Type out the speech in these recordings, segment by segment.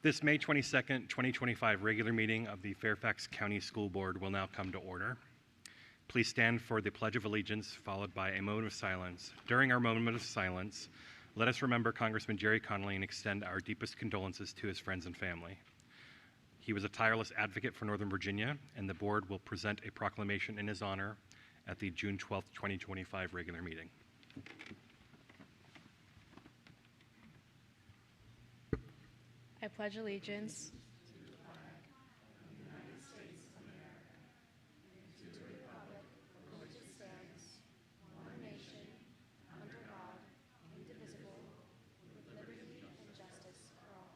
This May 22nd, 2025 regular meeting of the Fairfax County School Board will now come to order. Please stand for the Pledge of Allegiance, followed by a moment of silence. During our moment of silence, let us remember Congressman Jerry Connolly and extend our deepest condolences to his friends and family. He was a tireless advocate for Northern Virginia, and the board will present a proclamation in his honor at the June 12th, 2025 regular meeting. I pledge allegiance to the flag of the United States of America and to the republic for which it stands, one nation, under God, indivisible, with liberty and justice for all.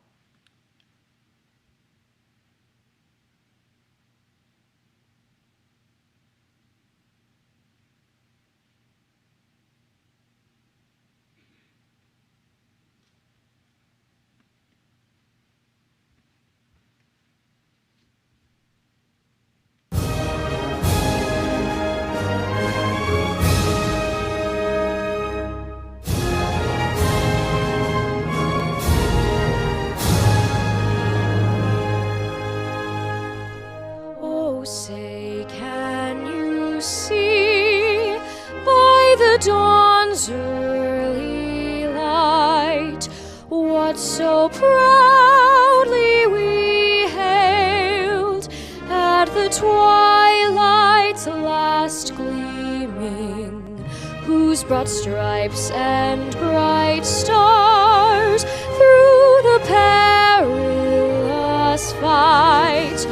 Dawn's early light, what so proudly we hailed at the twilight's last gleaming, whose broad stripes and bright stars through the perilous fight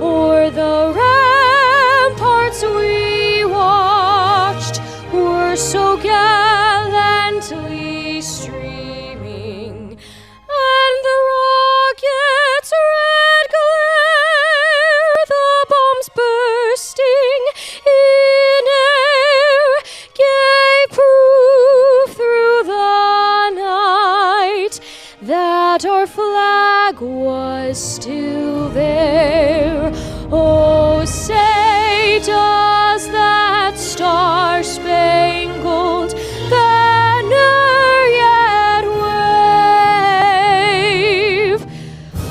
o'er the ramparts we watched were so gallantly streaming, and the rocket's red glare, the bombs bursting in air, gave proof through the night that our flag was still there. Oh, say, does that star-spangled banner yet wave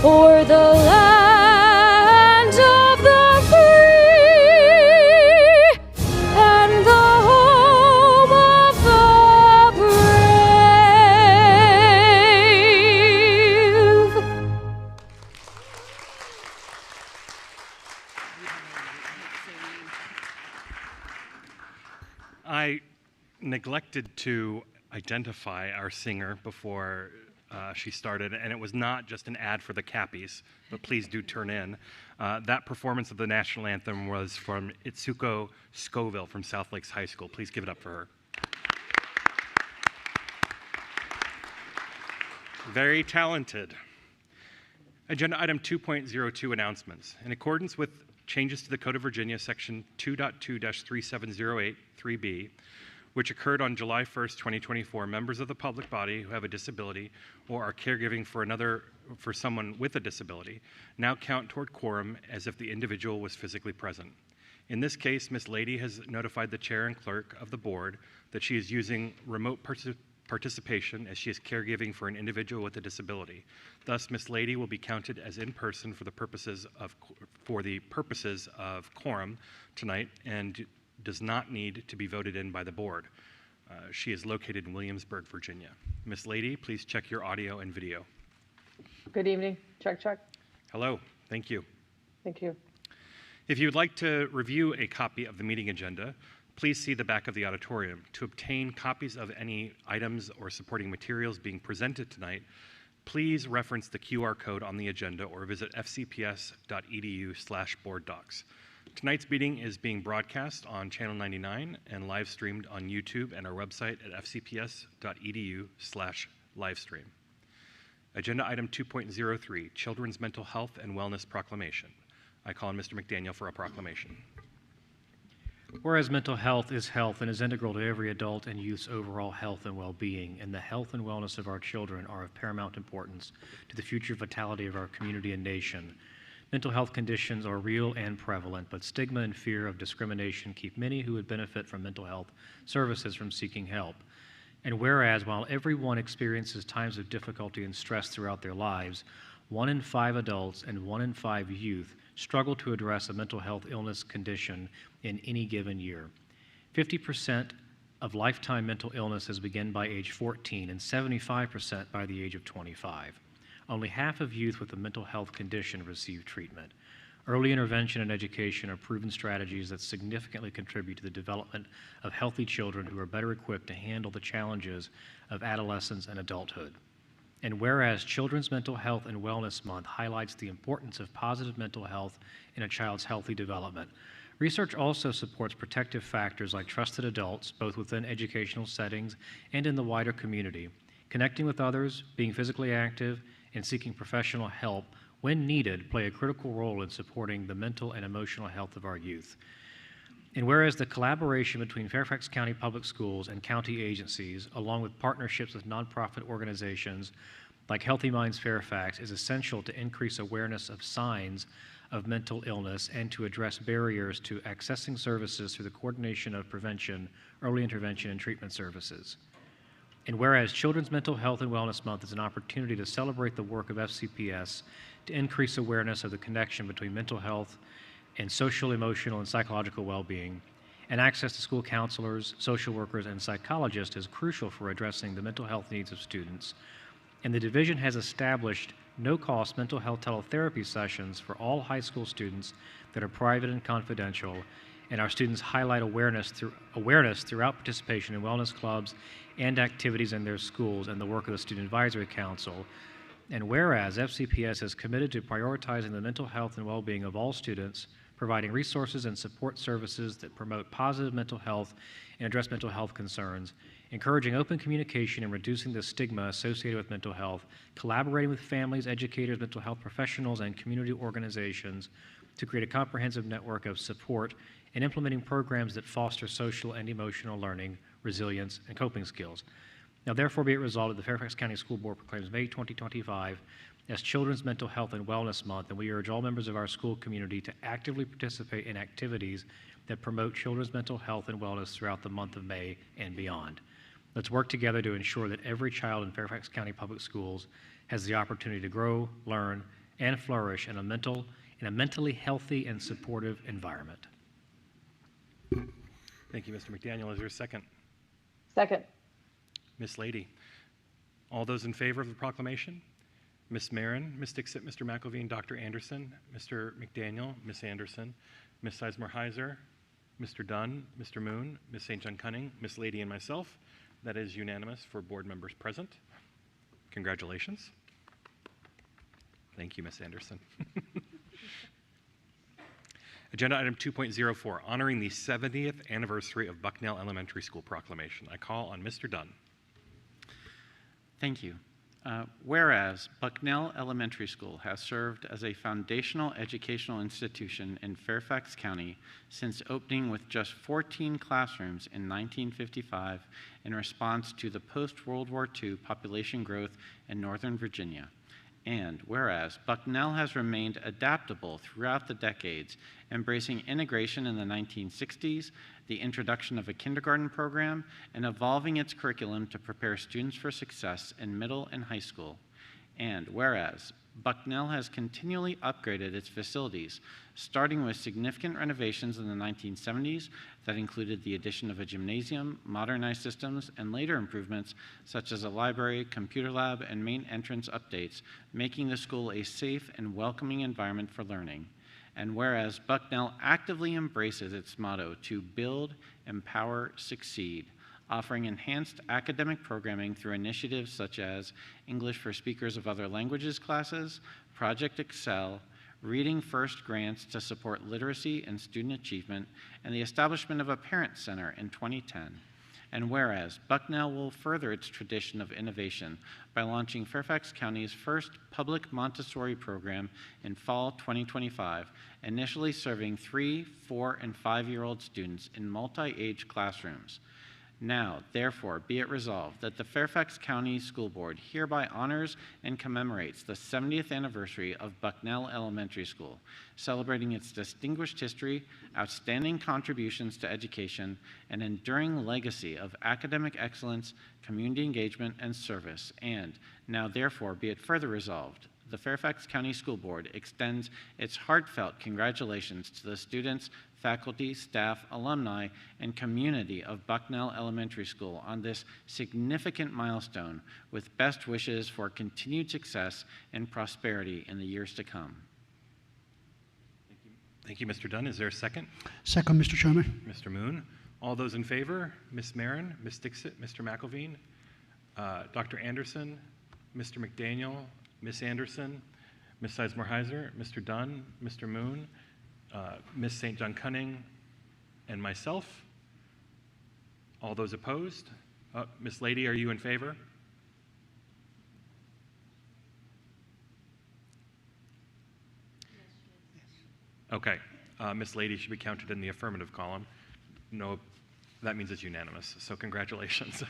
o'er the land of the free and the home of the brave? I neglected to identify our singer before she started, and it was not just an ad for the Cappies, but please do turn in. That performance of the national anthem was from Itsuko Scoville from South Lakes High School. Please give it up for her. Very talented. Agenda item 2.02, announcements. In accordance with changes to the Code of Virginia, section 2.2-3708, 3B, which occurred on July 1st, 2024, members of the public body who have a disability or are caregiving for someone with a disability now count toward quorum as if the individual was physically present. In this case, Ms. Lady has notified the chair and clerk of the board that she is using remote participation as she is caregiving for an individual with a disability. Thus, Ms. Lady will be counted as in person for the purposes of quorum tonight and does not need to be voted in by the board. She is located in Williamsburg, Virginia. Ms. Lady, please check your audio and video. Good evening. Check, check. Hello. Thank you. Thank you. If you would like to review a copy of the meeting agenda, please see the back of the auditorium. To obtain copies of any items or supporting materials being presented tonight, please reference the QR code on the agenda or visit fcps.edu/boarddocs. Tonight's meeting is being broadcast on Channel 99 and live streamed on YouTube and our website at fcps.edu/livestream. Agenda item 2.03, Children's Mental Health and Wellness Proclamation. I call on Mr. McDaniel for a proclamation. Whereas mental health is health and is integral to every adult and youth's overall health and well-being, and the health and wellness of our children are of paramount importance to the future vitality of our community and nation. Mental health conditions are real and prevalent, but stigma and fear of discrimination keep many who would benefit from mental health services from seeking help. And whereas while everyone experiences times of difficulty and stress throughout their lives, 1 in 5 adults and 1 in 5 youth struggle to address a mental health illness condition in any given year. 50% of lifetime mental illnesses begin by age 14 and 75% by the age of 25. Only half of youth with a mental health condition receive treatment. Early intervention and education are proven strategies that significantly contribute to the development of healthy children who are better equipped to handle the challenges of adolescence and adulthood. And whereas Children's Mental Health and Wellness Month highlights the importance of positive mental health in a child's healthy development, research also supports protective factors like trusted adults, both within educational settings and in the wider community, connecting with others, being physically active, and seeking professional help when needed, play a critical role in supporting the mental and emotional health of our youth. And whereas the collaboration between Fairfax County Public Schools and county agencies, along with partnerships with nonprofit organizations like Healthy Minds Fairfax, is essential to increase awareness of signs of mental illness and to address barriers to accessing services through the coordination of prevention, early intervention, and treatment services. And whereas Children's Mental Health and Wellness Month is an opportunity to celebrate the work of FCPS to increase awareness of the connection between mental health and social, emotional, and psychological well-being, and access to school counselors, social workers, and psychologists is crucial for addressing the mental health needs of students. And the division has established no-cost mental health teletherapy sessions for all high school students that are private and confidential, and our students highlight awareness throughout participation in wellness clubs and activities in their schools and the work of the Student Advisory Council. And whereas FCPS is committed to prioritizing the mental health and well-being of all students, providing resources and support services that promote positive mental health and address mental health concerns, encouraging open communication and reducing the stigma associated with mental health, collaborating with families, educators, mental health professionals, and community organizations to create a comprehensive network of support, and implementing programs that foster social and emotional learning, resilience, and coping skills. Now, therefore, be it resolved that the Fairfax County School Board proclaims May 2025 as Children's Mental Health and Wellness Month, and we urge all members of our school community to actively participate in activities that promote children's mental health and wellness throughout the month of May and beyond. Let's work together to ensure that every child in Fairfax County Public Schools has the opportunity to grow, learn, and flourish in a mentally healthy and supportive environment. Thank you, Mr. McDaniel. Is there a second? Second. Ms. Lady. All those in favor of the proclamation? Ms. Marin, Ms. Dixit, Mr. McElveen, Dr. Anderson, Mr. McDaniel, Ms. Anderson, Ms. Sizemore-Heiser, Mr. Dunn, Mr. Moon, Ms. St. John Cunning, Ms. Lady, and myself. That is unanimous for board members present. Congratulations. Thank you, Ms. Anderson. Agenda item 2.04, honoring the 70th anniversary of Bucknell Elementary School proclamation. I call on Mr. Dunn. Thank you. Whereas Bucknell Elementary School has served as a foundational educational institution in Fairfax County since opening with just 14 classrooms in 1955 in response to the post-World War II population growth in Northern Virginia. And whereas Bucknell has remained adaptable throughout the decades, embracing integration in the 1960s, the introduction of a kindergarten program, and evolving its curriculum to prepare students for success in middle and high school. And whereas Bucknell has continually upgraded its facilities, starting with significant renovations in the 1970s that included the addition of a gymnasium, modernized systems, and later improvements such as a library, computer lab, and main entrance updates, making the school a safe and welcoming environment for learning. And whereas Bucknell actively embraces its motto to build, empower, succeed, offering enhanced academic programming through initiatives such as English for Speakers of Other Languages classes, Project Excel, Reading First grants to support literacy and student achievement, and the establishment of a Parent Center in 2010. And whereas Bucknell will further its tradition of innovation by launching Fairfax County's first public Montessori program in fall 2025, initially serving 3-, 4-, and 5-year-old students in multi-age classrooms. Now, therefore, be it resolved that the Fairfax County School Board hereby honors and commemorates the 70th anniversary of Bucknell Elementary School, celebrating its distinguished history, outstanding contributions to education, and enduring legacy of academic excellence, community engagement, and service. And now, therefore, be it further resolved the Fairfax County School Board extends its heartfelt congratulations to the students, faculty, staff, alumni, and community of Bucknell Elementary School on this significant milestone, with best wishes for continued success and prosperity in the years to come. Thank you, Mr. Dunn. Is there a second? Second, Mr. Chairman. Mr. Moon. All those in favor? Ms. Marin, Ms. Dixit, Mr. McElveen, Dr. Anderson, Mr. McDaniel, Ms. Anderson, Ms. Sizemore-Heiser, Mr. Dunn, Mr. Moon, Ms. St. John Cunning, and myself. All those opposed? Ms. Lady, are you in favor? Okay. Ms. Lady should be counted in the affirmative column. No, that means it's unanimous. So congratulations.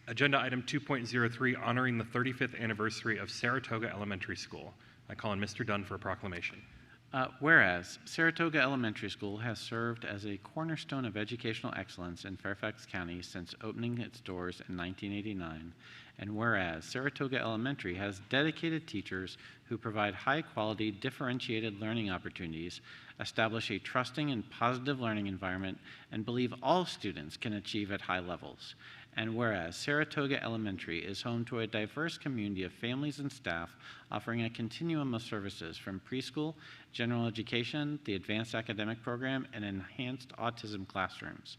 Agenda item 2.03, honoring the 35th anniversary of Saratoga Elementary School. I call on Mr. Dunn for a proclamation. Whereas Saratoga Elementary School has served as a cornerstone of educational excellence in Fairfax County since opening its doors in 1989, and whereas Saratoga Elementary has dedicated teachers who provide high-quality, differentiated learning opportunities, establish a trusting and positive learning environment, and believe all students can achieve at high levels. And whereas Saratoga Elementary is home to a diverse community of families and staff offering a continuum of services from preschool, general education, the advanced academic program, and enhanced autism classrooms.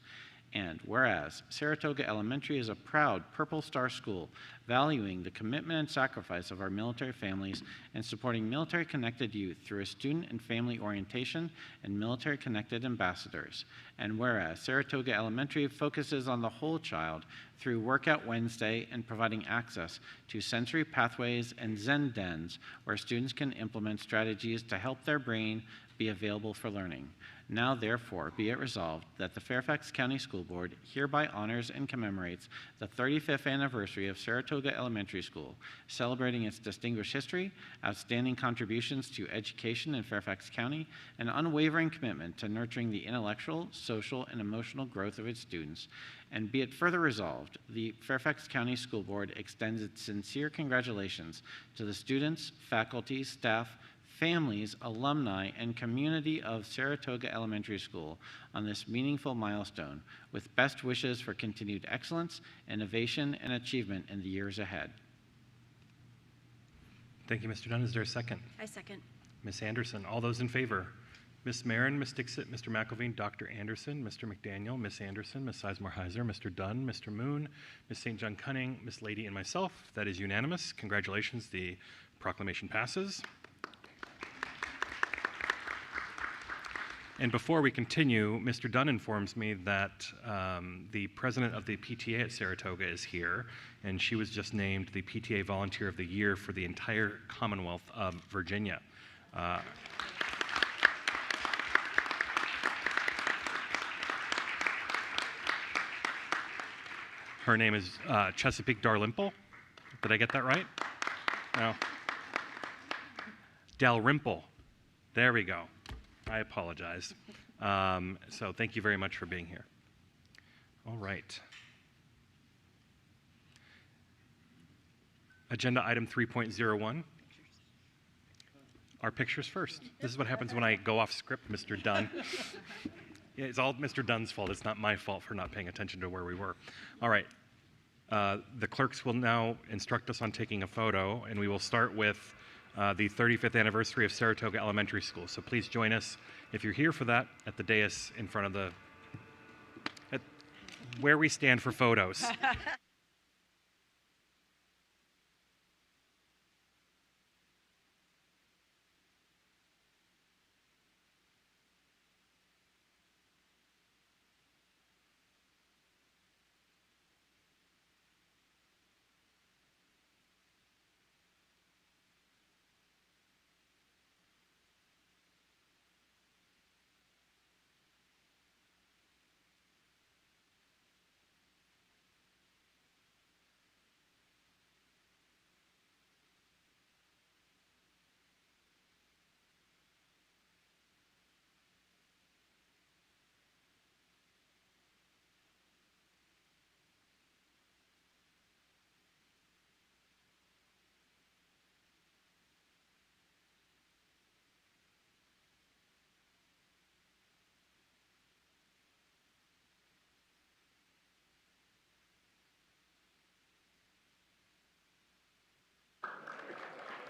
And whereas Saratoga Elementary is a proud Purple Star school, valuing the commitment and sacrifice of our military families and supporting military-connected youth through a student and family orientation and military-connected ambassadors. And whereas Saratoga Elementary focuses on the whole child through Workout Wednesday and providing access to sensory pathways and Zen dens where students can implement strategies to help their brain be available for learning. Now, therefore, be it resolved that the Fairfax County School Board hereby honors and commemorates the 35th anniversary of Saratoga Elementary School, celebrating its distinguished history, outstanding contributions to education in Fairfax County, and unwavering commitment to nurturing the intellectual, social, and emotional growth of its students. And be it further resolved, the Fairfax County School Board extends its sincere congratulations to the students, faculty, staff, families, alumni, and community of Saratoga Elementary School on this meaningful milestone, with best wishes for continued excellence, innovation, and achievement in the years ahead. Thank you, Mr. Dunn. Is there a second? I second. Ms. Anderson. All those in favor? Ms. Marin, Ms. Dixit, Mr. McElveen, Dr. Anderson, Mr. McDaniel, Ms. Anderson, Ms. Sizemore-Heiser, Mr. Dunn, Mr. Moon, Ms. St. John Cunning, Ms. Lady, and myself. That is unanimous. Congratulations. The proclamation passes. And before we continue, Mr. Dunn informs me that the president of the PTA at Saratoga is here, and she was just named the PTA Volunteer of the Year for the entire Commonwealth of Virginia. Her name is Chesapeake Dalrymple. Did I get that right? No. Dalrymple. There we go. I apologize. So thank you very much for being here. All right. Agenda item 3.01. Our pictures first. This is what happens when I go off script, Mr. Dunn. Yeah, it's all Mr. Dunn's fault. It's not my fault for not paying attention to where we were. All right. The clerks will now instruct us on taking a photo, and we will start with the 35th anniversary of Saratoga Elementary School. So please join us, if you're here for that, at the dais in front of where we stand for photos.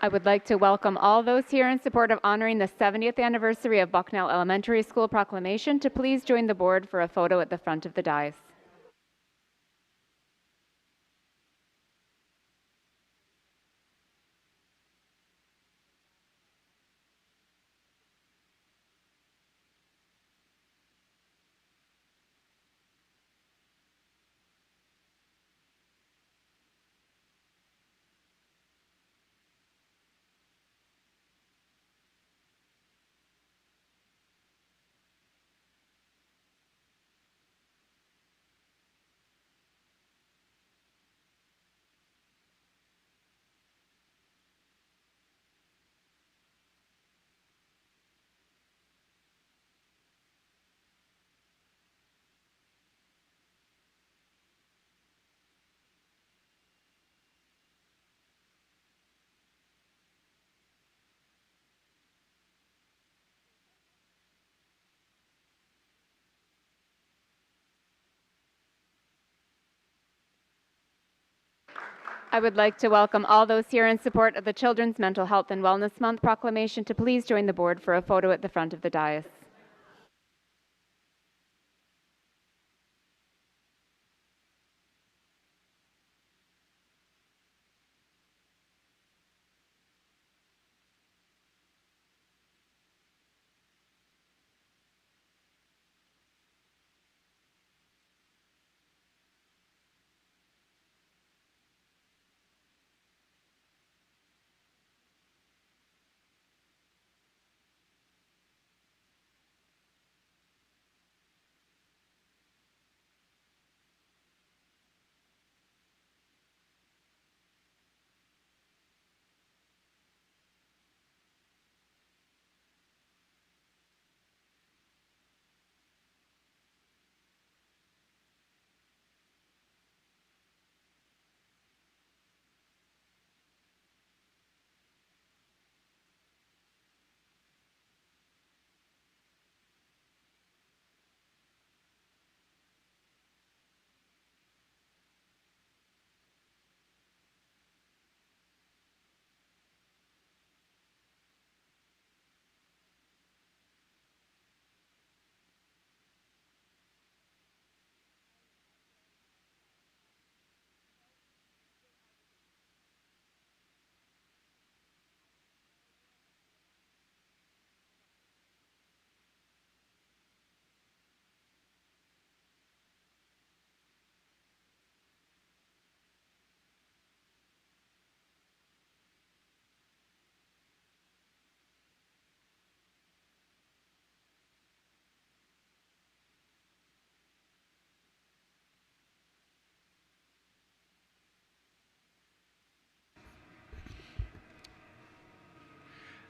I would like to welcome all those here in support of honoring the 70th anniversary of Bucknell Elementary School proclamation to please join the board for a photo at the front of the dais. I would like to welcome all those here in support of the Children's Mental Health and Wellness Month proclamation to please join the board for a photo at the front of the dais.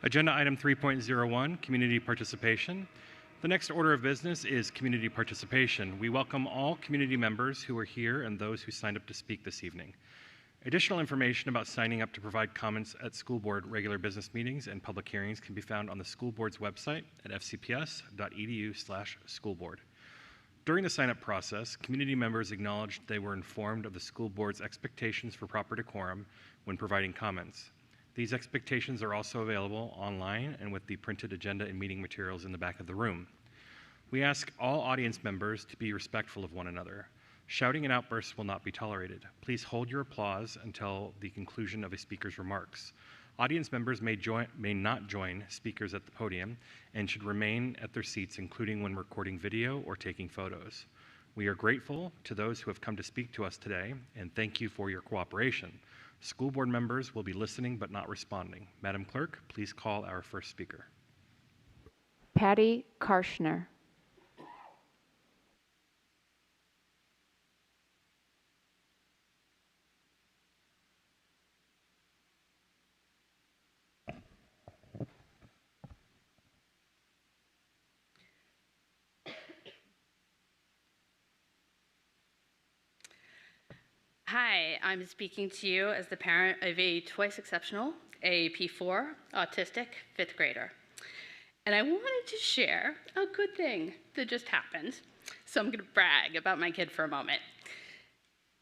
Agenda item 3.01, community participation. The next order of business is community participation. We welcome all community members who are here and those who signed up to speak this evening. Additional information about signing up to provide comments at school board regular business meetings and public hearings can be found on the school board's website at fcps.edu/schoolboard. During the sign-up process, community members acknowledged they were informed of the school board's expectations for proper decorum when providing comments. These expectations are also available online and with the printed agenda and meeting materials in the back of the room. We ask all audience members to be respectful of one another. Shouting and outbursts will not be tolerated. Please hold your applause until the conclusion of a speaker's remarks. Audience members may not join speakers at the podium and should remain at their seats, including when recording video or taking photos. We are grateful to those who have come to speak to us today, and thank you for your cooperation. School board members will be listening but not responding. Madam Clerk, please call our first speaker. Patty Karshner. Hi, I'm speaking to you as the parent of a twice exceptional AAP4 autistic fifth grader. And I wanted to share a good thing that just happened. So I'm gonna brag about my kid for a moment.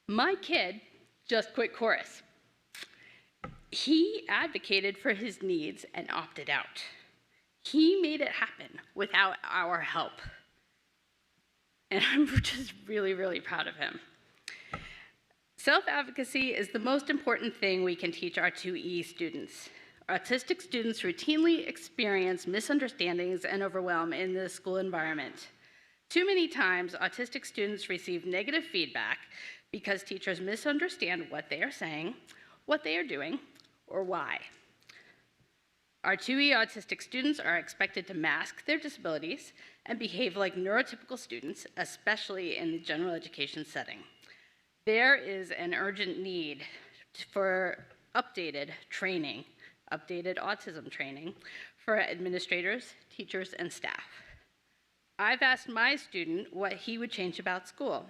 My kid just quit chorus. He advocated for his needs and opted out. He made it happen without our help. And I'm just really, really proud of him. Self-advocacy is the most important thing we can teach our 2E students. Autistic students routinely experience misunderstandings and overwhelm in the school environment. Too many times, autistic students receive negative feedback because teachers misunderstand what they are saying, what they are doing, or why. Our 2E autistic students are expected to mask their disabilities and behave like neurotypical students, especially in the general education setting. There is an urgent need for updated training, updated autism training for administrators, teachers, and staff. I've asked my student what he would change about school.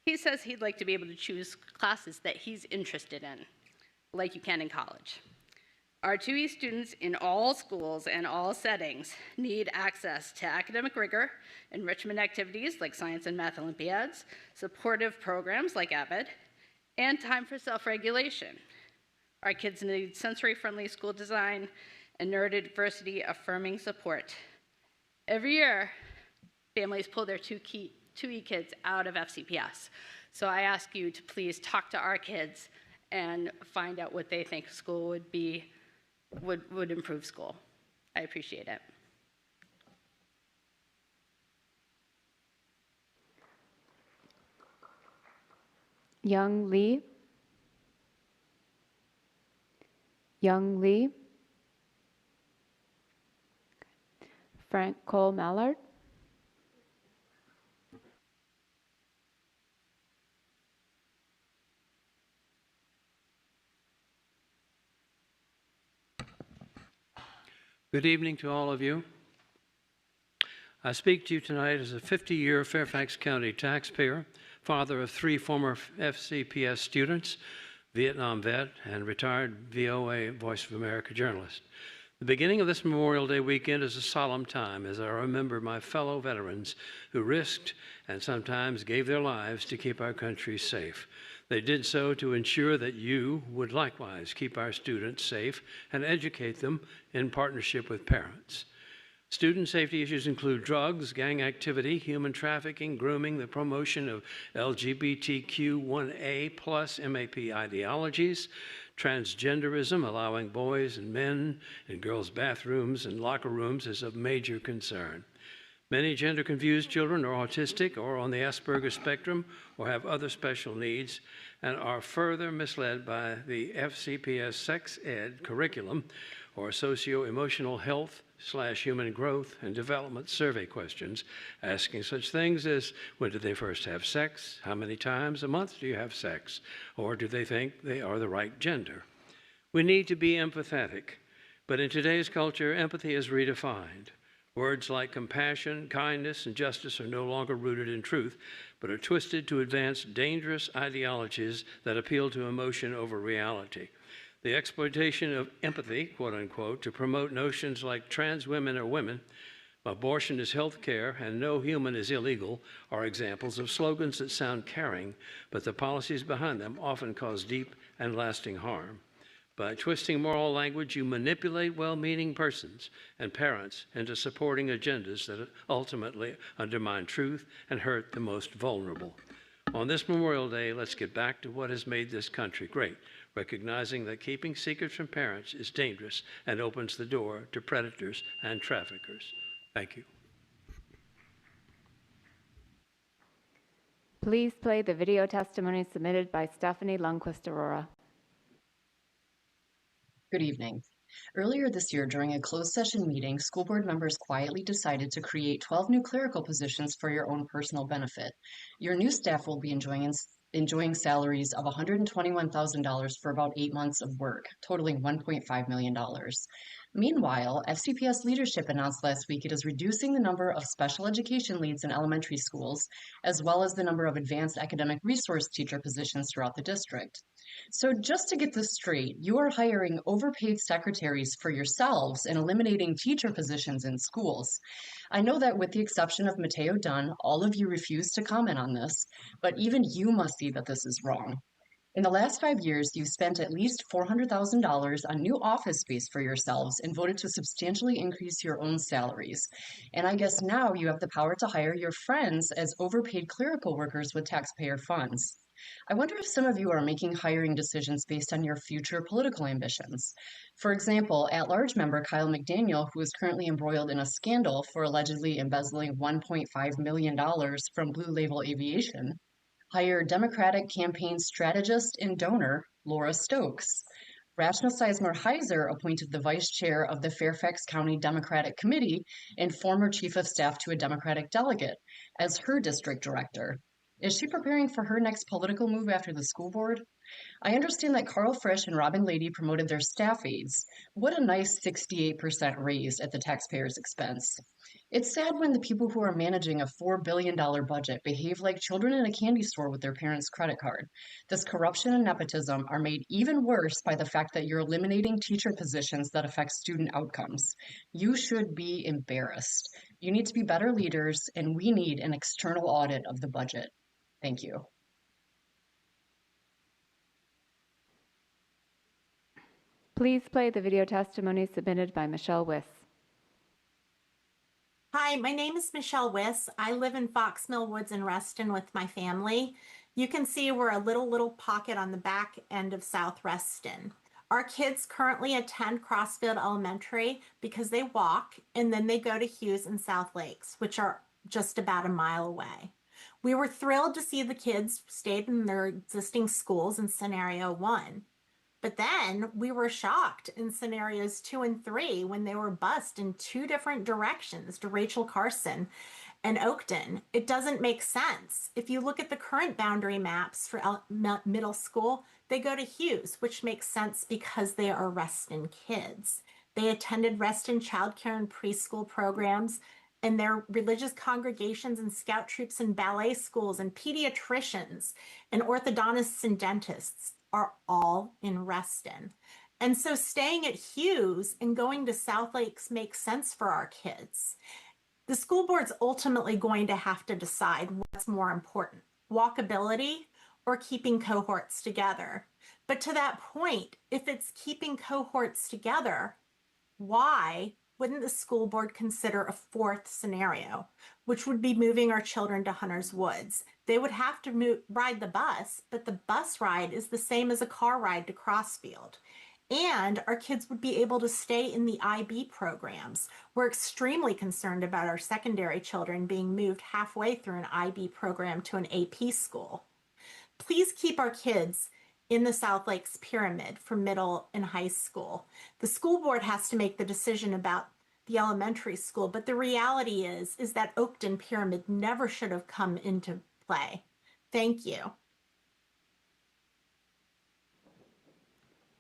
He says he'd like to be able to choose classes that he's interested in, like you can in college. Our 2E students in all schools and all settings need access to academic rigor, enrichment activities like science and math Olympiads, supportive programs like AVID, and time for self-regulation. Our kids need sensory-friendly school design and neurodiversity affirming support. Every year, families pull their 2E kids out of FCPS. So I ask you to please talk to our kids and find out what they think school would improve school. I appreciate it. Young Lee. Young Lee. Frank Cole Mallard. Good evening to all of you. I speak to you tonight as a 50-year Fairfax County taxpayer, father of 3 former FCPS students, Vietnam vet, and retired VOA Voice of America journalist. The beginning of this Memorial Day weekend is a solemn time as I remember my fellow veterans who risked and sometimes gave their lives to keep our country safe. They did so to ensure that you would likewise keep our students safe and educate them in partnership with parents. Student safety issues include drugs, gang activity, human trafficking, grooming, the promotion of LGBTQ1A plus MAP ideologies, transgenderism, allowing boys and men in girls' bathrooms and locker rooms is of major concern. Many gender-confused children are autistic or on the Asperger spectrum or have other special needs and are further misled by the FCPS sex ed curriculum or socio-emotional health/human growth and development survey questions, asking such things as, when did they first have sex? How many times a month do you have sex? Or do they think they are the right gender? We need to be empathetic, but in today's culture, empathy is redefined. Words like compassion, kindness, and justice are no longer rooted in truth, but are twisted to advance dangerous ideologies that appeal to emotion over reality. The exploitation of empathy, quote unquote, to promote notions like trans women are women, abortion is health care, and no human is illegal are examples of slogans that sound caring, but the policies behind them often cause deep and lasting harm. By twisting moral language, you manipulate well-meaning persons and parents into supporting agendas that ultimately undermine truth and hurt the most vulnerable. On this Memorial Day, let's get back to what has made this country great, recognizing that keeping secrets from parents is dangerous and opens the door to predators and traffickers. Thank you. Please play the video testimony submitted by Stephanie Lundquist Aurora. Good evening. Earlier this year, during a closed session meeting, school board members quietly decided to create 12 new clerical positions for your own personal benefit. Your new staff will be enjoying salaries of $121,000 for about 8 months of work, totaling $1.5 million. Meanwhile, FCPS leadership announced last week it is reducing the number of special education leads in elementary schools, as well as the number of advanced academic resource teacher positions throughout the district. So just to get this straight, you are hiring overpaid secretaries for yourselves and eliminating teacher positions in schools. I know that with the exception of Mateo Dunn, all of you refuse to comment on this, but even you must see that this is wrong. In the last 5 years, you've spent at least $400,000 on new office space for yourselves and voted to substantially increase your own salaries. And I guess now you have the power to hire your friends as overpaid clerical workers with taxpayer funds. I wonder if some of you are making hiring decisions based on your future political ambitions. For example, at-large member Kyle McDaniel, who is currently embroiled in a scandal for allegedly embezzling $1.5 million from Blue Label Aviation, hired Democratic campaign strategist and donor Laura Stokes. Rachel Sizemore Heiser appointed the vice chair of the Fairfax County Democratic Committee and former chief of staff to a Democratic delegate as her district director. Is she preparing for her next political move after the school board? I understand that Carl Frisch and Robin Lady promoted their staff aides. What a nice 68% raise at the taxpayer's expense. It's sad when the people who are managing a $4 billion budget behave like children in a candy store with their parents' credit card. This corruption and nepotism are made even worse by the fact that you're eliminating teacher positions that affect student outcomes. You should be embarrassed. You need to be better leaders, and we need an external audit of the budget. Thank you. Please play the video testimony submitted by Michelle Wiss. Hi, my name is Michelle Wiss. I live in Fox Mill Woods in Reston with my family. You can see we're a little pocket on the back end of South Reston. Our kids currently attend Crossfield Elementary because they walk, and then they go to Hughes and South Lakes, which are just about a mile away. We were thrilled to see the kids stayed in their existing schools in scenario 1. But then we were shocked in scenarios 2 and 3 when they were bused in 2 different directions to Rachel Carson and Oakton. It doesn't make sense. If you look at the current boundary maps for middle school, they go to Hughes, which makes sense because they are Reston kids. They attended Reston childcare and preschool programs, and their religious congregations and scout troops and ballet schools and pediatricians and orthodontists and dentists are all in Reston. And so staying at Hughes and going to South Lakes makes sense for our kids. The school board's ultimately going to have to decide what's more important, walkability or keeping cohorts together. But to that point, if it's keeping cohorts together, why wouldn't the school board consider a 4th scenario, which would be moving our children to Hunter's Woods? They would have to ride the bus, but the bus ride is the same as a car ride to Crossfield. And our kids would be able to stay in the IB programs. We're extremely concerned about our secondary children being moved halfway through an IB program to an AP school. Please keep our kids in the South Lakes Pyramid for middle and high school. The school board has to make the decision about the elementary school, but the reality is that Oakton Pyramid never should have come into play. Thank you.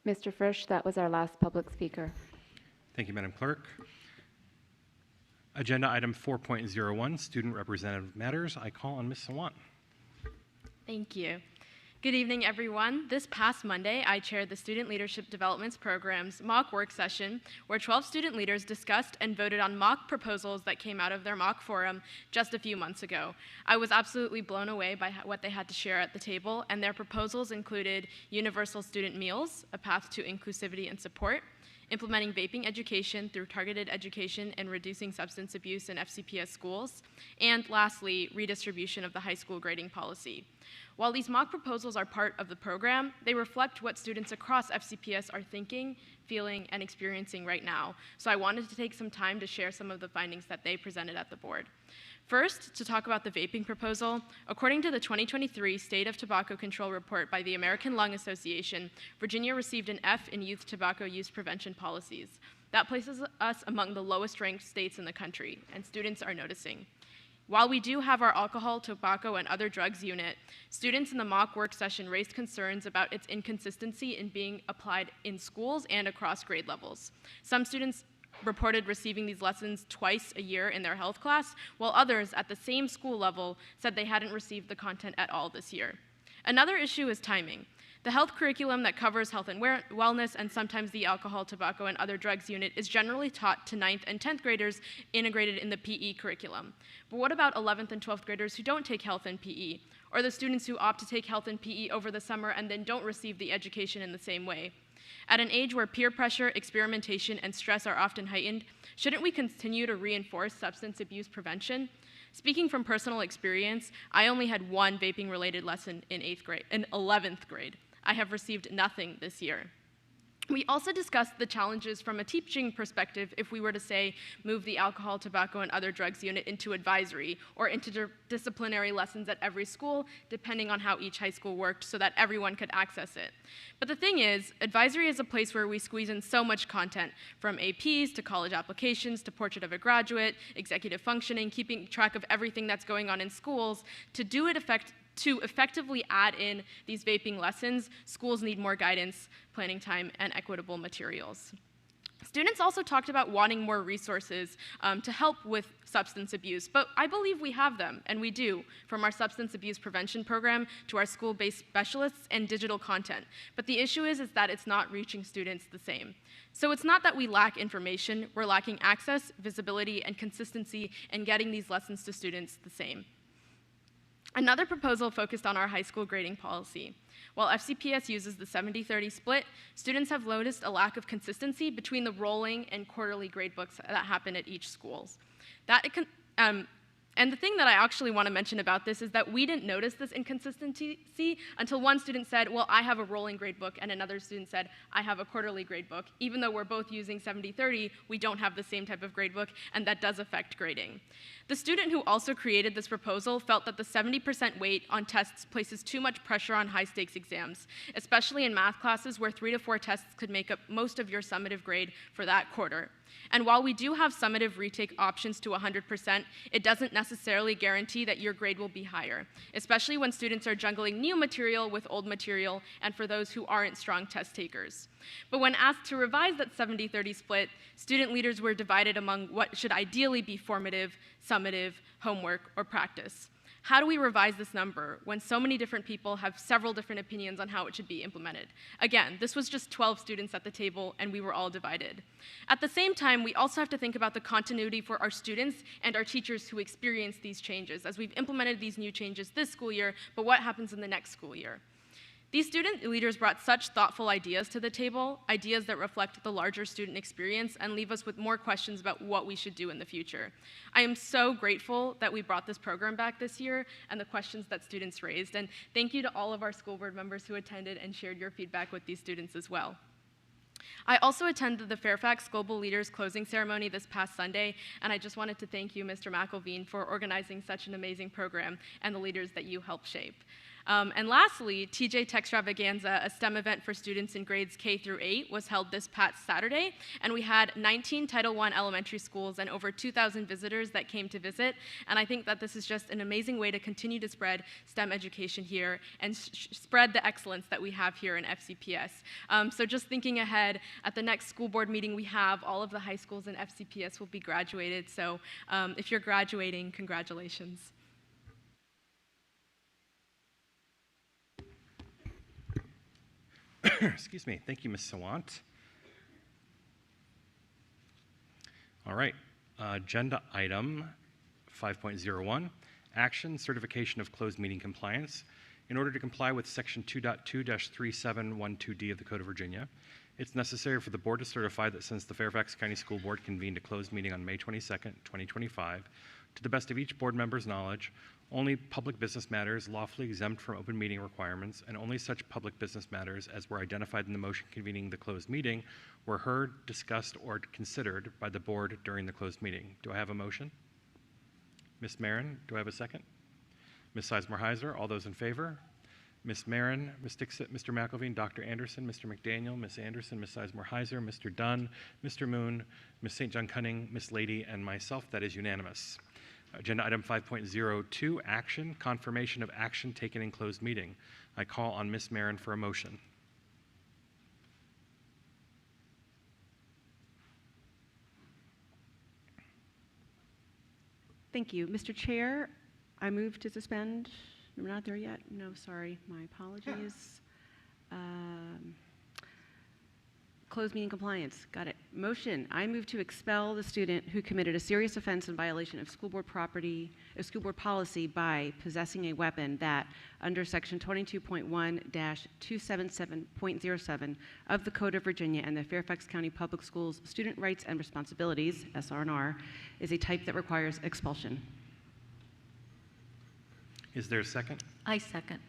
Mr. Frisch, that was our last public speaker. Thank you, Madam Clerk. Agenda item 4.01, Student Representative Matters. I call on Ms. Sawant. Thank you. Good evening, everyone. This past Monday, I chaired the Student Leadership Development Program's mock work session, where 12 student leaders discussed and voted on mock proposals that came out of their mock forum just a few months ago. I was absolutely blown away by what they had to share at the table, and their proposals included universal student meals, a path to inclusivity and support, implementing vaping education through targeted education and reducing substance abuse in FCPS schools, and lastly, redistribution of the high school grading policy. While these mock proposals are part of the program, they reflect what students across FCPS are thinking, feeling, and experiencing right now. So I wanted to take some time to share some of the findings that they presented at the board. First, to talk about the vaping proposal, according to the 2023 State of Tobacco Control Report by the American Lung Association, Virginia received an F in youth tobacco use prevention policies. That places us among the lowest ranked states in the country, and students are noticing. While we do have our alcohol, tobacco, and other drugs unit, students in the mock work session raised concerns about its inconsistency in being applied in schools and across grade levels. Some students reported receiving these lessons twice a year in their health class, while others at the same school level said they hadn't received the content at all this year. Another issue is timing. The health curriculum that covers health and wellness and sometimes the alcohol, tobacco, and other drugs unit is generally taught to 9th and 10th graders integrated in the PE curriculum. But what about 11th and 12th graders who don't take health and PE, or the students who opt to take health and PE over the summer and then don't receive the education in the same way. At an age where peer pressure, experimentation, and stress are often heightened, shouldn't we continue to reinforce substance abuse prevention? Speaking from personal experience, I only had one vaping-related lesson in 11th grade. I have received nothing this year. We also discussed the challenges from a teaching perspective if we were to, say, move the alcohol, tobacco, and other drugs unit into advisory or interdisciplinary lessons at every school, depending on how each high school worked, so that everyone could access it. But the thing is, advisory is a place where we squeeze in so much content, from APs to college applications to portrait of a graduate, executive functioning, keeping track of everything that's going on in schools. To effectively add in these vaping lessons, schools need more guidance, planning time, and equitable materials. Students also talked about wanting more resources to help with substance abuse, but I believe we have them, and we do, from our substance abuse prevention program to our school-based specialists and digital content. But the issue is that it's not reaching students the same. So it's not that we lack information, we're lacking access, visibility, and consistency in getting these lessons to students the same. Another proposal focused on our high school grading policy. While FCPS uses the 70-30 split, students have noticed a lack of consistency between the rolling and quarterly gradebooks that happen at each school. And the thing that I actually want to mention about this is that we didn't notice this inconsistency until one student said, well, I have a rolling gradebook, and another student said, I have a quarterly gradebook. Even though we're both using 70-30, we don't have the same type of gradebook, and that does affect grading. The student who also created this proposal felt that the 70% weight on tests places too much pressure on high-stakes exams, especially in math classes where 3 to 4 tests could make up most of your summative grade for that quarter. And while we do have summative retake options to 100%, it doesn't necessarily guarantee that your grade will be higher, especially when students are juggling new material with old material and for those who aren't strong test takers. But when asked to revise that 70-30 split, student leaders were divided among what should ideally be formative, summative, homework, or practice. How do we revise this number when so many different people have several different opinions on how it should be implemented? Again, this was just 12 students at the table, and we were all divided. At the same time, we also have to think about the continuity for our students and our teachers who experience these changes, as we've implemented these new changes this school year, but what happens in the next school year? These student leaders brought such thoughtful ideas to the table, ideas that reflect the larger student experience and leave us with more questions about what we should do in the future. I am so grateful that we brought this program back this year and the questions that students raised, and thank you to all of our school board members who attended and shared your feedback with these students as well. I also attended the Fairfax Global Leaders closing ceremony this past Sunday, and I just wanted to thank you, Mr. McElveen, for organizing such an amazing program and the leaders that you helped shape. And lastly, TJ Techstravaganza, a STEM event for students in grades K through 8, was held this past Saturday, and we had 19 Title I elementary schools and over 2,000 visitors that came to visit, and I think that this is just an amazing way to continue to spread STEM education here and spread the excellence that we have here in FCPS. So just thinking ahead, at the next school board meeting we have, all of the high schools in FCPS will be graduated, so if you're graduating, congratulations. Excuse me. Thank you, Ms. Sawant. All right. Agenda item 5.01, action certification of closed meeting compliance. In order to comply with section 2.2-3712D of the Code of Virginia, it's necessary for the board to certify that since the Fairfax County School Board convened a closed meeting on May 22nd, 2025, to the best of each board member's knowledge, only public business matters lawfully exempt from open meeting requirements and only such public business matters as were identified in the motion convening the closed meeting were heard, discussed, or considered by the board during the closed meeting. Do I have a motion? Ms. Marin, do I have a second? Ms. Sizemore-Heiser, all those in favor? Ms. Marin, Ms. Dixit, Mr. McElveen, Dr. Anderson, Mr. McDaniel, Ms. Anderson, Ms. Sizemore-Heiser, Mr. Dunn, Mr. Moon, Ms. St. John Cunning, Ms. Lady, and myself. That is unanimous. Agenda item 5.02, action, confirmation of action taken in closed meeting. I call on Ms. Marin for a motion. Thank you. Mr. Chair, I move to suspend. We're not there yet? No, sorry. My apologies. Closed meeting compliance. Got it. Motion, I move to expel the student who committed a serious offense in violation of school board policy by possessing a weapon that, under section 22.1-277.07 of the Code of Virginia and the Fairfax County Public Schools Student Rights and Responsibilities, SR&R, is a type that requires expulsion. Is there a second? I second.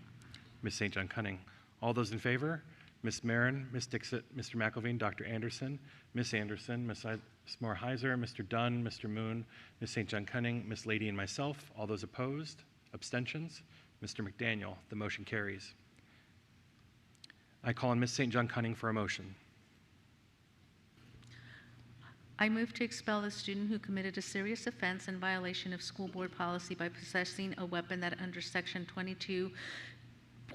Ms. St. John Cunning. All those in favor? Ms. Marin, Ms. Dixit, Mr. McElveen, Dr. Anderson, Ms. Moore-Heiser, Mr. Dunn, Mr. Moon, Ms. St. John Cunning, Ms. Lady, and myself. All those opposed? Abstentions? Mr. McDaniel. The motion carries. I call on Ms. St. John Cunning for a motion. I move to expel the student who committed a serious offense in violation of school board policy by possessing a weapon that, under section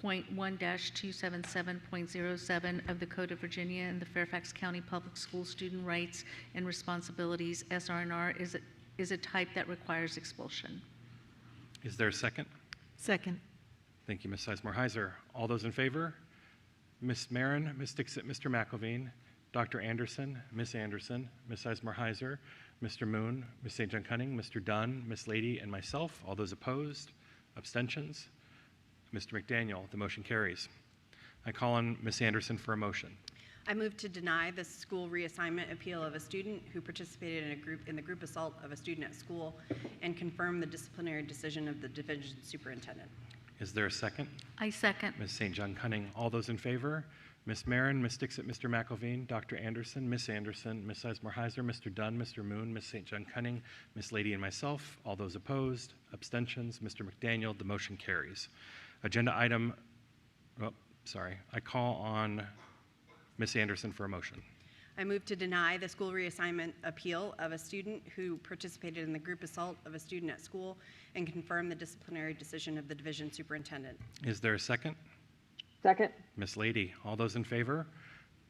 22.1-277.07 of the Code of Virginia and the Fairfax County Public School Student Rights and Responsibilities, SR&R, is a type that requires expulsion. Is there a second? Second. Thank you, Ms. Sizemore-Heiser. All those in favor? Ms. Marin, Ms. Dixit, Mr. McElveen, Dr. Anderson, Ms. Sizemore-Heiser, Mr. Moon, Ms. St. John Cunning, Mr. Dunn, Ms. Lady, and myself. All those opposed? Abstentions? Mr. McDaniel. The motion carries. I call on Ms. Anderson for a motion. I move to deny the school reassignment appeal of a student who participated in the group assault of a student at school and confirm the disciplinary decision of the division superintendent. Is there a second? I second. Ms. St. John Cunning. All those in favor? Ms. Marin, Ms. Dixit, Mr. McElveen, Dr. Anderson, Ms. Sizemore-Heiser, Mr. Dunn, Mr. Moon, Ms. St. John Cunning, Ms. Lady, and myself. All those opposed? Abstentions? Mr. McDaniel. The motion carries. Agenda item, I call on Ms. Anderson for a motion. I move to deny the school reassignment appeal of a student who participated in the group assault of a student at school and confirm the disciplinary decision of the division superintendent. Is there a second? Second. Ms. Lady. All those in favor?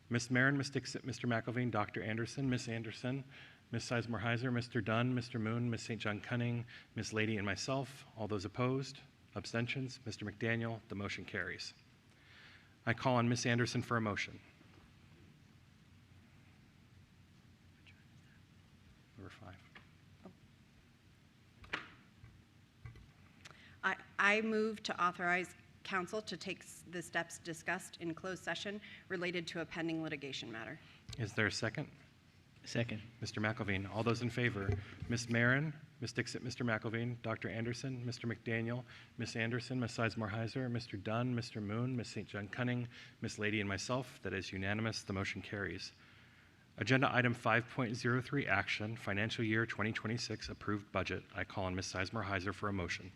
Ms. Marin, Ms. Dixit, Mr. McElveen, Dr. Anderson, Ms. Sizemore-Heiser, Mr. Dunn, Mr. Moon, Ms. St. John Cunning, Ms. Lady, and myself. All those opposed? Abstentions? Mr. McDaniel. The motion carries. I call on Ms. Anderson for a motion. Number 5. I move to authorize council to take the steps discussed in closed session related to a pending litigation matter. Is there a second? Second. Mr. McElveen. All those in favor? Ms. Marin, Ms. Dixit, Mr. McElveen, Dr. Anderson, Mr. McDaniel, Ms. Anderson, Ms. Sizemore-Heiser, Mr. Dunn, Mr. Moon, Ms. St. John Cunning, Ms. Lady, and myself. That is unanimous. The motion carries. Agenda item 5.03, action, financial year 2026 approved budget. I call on Ms. Sizemore-Heiser for a motion.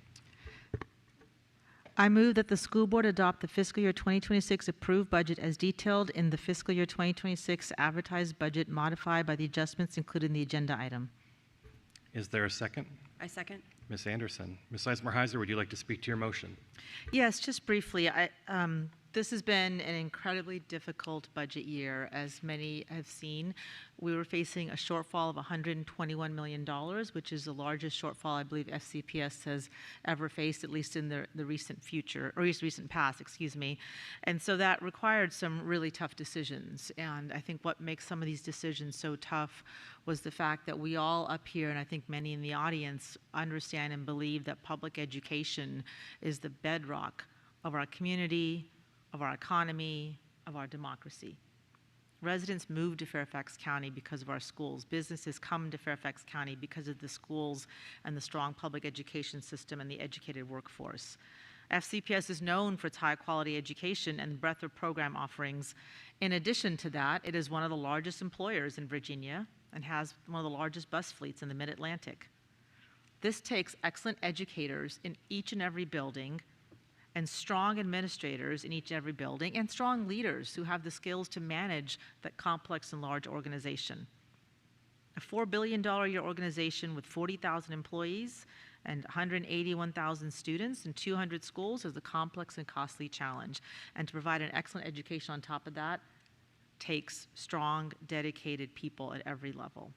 I move that the school board adopt the fiscal year 2026 approved budget as detailed in the fiscal year 2026 advertised budget modified by the adjustments included in the agenda item. Is there a second? I second. Ms. Anderson. Ms. Sizemore-Heiser, would you like to speak to your motion? Yes, just briefly. This has been an incredibly difficult budget year, as many have seen. We were facing a shortfall of $121 million, which is the largest shortfall I believe FCPS has ever faced, at least in the recent future, or recent past, excuse me. And so that required some really tough decisions. And I think what makes some of these decisions so tough was the fact that we all up here, and I think many in the audience, understand and believe that public education is the bedrock of our community, of our economy, of our democracy. Residents move to Fairfax County because of our schools. Businesses come to Fairfax County because of the schools and the strong public education system and the educated workforce. FCPS is known for its high-quality education and breadth of program offerings. In addition to that, it is one of the largest employers in Virginia and has one of the largest bus fleets in the Mid-Atlantic. This takes excellent educators in each and every building, and strong administrators in each and every building, and strong leaders who have the skills to manage that complex and large organization. A $4 billion a year organization with 40,000 employees and 181,000 students and 200 schools is a complex and costly challenge. And to provide an excellent education on top of that takes strong, dedicated people at every level.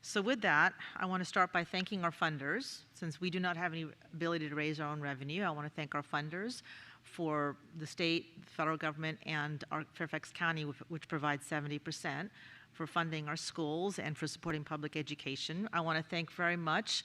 So with that, I want to start by thanking our funders. Since we do not have any ability to raise our own revenue, I want to thank our funders for the state, the federal government, and our Fairfax County, which provides 70%. For funding our schools and for supporting public education. I want to thank very much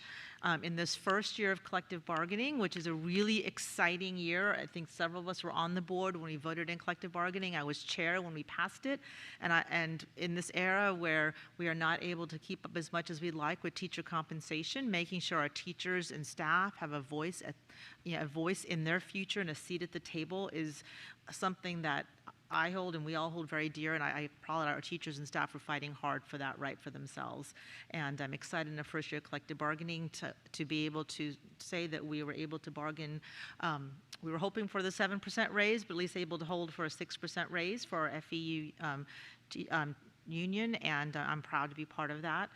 in this first year of collective bargaining, which is a really exciting year. I think several of us were on the board when we voted in collective bargaining. I was chair when we passed it. And in this era where we are not able to keep up as much as we'd like with teacher compensation, making sure our teachers and staff have a voice in their future and a seat at the table is something that I hold and we all hold very dear, and I applaud our teachers and staff for fighting hard for that right for themselves. And I'm excited in the first year of collective bargaining to be able to say that we were able to bargain. We were hoping for the 7% raise, but at least able to hold for a 6% raise for our FEU union, and I'm proud to be part of that.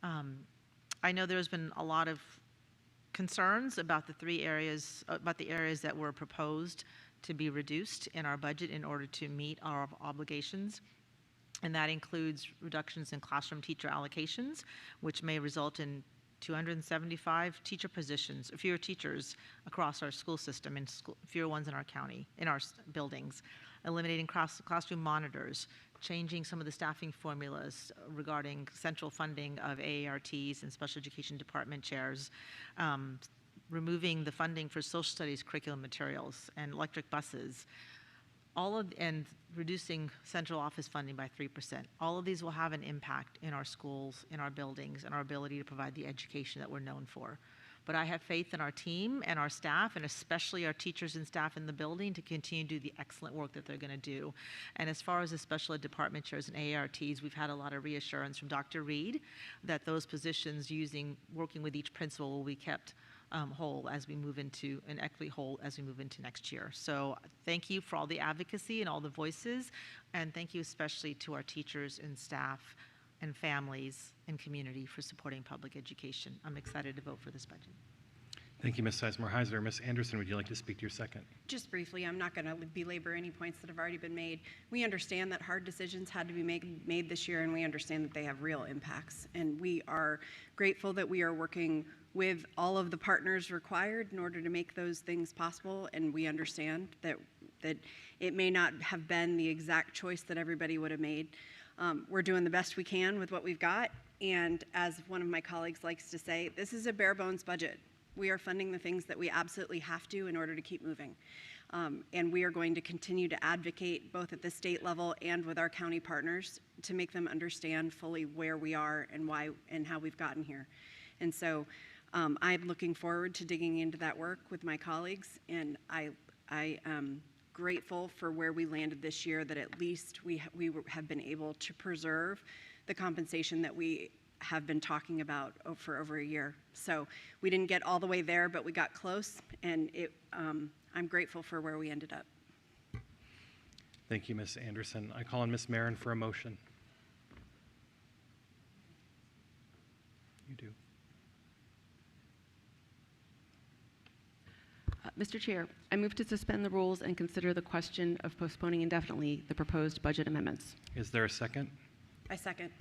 I know there's been a lot of concerns about the areas that were proposed to be reduced in our budget in order to meet our obligations. And that includes reductions in classroom teacher allocations, which may result in 275 teacher positions, fewer teachers across our school system, and fewer ones in our county, in our buildings, eliminating classroom monitors, changing some of the staffing formulas regarding central funding of AARTs and special education department chairs, removing the funding for social studies curriculum materials and electric buses, and reducing central office funding by 3%. All of these will have an impact in our schools, in our buildings, and our ability to provide the education that we're known for. But I have faith in our team and our staff, and especially our teachers and staff in the building, to continue to do the excellent work that they're going to do. And as far as the special ed department chairs and AARTs, we've had a lot of reassurance from Dr. Reed that those positions working with each principal will be kept whole as we move into an equity whole as we move into next year. So thank you for all the advocacy and all the voices, and thank you especially to our teachers and staff and families and community for supporting public education. I'm excited to vote for this budget. Thank you, Ms. Sizemore-Heiser. Ms. Anderson, would you like to speak to your second? Just briefly, I'm not going to belabor any points that have already been made. We understand that hard decisions had to be made this year, and we understand that they have real impacts. And we are grateful that we are working with all of the partners required in order to make those things possible. And we understand that it may not have been the exact choice that everybody would have made. We're doing the best we can with what we've got. And as one of my colleagues likes to say, this is a bare bones budget. We are funding the things that we absolutely have to in order to keep moving. And we are going to continue to advocate both at the state level and with our county partners to make them understand fully where we are and why and how we've gotten here. And so I'm looking forward to digging into that work with my colleagues, and I am grateful for where we landed this year, that at least we have been able to preserve the compensation that we have been talking about for over a year. So we didn't get all the way there, but we got close, and I'm grateful for where we ended up. Thank you, Ms. Anderson. I call on Ms. Marin for a motion. You do. Mr. Chair, I move to suspend the rules and consider the question of postponing indefinitely the proposed budget amendments. Is there a second? I second.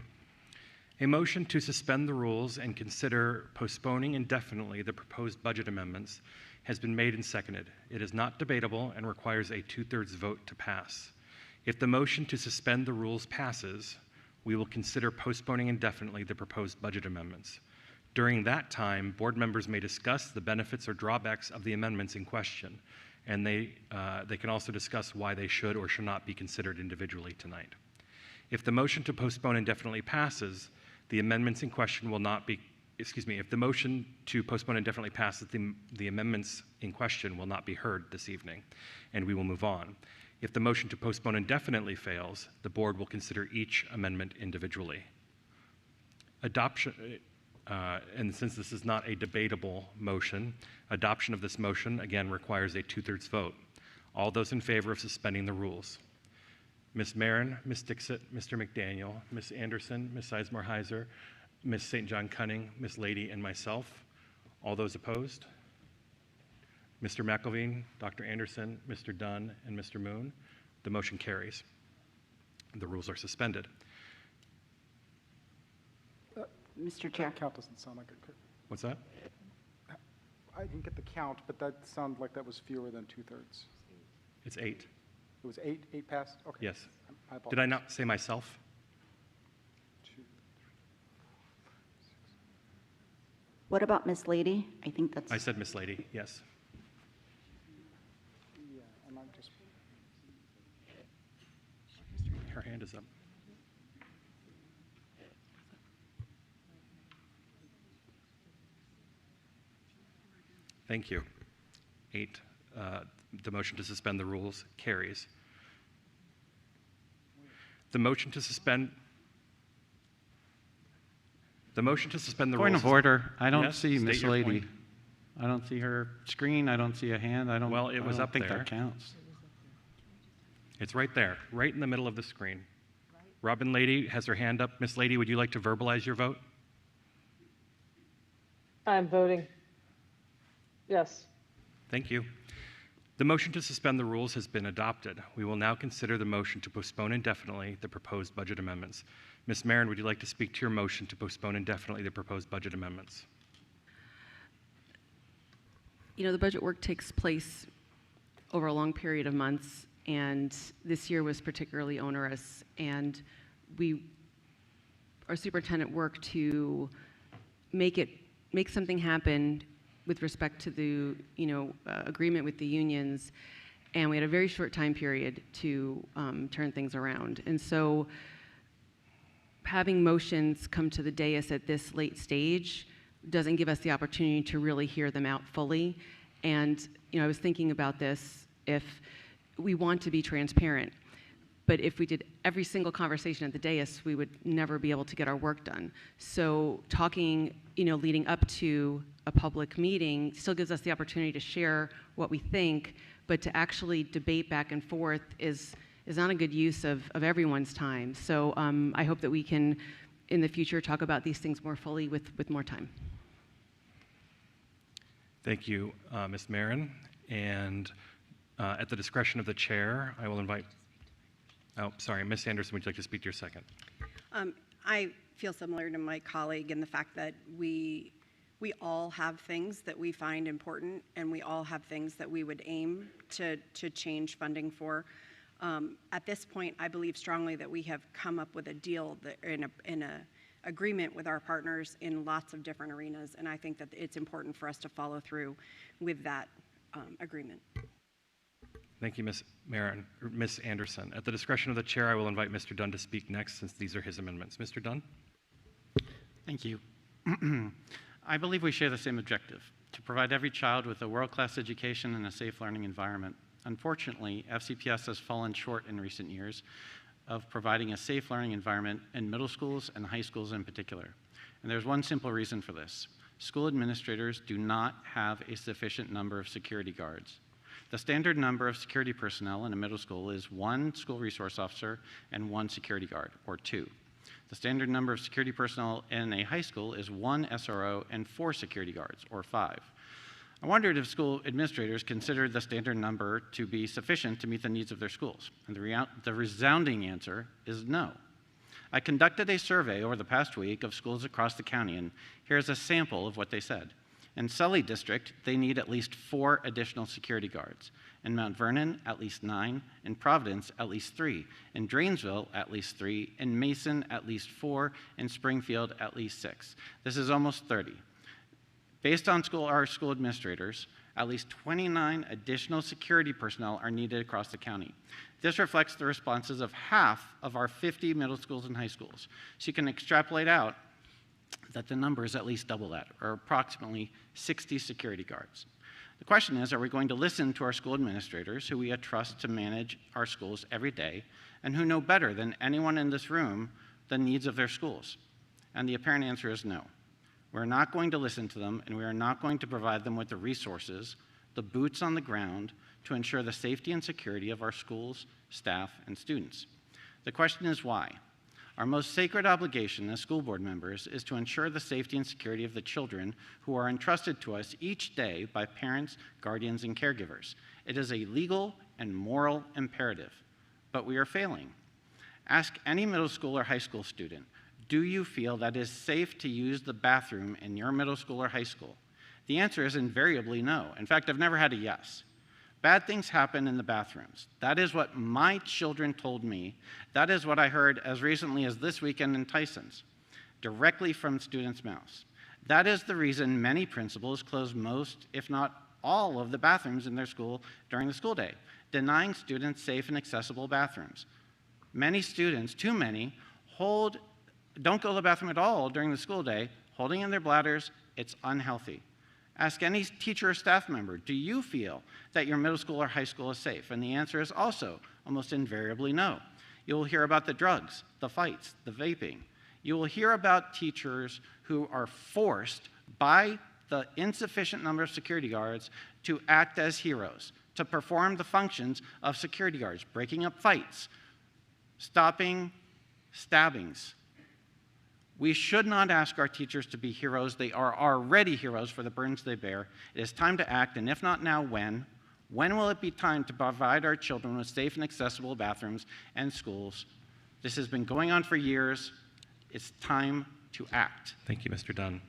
A motion to suspend the rules and consider postponing indefinitely the proposed budget amendments has been made and seconded. It is not debatable and requires a 2/3 vote to pass. If the motion to suspend the rules passes, we will consider postponing indefinitely the proposed budget amendments. During that time, board members may discuss the benefits or drawbacks of the amendments in question, and they can also discuss why they should or should not be considered individually tonight. If the motion to postpone indefinitely passes, the amendments in question will not be, if the motion to postpone indefinitely passes, the amendments in question will not be heard this evening, and we will move on. If the motion to postpone indefinitely fails, the board will consider each amendment individually. Adoption, and since this is not a debatable motion, adoption of this motion, again, requires a 2/3 vote. All those in favor of suspending the rules? Ms. Marin, Ms. Dixit, Mr. McDaniel, Ms. Anderson, Ms. Sizemore-Heiser, Ms. St. John Cunning, Ms. Lady, and myself. All those opposed? Mr. McElveen, Dr. Anderson, Mr. Dunn, and Mr. Moon. The motion carries. The rules are suspended. Mr. Chair. That count doesn't sound like it could. What's that? I didn't get the count, but that sounded like that was fewer than 2/3. It's 8. It was 8 passed? Okay. Yes. I Did I apologize. not say myself? What about Miss Lady? I think that's. I said Miss Lady, yes. Yeah, and I'm just. Her hand is up. Thank you. 8, the motion to suspend the rules carries. The motion to suspend the rules. Point of order. I don't Yes, see state Miss your Lady. point. I don't see her screen. I don't see a hand. I don't. Well, it was I don't up think there. that counts. It's right there, right in the middle of the screen. Robin Lady has her hand up. Miss Lady, would you like to verbalize your vote? I'm voting yes. Thank you. The motion to suspend the rules has been adopted. We will now consider the motion to postpone indefinitely the proposed budget amendments. Ms. Marin, would you like to speak to your motion to postpone indefinitely the proposed budget amendments? You know, the budget work takes place over a long period of months, and this year was particularly onerous, and our superintendent worked to make something happen with respect to the agreement with the unions, and we had a very short time period to turn things around. And so having motions come to the dais at this late stage doesn't give us the opportunity to really hear them out fully. And I was thinking about this, if we want to be transparent, but if we did every single conversation at the dais, we would never be able to get our work done. So talking, leading up to a public meeting still gives us the opportunity to share what we think, but to actually debate back and forth is not a good use of everyone's time. So I hope that we can, in the future, talk about these things more fully with more time. Thank you, Ms. Marin. And at the discretion of the chair, I will invite, Ms. Anderson, would you like to speak to your second? I feel similar to my colleague in the fact that we all have things that we find important, and we all have things that we would aim to change funding for. At this point, I believe strongly that we have come up with a deal that in a agreement with our partners in lots of different arenas, and I think that it's important for us to follow through with that agreement. Thank you, Ms. Marin, or Ms. Anderson. At the discretion of the chair, I will invite Mr. Dunn to speak next, since these are his amendments. Mr. Dunn? Thank you. I believe we share the same objective, to provide every child with a world-class education and a safe learning environment. Unfortunately, FCPS has fallen short in recent years of providing a safe learning environment in middle schools and high schools in particular. And there's one simple reason for this. School administrators do not have a sufficient number of security guards. The standard number of security personnel in a middle school is 1 school resource officer and 1 security guard, or 2. The standard number of security personnel in a high school is 1 SRO and 4 security guards, or 5. I wondered if school administrators considered the standard number to be sufficient to meet the needs of their schools, and the resounding answer is no. I conducted a survey over the past week of schools across the county, and here's a sample of what they said. In Sully District, they need at least 4 additional security guards. In Mount Vernon, at least 9. In Providence, at least 3. In Drainsville, at least 3. In Mason, at least 4. In Springfield, at least 6. This is almost 30. Based on our school administrators, at least 29 additional security personnel are needed across the county. This reflects the responses of half of our 50 middle schools and high schools. So you can extrapolate out that the number is at least double that, or approximately 60 security guards. The question is, are we going to listen to our school administrators, who we trust to manage our schools every day, and who know better than anyone in this room the needs of their schools? And the apparent answer is no. We're not going to listen to them, and we are not going to provide them with the resources, the boots on the ground, to ensure the safety and security of our schools, staff, and students. The question is why? Our most sacred obligation as school board members is to ensure the safety and security of the children who are entrusted to us each day by parents, guardians, and caregivers. It is a legal and moral imperative, but we are failing. Ask any middle school or high school student, do you feel that it is safe to use the bathroom in your middle school or high school? The answer is invariably no. In fact, I've never had a yes. Bad things happen in the bathrooms. That is what my children told me. That is what I heard as recently as this weekend in Tyson's, directly from students' mouths. That is the reason many principals close most, if not all, of the bathrooms in their school during the school day, denying students safe and accessible bathrooms. Many students, too many, don't go to the bathroom at all during the school day, holding in their bladders. It's unhealthy. Ask any teacher or staff member, do you feel that your middle school or high school is safe? And the answer is also almost invariably no. You will hear about the drugs, the fights, the vaping. You will hear about teachers who are forced by the insufficient number of security guards to act as heroes, to perform the functions of security guards, breaking up fights, stopping stabbings. We should not ask our teachers to be heroes. They are already heroes for the burdens they bear. It is time to act, and if not now, when? When will it be time to provide our children with safe and accessible bathrooms and schools? This has been going on for years. It's time to act. Thank you, Mr. Dunn.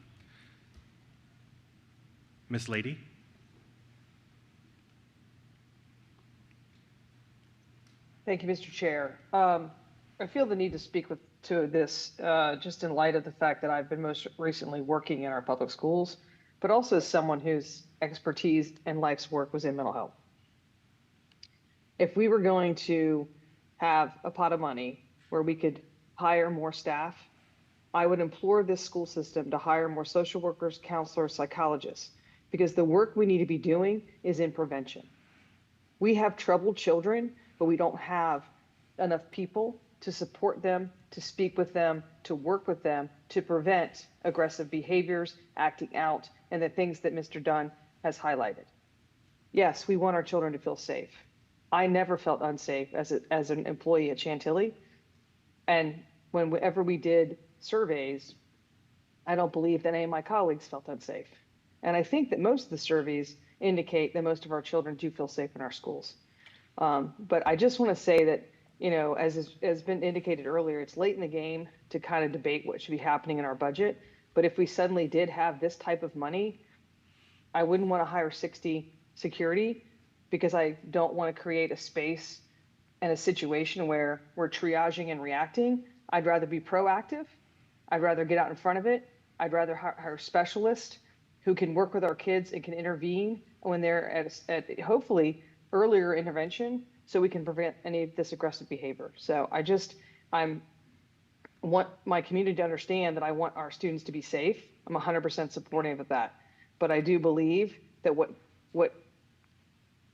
Ms. Lady? Thank you, Mr. Chair. I feel the need to speak to this just in light of the fact that I've been most recently working in our public schools, but also as someone whose expertise and life's work was in mental health. If we were going to have a pot of money where we could hire more staff, I would implore this school system to hire more social workers, counselors, psychologists, because the work we need to be doing is in prevention. We have troubled children, but we don't have enough people to support them, to speak with them, to work with them, to prevent aggressive behaviors, acting out, and the things that Mr. Dunn has highlighted. Yes, we want our children to feel safe. I never felt unsafe as an employee at Chantilly. And whenever we did surveys, I don't believe that any of my colleagues felt unsafe. And I think that most of the surveys indicate that most of our children do feel safe in our schools. But I just want to say that, you know, as has been indicated earlier, it's late in the game to kind of debate what should be happening in our budget. But if we suddenly did have this type of money, I wouldn't want to hire 60 security, because I don't want to create a space and a situation where we're triaging and reacting. I'd rather be proactive. I'd rather get out in front of it. I'd rather hire specialists who can work with our kids and can intervene when they're at hopefully earlier intervention, so we can prevent any of this aggressive behavior. So I want my community to understand that I want our students to be safe. I'm 100% supportive of that. But I do believe that what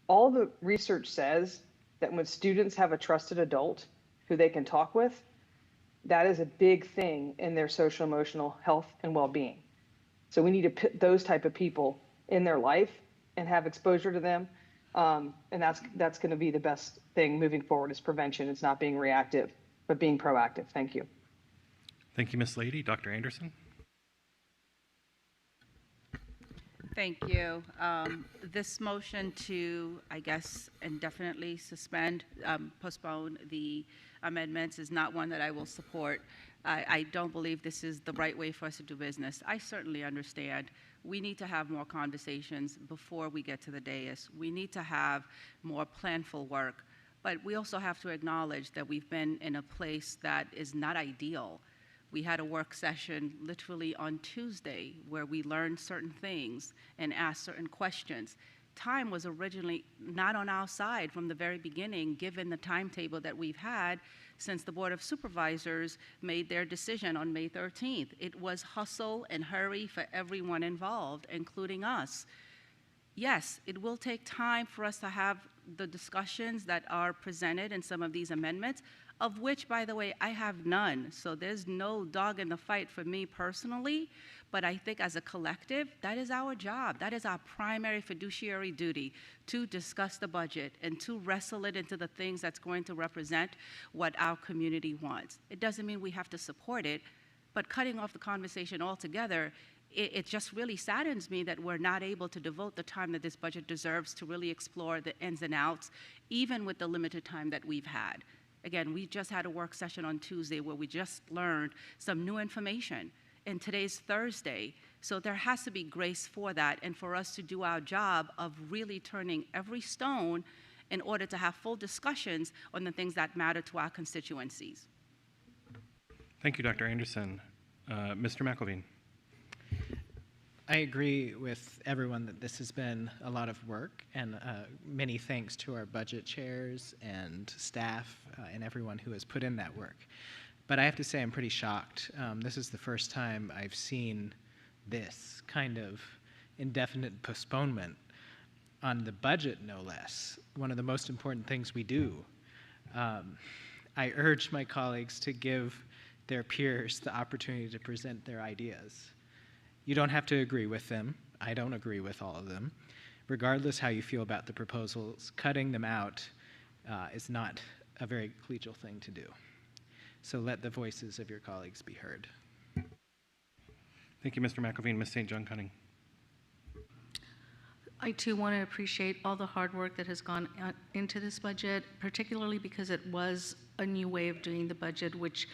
all the research says, that when students have a trusted adult who they can talk with, that is a big thing in their social emotional health and well-being. So we need to put those type of people in their life and have exposure to them. And that's going to be the best thing moving forward, is prevention. It's not being reactive, but being proactive. Thank you. Thank you, Ms. Lady. Dr. Anderson? Thank you. This motion to, I guess, indefinitely suspend, postpone the amendments is not one that I will support. I don't believe this is the right way for us to do business. I certainly understand we need to have more conversations before we get to the dais. We need to have more planful work, but we also have to acknowledge that we've been in a place that is not ideal. We had a work session literally on Tuesday where we learned certain things and asked certain questions. Time was originally not on our side from the very beginning, given the timetable that we've had since the Board of Supervisors made their decision on May 13th. It was hustle and hurry for everyone involved, including us. Yes, it will take time for us to have the discussions that are presented in some of these amendments, of which, by the way, I have none. So there's no dog in the fight for me personally, but I think as a collective, that is our job. That is our primary fiduciary duty, to discuss the budget and to wrestle it into the things that's going to represent what our community wants. It doesn't mean we have to support it, but cutting off the conversation altogether, it just really saddens me that we're not able to devote the time that this budget deserves to really explore the ins and outs, even with the limited time that we've had. Again, we just had a work session on Tuesday where we just learned some new information. and today's Thursday. So there has to be grace for that and for us to do our job of really turning every stone in order to have full discussions on the things that matter to our constituencies. Thank you, Dr. Anderson. Mr. McElveen. I agree with everyone that this has been a lot of work, and many thanks to our budget chairs and staff and everyone who has put in that work. But I have to say I'm pretty shocked. This is the first time I've seen this kind of indefinite postponement on the budget, no less, one of the most important things we do. I urge my colleagues to give their peers the opportunity to present their ideas. You don't have to agree with them. I don't agree with all of them. Regardless how you feel about the proposals, cutting them out is not a very collegial thing to do. So let the voices of your colleagues be heard. Thank you, Mr. McElveen. Ms. St. John Cunning. I too want to appreciate all the hard work that has gone into this budget, particularly because it was a new way of doing the budget, which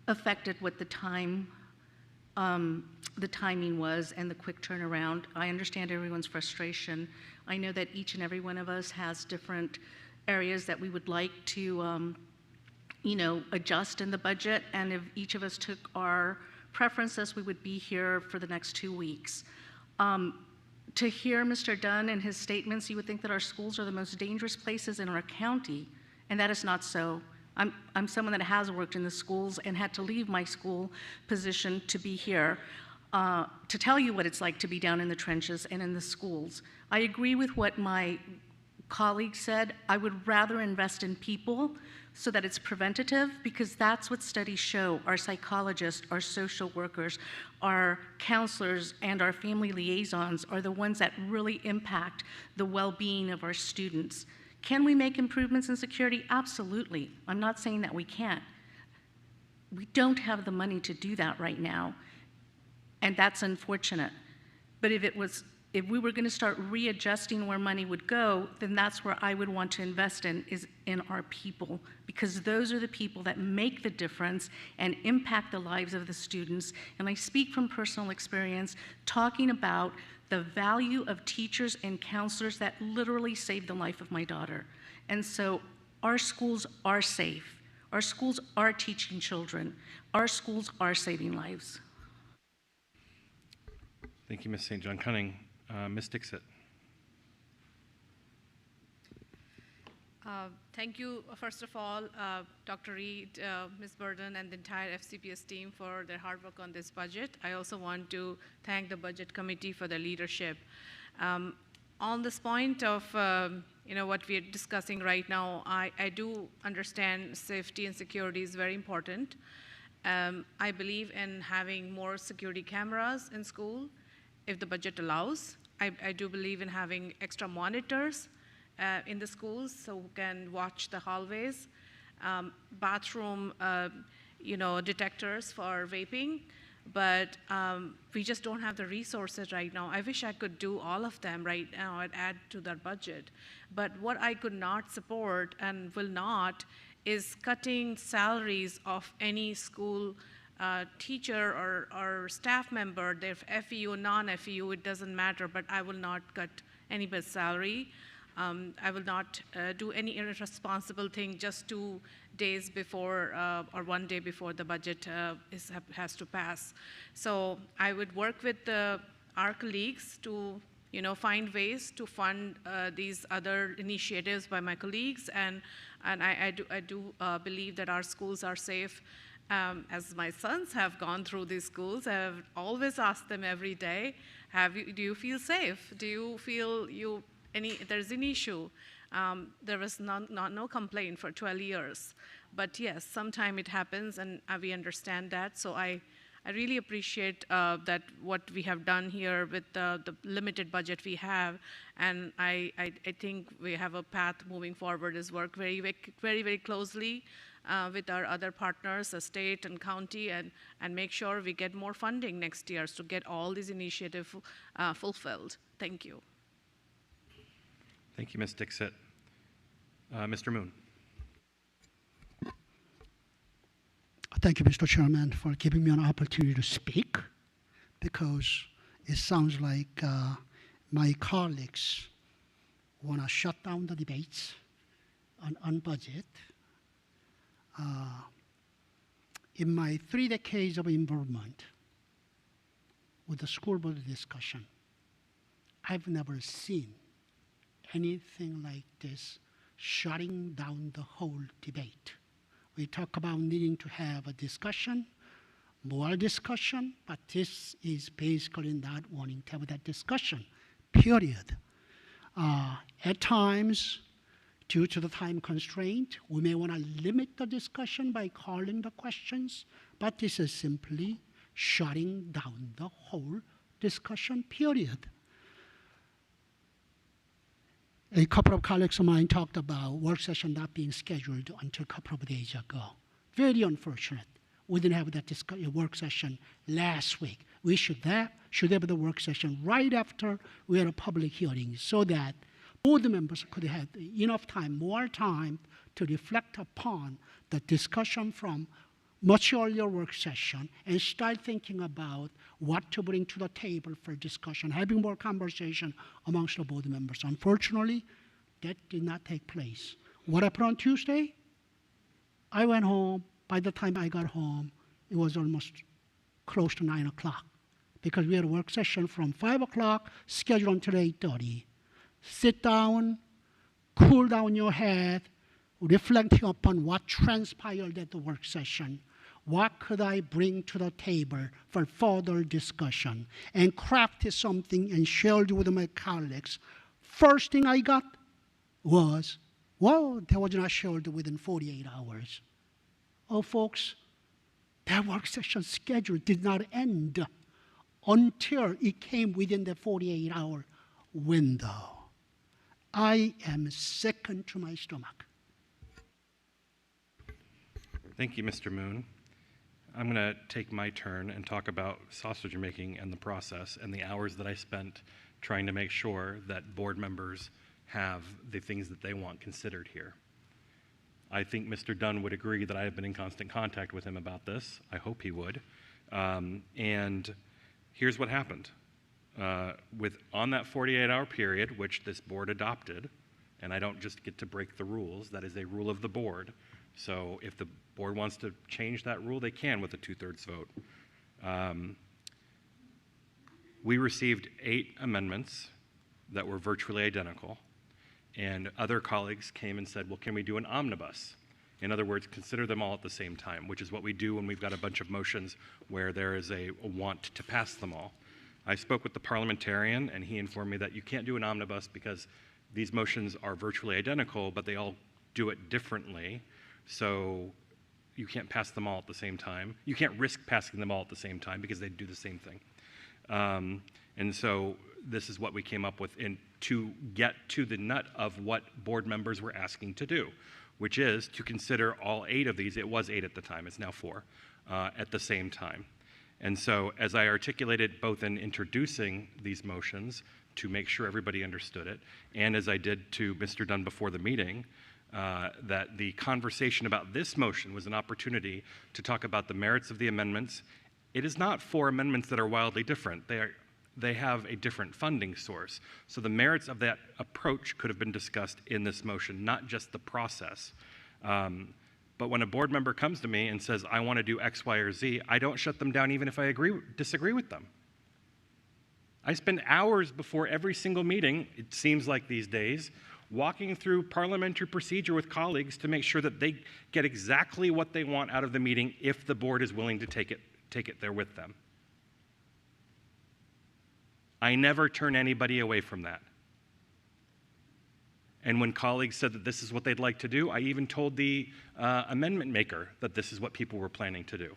affected what the timing was and the quick turnaround. I understand everyone's frustration. I know that each and every one of us has different areas that we would like to adjust in the budget, and if each of us took our preferences, we would be here for the next 2 weeks. To hear Mr. Dunn and his statements, you would think that our schools are the most dangerous places in our county, and that is not so. I'm someone that has worked in the schools and had to leave my school position to be here to tell you what it's like to be down in the trenches and in the schools. I agree with what my colleague said. I would rather invest in people so that it's preventative, because that's what studies show. Our psychologists, our social workers, our counselors, and our family liaisons are the ones that really impact the well-being of our students. Can we make improvements in security? Absolutely. I'm not saying that we can't. We don't have the money to do that right now, and that's unfortunate. But if we were going to start readjusting where money would go, then that's where I would want to invest is in our people, because those are the people that make the difference and impact the lives of the students. And I speak from personal experience, talking about the value of teachers and counselors that literally saved the life of my daughter. And so our schools are safe. Our schools are teaching children. Our schools are saving lives. Thank you, Ms. St. John Cunning. Ms. Dixit. Thank you, first of all, Dr. Reed, Ms. Burden, and the entire FCPS team for their hard work on this budget. I also want to thank the Budget Committee for their leadership. On this point of what we are discussing right now, I do understand safety and security is very important. I believe in having more security cameras in school, if the budget allows. I do believe in having extra monitors in the schools so we can watch the hallways, bathroom, detectors for vaping, but we just don't have the resources right now. I wish I could do all of them right now and add to their budget. But what I could not support and will not is cutting salaries of any school teacher or staff member, their FEU, non-FEU, it doesn't matter, but I will not cut anybody's salary. I will not do any irresponsible thing just 2 days before or 1 day before the budget has to pass. So I would work with our colleagues to find ways to fund these other initiatives by my colleagues, and I do believe that our schools are safe. As my sons have gone through these schools, I have always asked them every day, do you feel safe? Do you feel there's an issue? There was no complaint for 12 years. But yes, sometime it happens, and we understand that. So I really appreciate that what we have done here with the limited budget we have, and I think we have a path moving forward is work very, very, very closely with our other partners, the state and county, and make sure we get more funding next year to get all these initiatives fulfilled. Thank you. Thank you, Ms. Dixit. Mr. Moon. Thank you, Mr. Chairman, for giving me an opportunity to speak, because it sounds like my colleagues want to shut down the debates on budget. In my 3 decades of involvement with the school board discussion, I've never seen anything like this shutting down the whole debate. We talk about needing to have a discussion, more discussion, but this is basically not wanting to have that discussion, period. At times, due to the time constraint, we may want to limit the discussion by calling the questions, but this is simply shutting down the whole discussion, period. A couple of colleagues of mine talked about work session not being scheduled until a couple of days ago. Very unfortunate. We didn't have that work session last week. We should have the work session right after we had a public hearing, so that board members could have enough time, more time, to reflect upon the discussion from much earlier work session and start thinking about what to bring to the table for discussion, having more conversation amongst the board members. Unfortunately, that did not take place. What happened on Tuesday? I went home. By the time I got home, it was almost close to 9 o'clock, because we had a work session from 5 o'clock scheduled until 8:30. Sit down, cool down your head, reflecting upon what transpired at the work session. What could I bring to the table for further discussion? And crafted something and shared with my colleagues. First thing I got was, well, that was not shared within 48 hours. Oh, folks, that work session schedule did not end until it came within the 48-hour window. I am sickened to my stomach. Thank you, Mr. Moon. I'm going to take my turn and talk about sausage making and the process and the hours that I spent trying to make sure that board members have the things that they want considered here. I think Mr. Dunn would agree that I have been in constant contact with him about this. I hope he would. And here's what happened. On that 48-hour period, which this board adopted, and I don't just get to break the rules, that is a rule of the board. So if the board wants to change that rule, they can with a 2/3 vote. We received 8 amendments that were virtually identical, and other colleagues came and said, well, can we do an omnibus? In other words, consider them all at the same time, which is what we do when we've got a bunch of motions where there is a want to pass them all. I spoke with the parliamentarian, and he informed me that you can't do an omnibus because these motions are virtually identical, but they all do it differently. So you can't pass them all at the same time. You can't risk passing them all at the same time because they do the same thing. And so this is what we came up with to get to the nut of what board members were asking to do, which is to consider all 8 of these. It was 8 at the time. It's now 4 at the same time. And so as I articulated both in introducing these motions to make sure everybody understood it, and as I did to Mr. Dunn before the meeting, that the conversation about this motion was an opportunity to talk about the merits of the amendments. It is not 4 amendments that are wildly different. They have a different funding source. So the merits of that approach could have been discussed in this motion, not just the process. But when a board member comes to me and says, I want to do X, Y, or Z, I don't shut them down even if I disagree with them. I spend hours before every single meeting, it seems like these days, walking through parliamentary procedure with colleagues to make sure that they get exactly what they want out of the meeting if the board is willing to take it there with them. I never turn anybody away from that. And when colleagues said that this is what they'd like to do, I even told the amendment maker that this is what people were planning to do.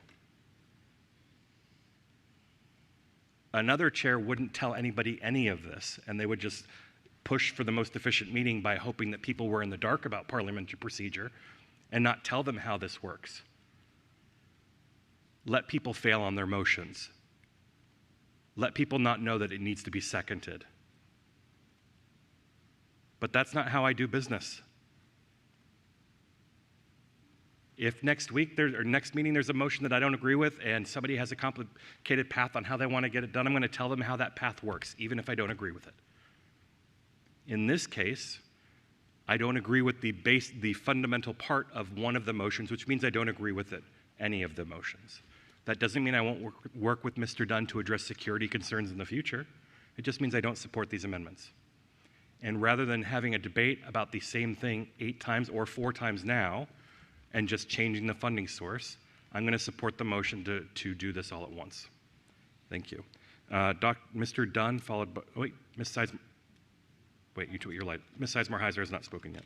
Another chair wouldn't tell anybody any of this, and they would just push for the most efficient meeting by hoping that people were in the dark about parliamentary procedure and not tell them how this works. Let people fail on their motions. Let people not know that it needs to be seconded. But that's not how I do business. If next week or next meeting there's a motion that I don't agree with and somebody has a complicated path on how they want to get it done, I'm going to tell them how that path works, even if I don't agree with it. In this case, I don't agree with the fundamental part of one of the motions, which means I don't agree with any of the motions. That doesn't mean I won't work with Mr. Dunn to address security concerns in the future. It just means I don't support these amendments. And rather than having a debate about the same thing 8 times or 4 times now and just changing the funding source, I'm going to support the motion to do this all at once. Thank you. Mr. Dunn, followed by, wait, Ms. Sizemore. Wait, you tweet your light. Ms. Sizemore-Heiser has not spoken yet.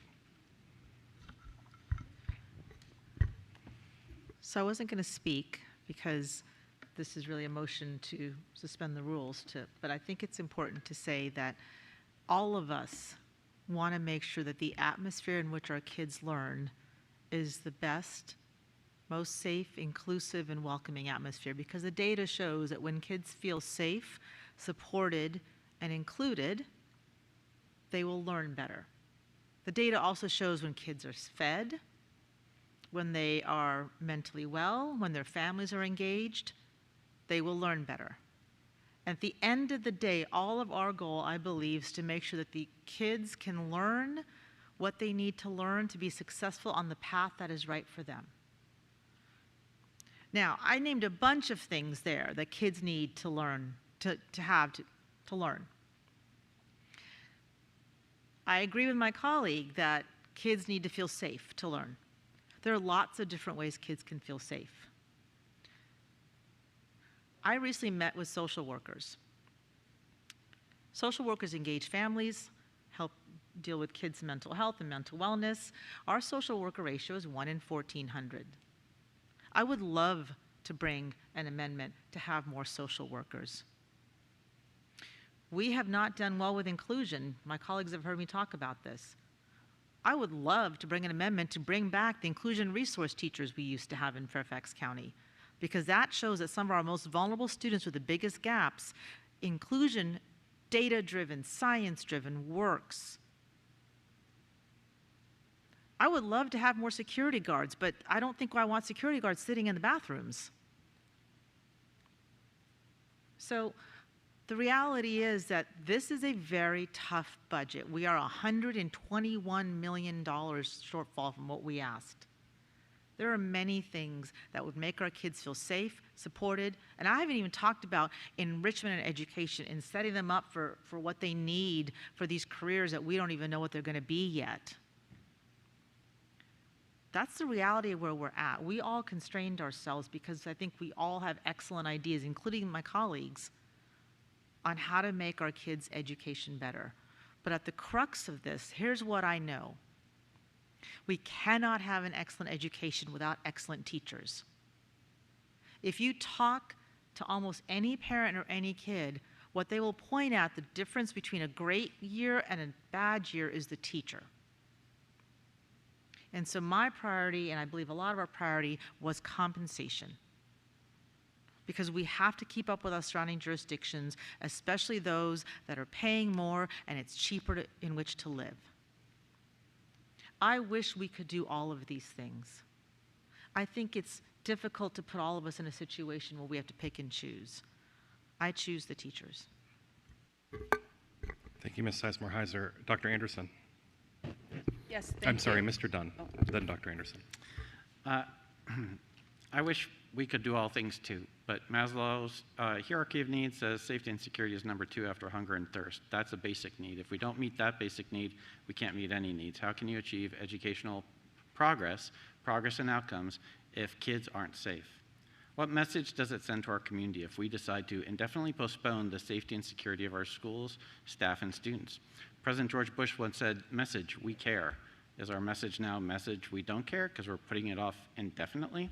So I wasn't going to speak because this is really a motion to suspend the rules, but I think it's important to say that all of us want to make sure that the atmosphere in which our kids learn is the best, most safe, inclusive, and welcoming atmosphere, because the data shows that when kids feel safe, supported, and included, they will learn better. The data also shows when kids are fed, when they are mentally well, when their families are engaged, they will learn better. At the end of the day, all of our goal, I believe, is to make sure that the kids can learn what they need to learn to be successful on the path that is right for them. Now, I named a bunch of things there that kids need to learn, to learn. I agree with my colleague that kids need to feel safe to learn. There are lots of different ways kids can feel safe. I recently met with social workers. Social workers engage families, help deal with kids' mental health and mental wellness. Our social worker ratio is 1 in 1,400. I would love to bring an amendment to have more social workers. We have not done well with inclusion. My colleagues have heard me talk about this. I would love to bring an amendment to bring back the inclusion resource teachers we used to have in Fairfax County, because that shows that some of our most vulnerable students with the biggest gaps, inclusion, data-driven, science-driven, works. I would love to have more security guards, but I don't think I want security guards sitting in the bathrooms. So the reality is that this is a very tough budget. We are $121 million shortfall from what we asked. There are many things that would make our kids feel safe, supported, and I haven't even talked about enrichment and education and setting them up for what they need for these careers that we don't even know what they're going to be yet. That's the reality of where we're at. We all constrained ourselves because I think we all have excellent ideas, including my colleagues, on how to make our kids' education better. But at the crux of this, here's what I know. We cannot have an excellent education without excellent teachers. If you talk to almost any parent or any kid, what they will point out, the difference between a great year and a bad year is the teacher. And so my priority, and I believe a lot of our priority, was compensation. Because we have to keep up with our surrounding jurisdictions, especially those that are paying more and it's cheaper in which to live. I wish we could do all of these things. I think it's difficult to put all of us in a situation where we have to pick and choose. I choose the teachers. Thank you, Ms. Sizemore-Heiser. Dr. Anderson. Yes, thank I'm sorry, you. Mr. Dunn, then Dr. Anderson. I wish we could do all things too, but Maslow's hierarchy of needs says safety and security is number 2 after hunger and thirst. That's a basic need. If we don't meet that basic need, we can't meet any needs. How can you achieve educational progress and outcomes if kids aren't safe? What message does it send to our community if we decide to indefinitely postpone the safety and security of our schools, staff, and students? President George Bush once said, "Message, we care." Is our message now message, we don't care, because we're putting it off indefinitely?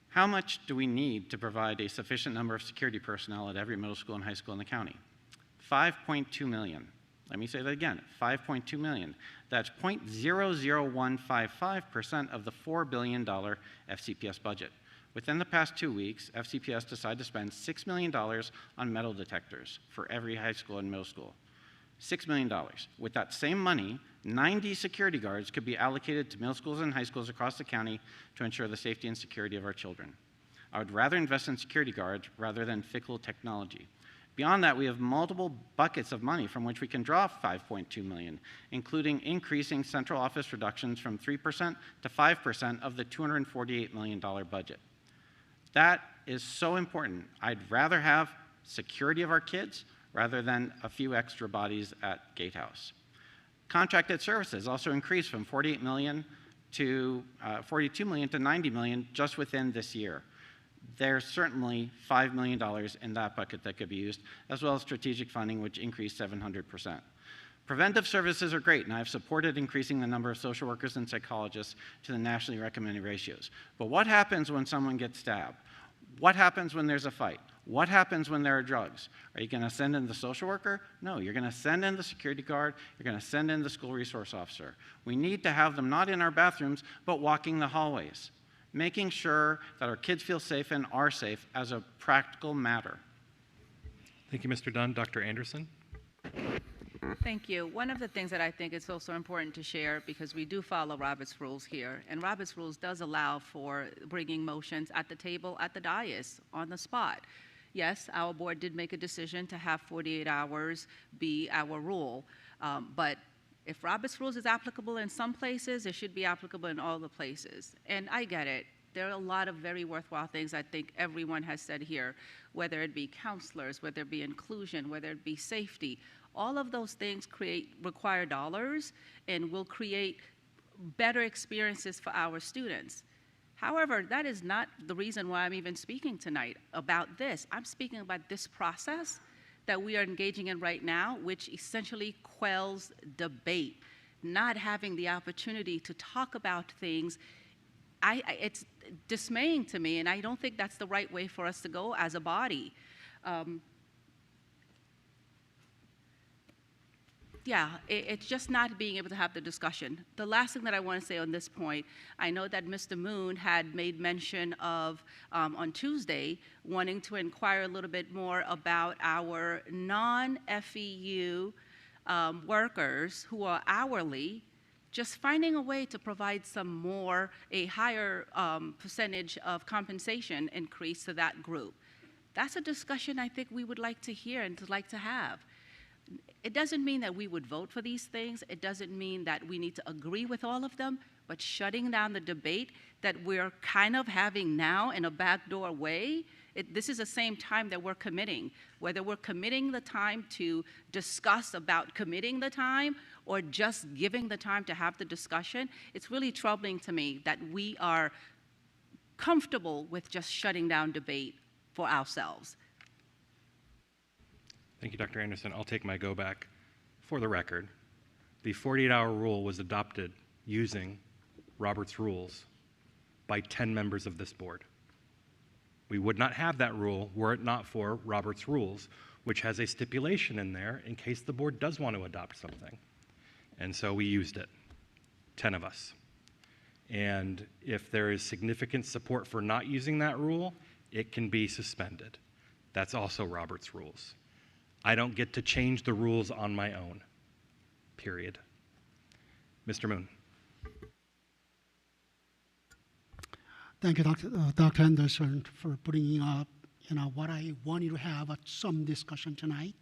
How much do we need to provide a sufficient number of security personnel at every middle school and high school in the county? 5.2 million. Let me say that again, 5.2 million. That's 0.00155% of the $4 billion FCPS budget. Within the past 2 weeks, FCPS decided to spend $6 million on metal detectors for every high school and middle school. $6 million. With that same money, 90 security guards could be allocated to middle schools and high schools across the county to ensure the safety and security of our children. I would rather invest in security guards rather than fickle technology. Beyond that, we have multiple buckets of money from which we can draw $5.2 million, including increasing central office reductions from 3% to 5% of the $248 million budget. That is so important. I'd rather have security of our kids rather than a few extra bodies at Gatehouse. Contracted services also increased from $48 million to $42 million to $90 million just within this year. There's certainly $5 million in that bucket that could be used, as well as strategic funding, which increased 700%. Preventive services are great, and I've supported increasing the number of social workers and psychologists to the nationally recommended ratios. But what happens when someone gets stabbed? What happens when there's a fight? What happens when there are drugs? Are you going to send in the social worker? No, you're going to send in the security guard. You're going to send in the school resource officer. We need to have them not in our bathrooms, but walking the hallways, making sure that our kids feel safe and are safe as a practical matter. Thank you, Mr. Dunn. Dr. Anderson? Thank you. One of the things that I think is also important to share, because we do follow Robert's rules here, and Robert's rules does allow for bringing motions at the table, at the dais, on the spot. Yes, our board did make a decision to have 48 hours be our rule, but if Robert's rules is applicable in some places, it should be applicable in all the places. And I get it. There are a lot of very worthwhile things I think everyone has said here, whether it be counselors, whether it be inclusion, whether it be safety. All of those things require dollars and will create better experiences for our students. However, that is not the reason why I'm even speaking tonight about this. I'm speaking about this process that we are engaging in right now, which essentially quells debate, not having the opportunity to talk about things. It's dismaying to me, and I don't think that's the right way for us to go as a body. It's just not being able to have the discussion. The last thing that I want to say on this point, I know that Mr. Moon had made mention of, on Tuesday, wanting to inquire a little bit more about our non-FEU workers who are hourly, just finding a way to provide a higher percentage of compensation increase to that group. That's a discussion I think we would like to hear and like to have. It doesn't mean that we would vote for these things. It doesn't mean that we need to agree with all of them, but shutting down the debate that we're kind of having now in a backdoor way, this is the same time that we're committing. Whether we're committing the time to discuss about committing the time or just giving the time to have the discussion, it's really troubling to me that we are comfortable with just shutting down debate for ourselves. Thank you, Dr. Anderson. I'll take my go back. For the record, the 48-hour rule was adopted using Robert's rules by 10 members of this board. We would not have that rule were it not for Robert's rules, which has a stipulation in there in case the board does want to adopt something. And so we used it, 10 of us. And if there is significant support for not using that rule, it can be suspended. That's also Robert's rules. I don't get to change the rules on my own, period. Mr. Moon. Thank you, Dr. Anderson, for bringing up what I wanted to have some discussion tonight.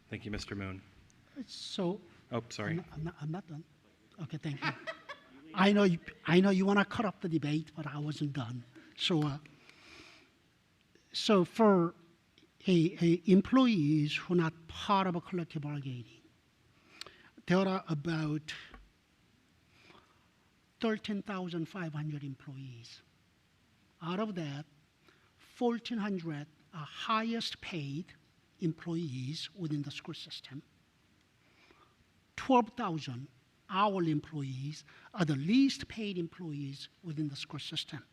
Thank you, Mr. Moon. So. Oh, sorry. I'm not done. Okay, thank you. I know you want to cut up the debate, but I wasn't done. So for employees who are not part of a collective bargaining, there are about 13,500 employees. Out of that, 1,400 are highest paid employees within the school system. 12,000 hourly employees are the least paid employees within the school system.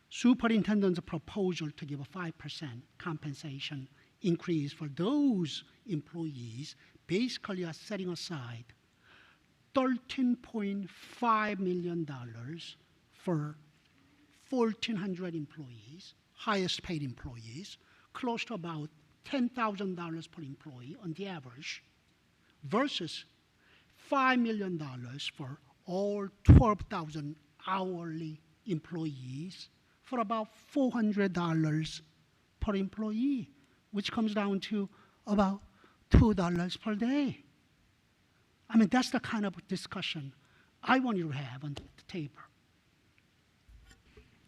Superintendent's proposal to give a 5% compensation increase for those employees basically are setting aside $13.5 million for 1,400 employees, highest paid employees, close to about $10,000 per employee on the average versus $5 million for all 12,000 hourly employees for about $400 per employee, which comes down to about $2 per day. I mean, that's the kind of discussion I want you to have on the table.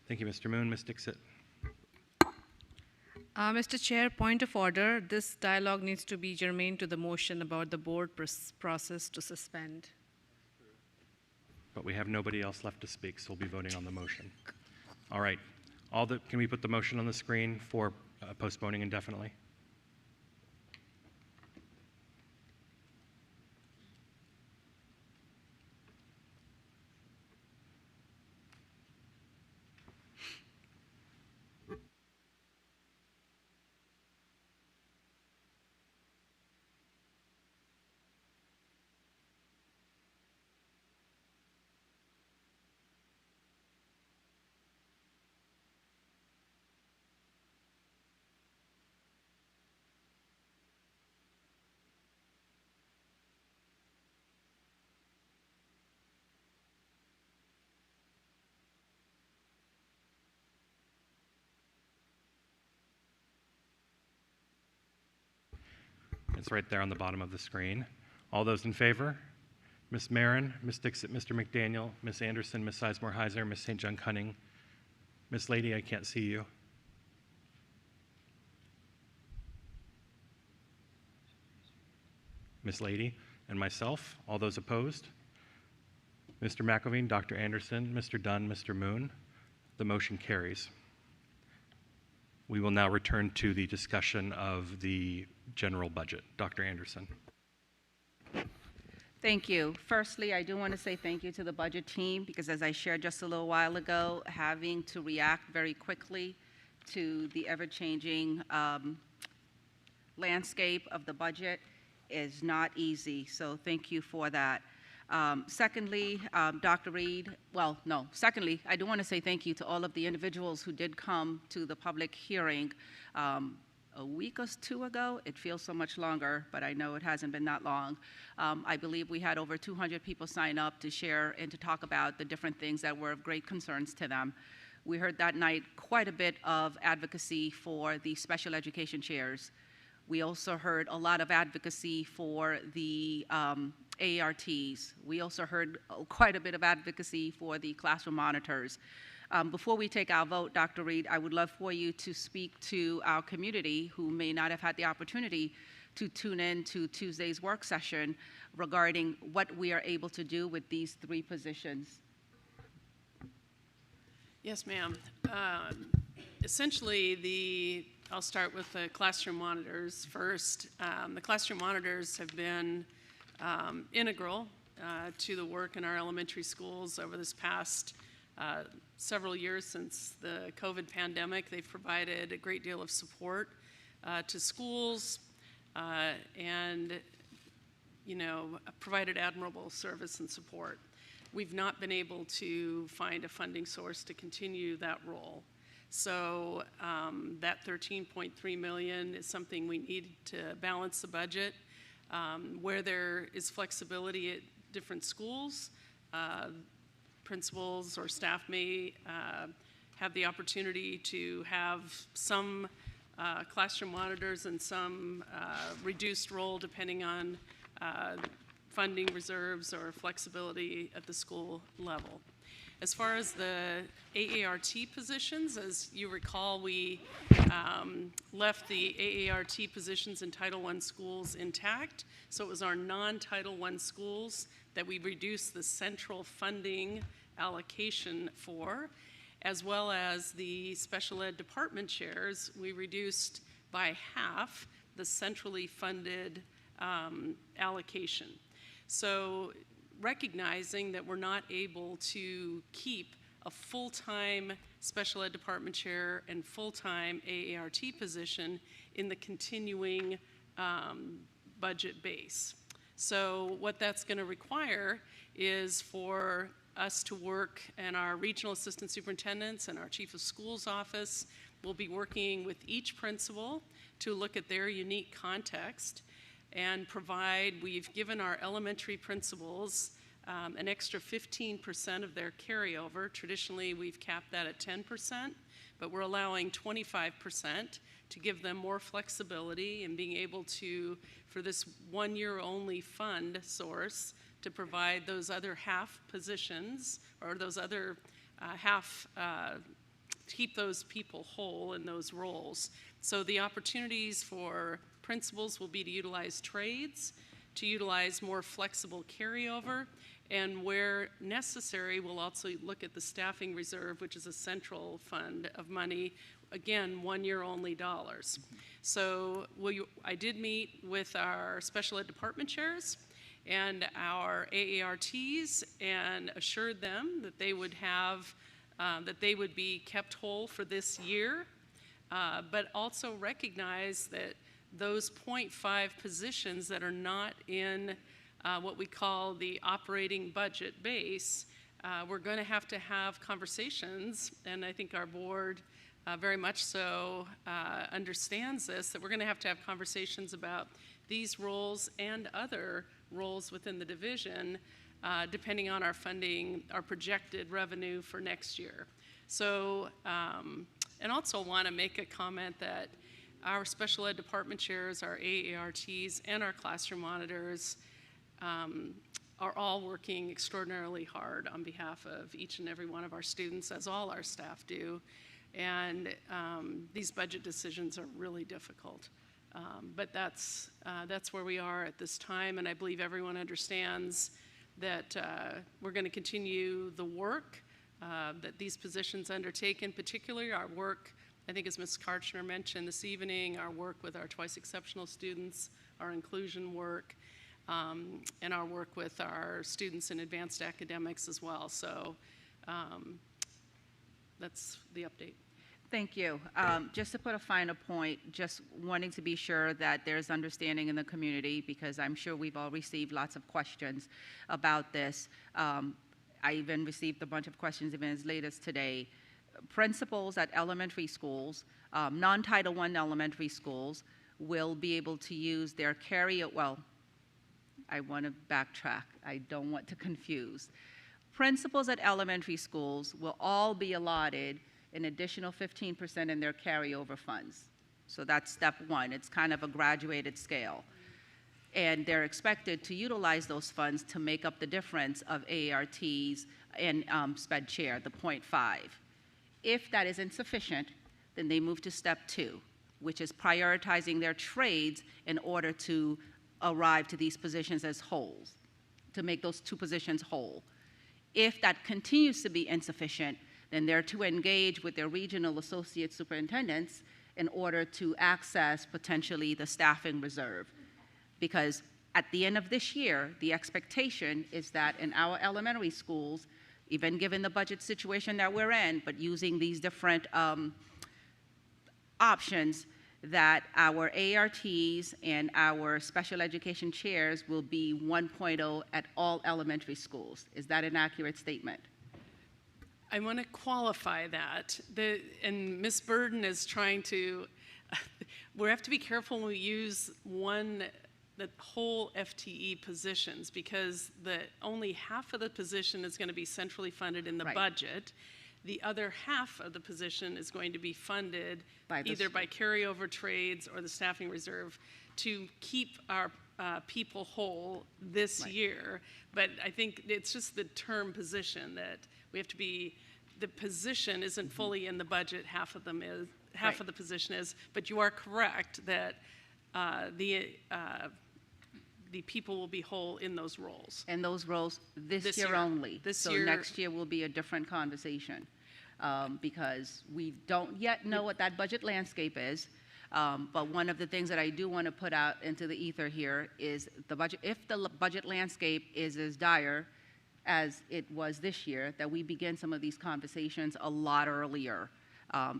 Thank you, Mr. Moon. Ms. Dixit. Mr. Chair, point of order. This dialogue needs to be germane to the motion about the board process to suspend. But we have nobody else left to speak, so we'll be voting on the motion. All right. Can we put the motion on the screen for postponing indefinitely? It's right there on the bottom of the screen. All those in favor? Ms. Marin, Ms. Dixit, Mr. McDaniel, Ms. Anderson, Ms. Sizemore-Heiser, Ms. St. John Cunning. Ms. Lady, I can't see you. Ms. Lady, and myself. All those opposed? Mr. McElveen, Dr. Anderson, Mr. Dunn, Mr. Moon. The motion carries. We will now return to the discussion of the general budget. Dr. Anderson. Thank you. Firstly, I do want to say thank you to the budget team because as I shared just a little while ago, having to react very quickly to the ever-changing landscape of the budget is not easy. So thank you for that. Secondly, Dr. Reed, secondly, I do want to say thank you to all of the individuals who did come to the public hearing a week or two ago. It feels so much longer, but I know it hasn't been that long. I believe we had over 200 people sign up to share and to talk about the different things that were of great concerns to them. We heard that night quite a bit of advocacy for the special education chairs. We also heard a lot of advocacy for the ARTs. We also heard quite a bit of advocacy for the classroom monitors. Before we take our vote, Dr. Reed, I would love for you to speak to our community who may not have had the opportunity to tune in to Tuesday's work session regarding what we are able to do with these three positions. Yes, ma'am. Essentially, I'll start with the classroom monitors first. The classroom monitors have been integral to the work in our elementary schools over this past several years since the COVID pandemic. They've provided a great deal of support to schools and, provided admirable service and support. We've not been able to find a funding source to continue that role. So that $13.3 million is something we need to balance the budget. Where there is flexibility at different schools, principals or staff may have the opportunity to have some classroom monitors and some reduced role depending on funding reserves or flexibility at the school level. As far as the AART positions, as you recall, we left the AART positions in Title I schools intact. So it was our non-Title I schools that we reduced the central funding allocation for, as well as the special ed department chairs. We reduced by half the centrally funded allocation. So recognizing that we're not able to keep a full-time special ed department chair and full-time AART position in the continuing budget base. So what that's going to require is for us to work and our regional assistant superintendents and our chief of schools office we'll be working with each principal to look at their unique context and we've given our elementary principals an extra 15% of their carryover. Traditionally, we've capped that at 10%, but we're allowing 25% to give them more flexibility and being able to, for this 1 year only fund source, to provide those other half positions or those other keep those people whole in those roles. So the opportunities for principals will be to utilize trades, to utilize more flexible carryover, and where necessary, we'll also look at the staffing reserve, which is a central fund of money, again, 1 year only dollars. So I did meet with our special ed department chairs and our AARTs and assured them that they would have, that they would be kept whole for this year, but also recognize that those 0.5 positions that are not in what we call the operating budget base, we're going to have conversations, and I think our board very much so understands this, that we're going to have conversations about these roles and other roles within the division, depending on our funding, our projected revenue for next year. So, and also want to make a comment that our special ed department chairs, our AARTs, and our classroom monitors are all working extraordinarily hard on behalf of each and every one of our students, as all our staff do. And these budget decisions are really difficult. But that's where we are at this time, and I believe everyone understands that we're going to continue the work that these positions undertake, in particular our work, I think as Ms. Karchner mentioned this evening, our work with our twice exceptional students, our inclusion work, and our work with our students in advanced academics as well. So that's the update. Thank you. Just to put a finer point, just wanting to be sure that there's understanding in the community, because I'm sure we've all received lots of questions about this. I even received a bunch of questions even as late as today. Principals at elementary schools, non-Title I elementary schools, will be able to use their I want to backtrack. I don't want to confuse. Principals at elementary schools will all be allotted an additional 15% in their carryover funds. So that's step one. It's kind of a graduated scale. And they're expected to utilize those funds to make up the difference of AARTs and SPED chair, the 0.5. If that is insufficient, then they move to step two, which is prioritizing their trades in order to arrive to these positions as wholes, to make those two positions whole. If that continues to be insufficient, then they're to engage with their regional associate superintendents in order to access potentially the staffing reserve. Because at the end of this year, the expectation is that in our elementary schools, even given the budget situation that we're in, but using these different options, that our ARTs and our special education chairs will be 1.0 at all elementary schools. Is that an accurate statement? I want to qualify that. And Ms. Burden is trying to, we have to be careful when we use the whole FTE positions, because only half of the position is going to be centrally funded in the budget. The other half of the position is going to be funded either by carryover trades or the staffing reserve to keep our people whole this year. But I think it's just the term position that we have to be, the position isn't fully in the budget, half of them is, half of the position is, but you are correct that the people will be whole in those roles. And those roles this year only. So next year will be a different conversation, because we don't yet know what that budget landscape is. But one of the things that I do want to put out into the ether here is the budget. If the budget landscape is as dire as it was this year, that we begin some of these conversations a lot earlier,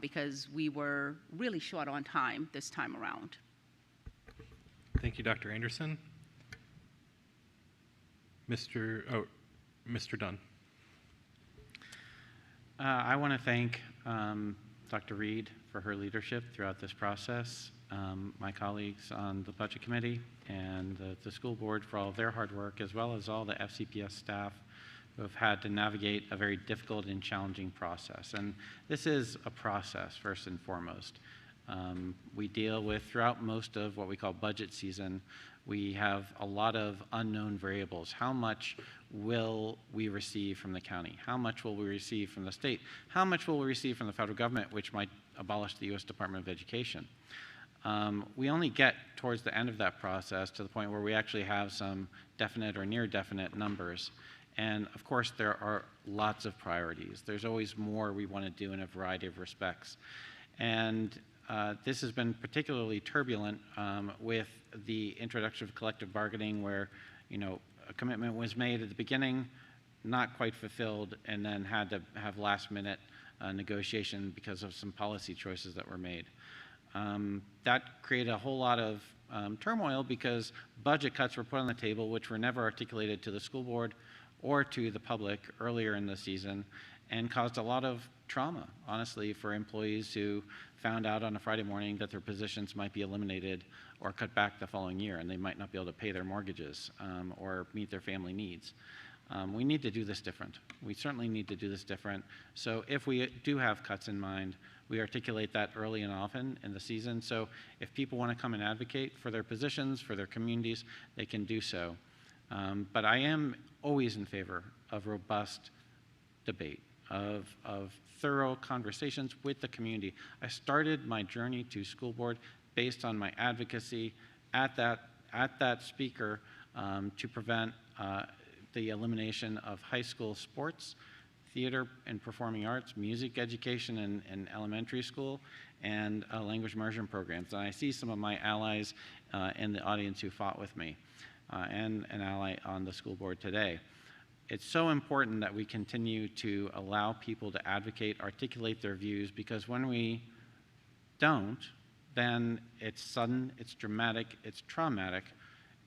because we were really short on time this time around. Thank you, Dr. Anderson. Mr. Dunn. I want to thank Dr. Reed for her leadership throughout this process, my colleagues on the Budget Committee, and the school board for all of their hard work, as well as all the FCPS staff who have had to navigate a very difficult and challenging process. And this is a process, first and foremost. We deal with, throughout most of what we call budget season, we have a lot of unknown variables. How much will we receive from the county? How much will we receive from the state? How much will we receive from the federal government, which might abolish the U.S. Department of Education? We only get towards the end of that process to the point where we actually have some definite or near definite numbers. And of course, there are lots of priorities. There's always more we want to do in a variety of respects. And this has been particularly turbulent with the introduction of collective bargaining, where, you know, a commitment was made at the beginning, not quite fulfilled, and then had to have last-minute negotiation because of some policy choices that were made. That created a whole lot of turmoil because budget cuts were put on the table, which were never articulated to the school board or to the public earlier in the season, and caused a lot of trauma, honestly, for employees who found out on a Friday morning that their positions might be eliminated or cut back the following year, and they might not be able to pay their mortgages or meet their family needs. We need to do this different. We certainly need to do this different. So if we do have cuts in mind, we articulate that early and often in the season. So if people want to come and advocate for their positions, for their communities, they can do so. But I am always in favor of robust debate, of thorough conversations with the community. I started my journey to school board based on my advocacy at that speaker to prevent the elimination of high school sports, theater and performing arts, music education in elementary school, and language immersion programs. And I see some of my allies in the audience who fought with me, and an ally on the school board today. It's so important that we continue to allow people to advocate, articulate their views, because when we don't, then it's sudden, it's dramatic, it's traumatic,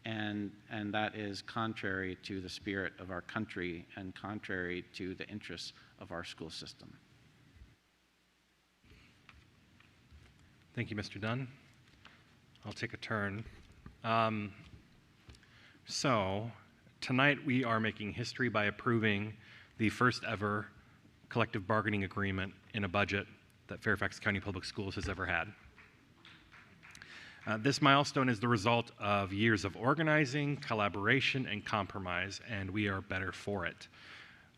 and that is contrary to the spirit of our country and contrary to the interests of our school system. Thank you, Mr. Dunn. I'll take a turn. So tonight we are making history by approving the first ever collective bargaining agreement in a budget that Fairfax County Public Schools has ever had. This milestone is the result of years of organizing, collaboration, and compromise, and we are better for it.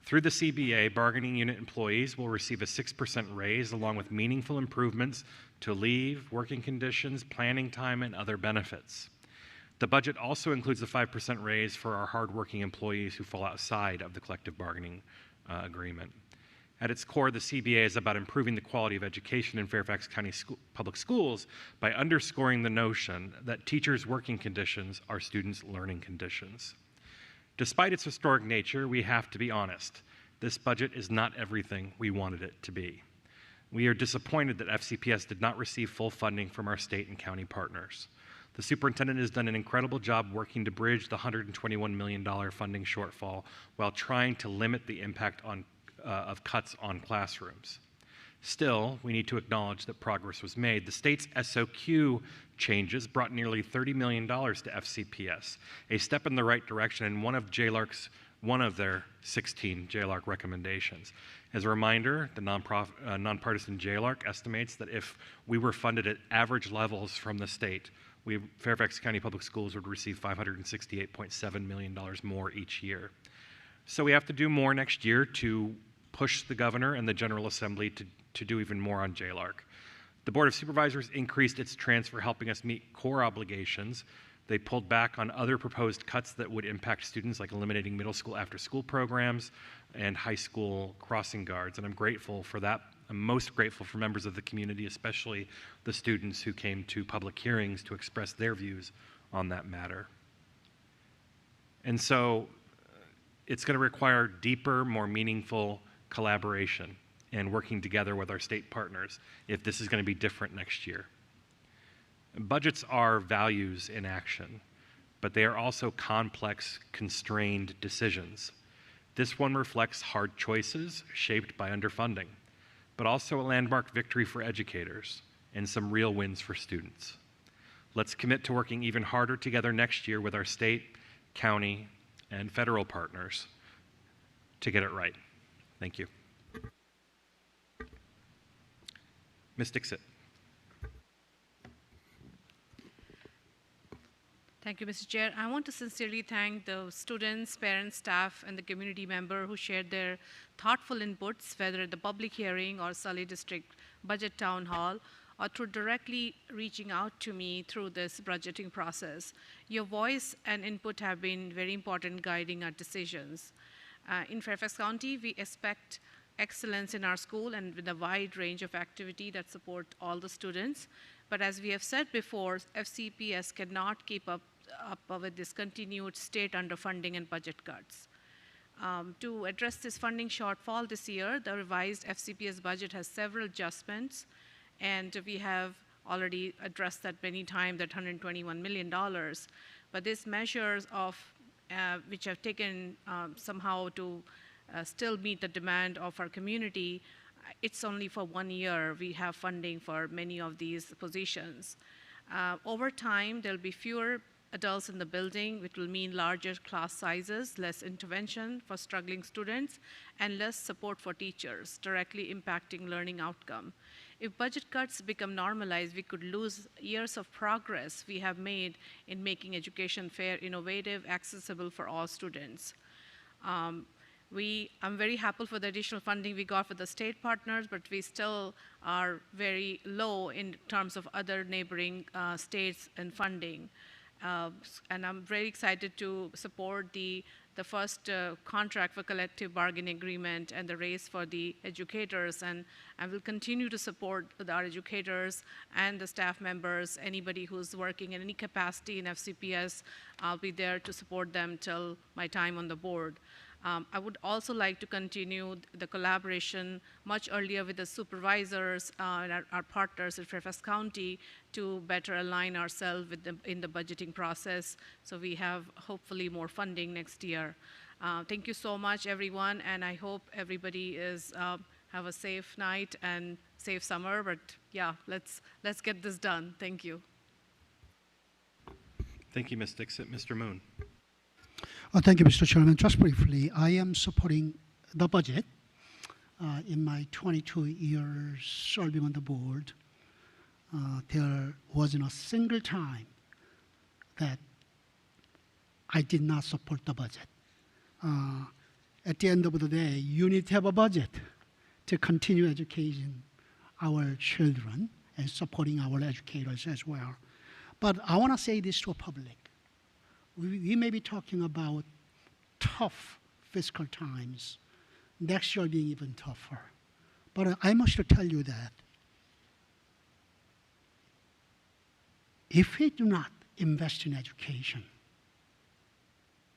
Through the CBA, bargaining unit employees will receive a 6% raise along with meaningful improvements to leave, working conditions, planning time, and other benefits. The budget also includes a 5% raise for our hardworking employees who fall outside of the collective bargaining agreement. At its core, the CBA is about improving the quality of education in Fairfax County Public Schools by underscoring the notion that teachers' working conditions are students' learning conditions. Despite its historic nature, we have to be honest. This budget is not everything we wanted it to be. We are disappointed that FCPS did not receive full funding from our state and county partners. The superintendent has done an incredible job working to bridge the $121 million funding shortfall while trying to limit the impact of cuts on classrooms. Still, we need to acknowledge that progress was made. The state's SOQ changes brought nearly $30 million to FCPS, a step in the right direction and one of their 16 JLARC recommendations. As a reminder, the nonpartisan JLARC estimates that if we were funded at average levels from the state, Fairfax County Public Schools would receive $568.7 million more each year. So we have to do more next year to push the governor and the General Assembly to do even more on JLARC. The Board of Supervisors increased its transfer, helping us meet core obligations. They pulled back on other proposed cuts that would impact students, like eliminating middle school after-school programs and high school crossing guards, and I'm grateful for that. I'm most grateful for members of the community, especially the students who came to public hearings to express their views on that matter. And so it's going to require deeper, more meaningful collaboration and working together with our state partners if this is going to be different next year. Budgets are values in action, but they are also complex, constrained decisions. This one reflects hard choices shaped by underfunding. but also a landmark victory for educators and some real wins for students. Let's commit to working even harder together next year with our state, county, and federal partners to get it right. Thank you. Ms. Dixit. Thank you, Mr. Chair. I want to sincerely thank the students, parents, staff, and the community member who shared their thoughtful inputs, whether at the public hearing or Sully District Budget Town Hall, or through directly reaching out to me through this budgeting process. Your voice and input have been very important guiding our decisions. In Fairfax County, we expect excellence in our school and with a wide range of activity that support all the students. But as we have said before, FCPS cannot keep up with this continued state underfunding and budget cuts. To address this funding shortfall this year, the revised FCPS budget has several adjustments, and we have already addressed that many times, that $121 million. But these measures of which have taken somehow to still meet the demand of our community, it's only for 1 year we have funding for many of these positions. Over time, there'll be fewer adults in the building, which will mean larger class sizes, less intervention for struggling students, and less support for teachers, directly impacting learning outcome. If budget cuts become normalized, we could lose years of progress we have made in making education fair, innovative, accessible for all students. I'm very happy for the additional funding we got for the state partners, but we still are very low in terms of other neighboring states and funding. And I'm very excited to support the first contract for collective bargaining agreement and the raise for the educators, and I will continue to support our educators and the staff members, anybody who's working in any capacity in FCPS. I'll be there to support them till my time on the board. I would also like to continue the collaboration much earlier with the supervisors and our partners at Fairfax County to better align ourselves with in the budgeting process, so we have hopefully more funding next year. Thank you so much, everyone, and I hope everybody have a safe night and safe summer. But yeah, let's get this done. Thank you. Thank you, Ms. Dixit. Mr. Moon. Thank you, Mr. Chairman. Just briefly, I am supporting the budget. In my 22 years serving on the board, there wasn't a single time that I did not support the budget. At the end of the day, you need to have a budget to continue educating our children and supporting our educators as well. But I want to say this to the public. We may be talking about tough fiscal times, next year being even tougher. But I must tell you that if we do not invest in education,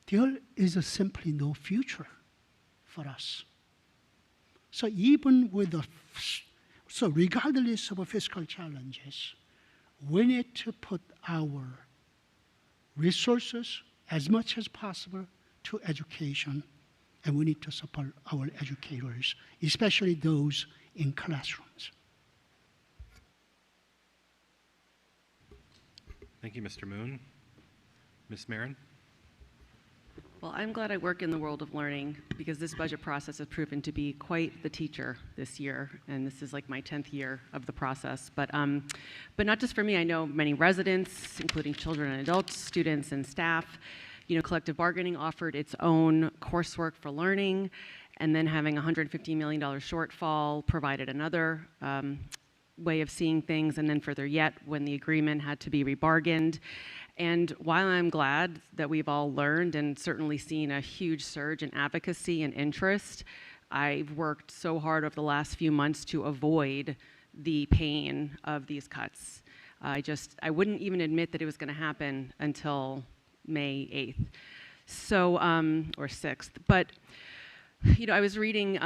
there is simply no future for us. So even with regardless of the fiscal challenges, we need to put our resources as much as possible to education, and we need to support our educators, especially those in classrooms. Thank you, Mr. Moon. Ms. Marin? Well, I'm glad I work in the world of learning because this budget process has proven to be quite the teacher this year, and this is like my 10th year of the process. But not just for me. I know many residents, including children and adults, students and staff. You know, collective bargaining offered its own coursework for learning, and then having a $150 million shortfall provided another way of seeing things, and then further yet when the agreement had to be rebargained. And while I'm glad that we've all learned and certainly seen a huge surge in advocacy and interest, I've worked so hard over the last few months to avoid the pain of these cuts. I wouldn't even admit that it was going to happen until May 8th, so, or 6th. But you know, I was reading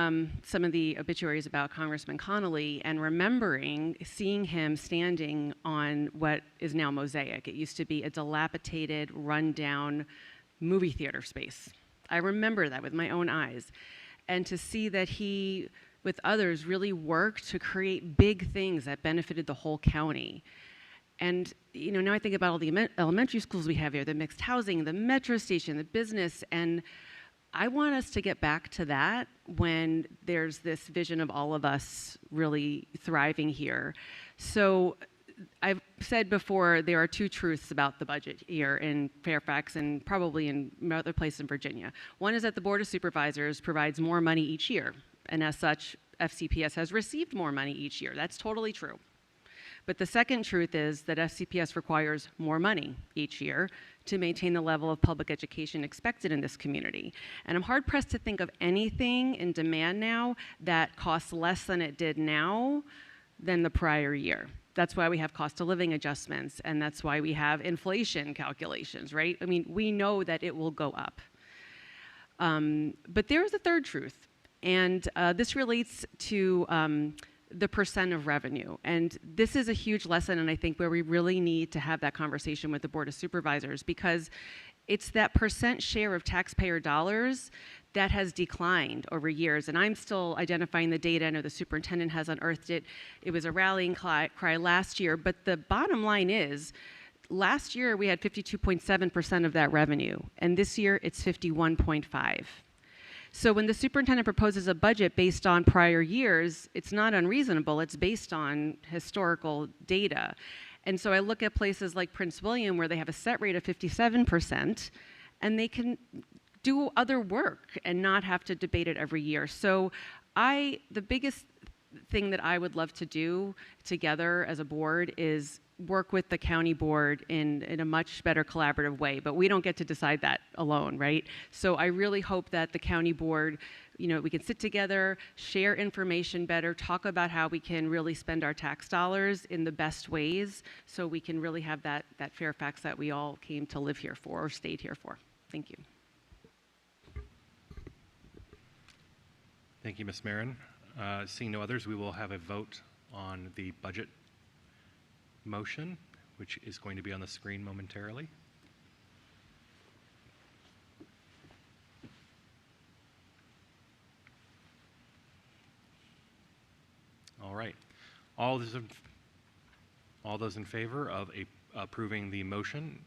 some of the obituaries about Congressman Connolly and remembering seeing him standing on what is now Mosaic. It used to be a dilapidated, rundown movie theater space. I remember that with my own eyes. And to see that he with others, really worked to create big things that benefited the whole county. And now I think about all the elementary schools we have here, the mixed housing, the metro station, the business, and I want us to get back to that when there's this vision of all of us really thriving here. So I've said before, there are two truths about the budget here in Fairfax and probably in other places in Virginia. One is that the Board of Supervisors provides more money each year, and as such, FCPS has received more money each year. That's totally true. But the second truth is that FCPS requires more money each year to maintain the level of public education expected in this community. And I'm hard-pressed to think of anything in demand now that costs less than it did now than the prior year. That's why we have cost of living adjustments, and that's why we have inflation calculations, right? I mean, we know that it will go up. But there is a third truth, and this relates to the percent of revenue. And this is a huge lesson, and I think where we really need to have that conversation with the Board of Supervisors, because it's that percent share of taxpayer dollars that has declined over years. And I'm still identifying the data. I know the superintendent has unearthed it. It was a rallying cry last year, but the bottom line is, last year we had 52.7% of that revenue, and this year it's 51.5%. So when the superintendent proposes a budget based on prior years, it's not unreasonable. It's based on historical data. And so I look at places like Prince William, where they have a set rate of 57%, and they can do other work and not have to debate it every year. So the biggest thing that I would love to do together as a board is work with the county board in a much better collaborative way, but we don't get to decide that alone, right? So I really hope that the county board, we can sit together, share information better, talk about how we can really spend our tax dollars in the best ways so we can really have that Fairfax that we all came to live here for or stayed here for. Thank you. Thank you, Ms. Marin. Seeing no others, we will have a vote on the budget motion, which is going to be on the screen momentarily. All right. All those in favor of approving the motion,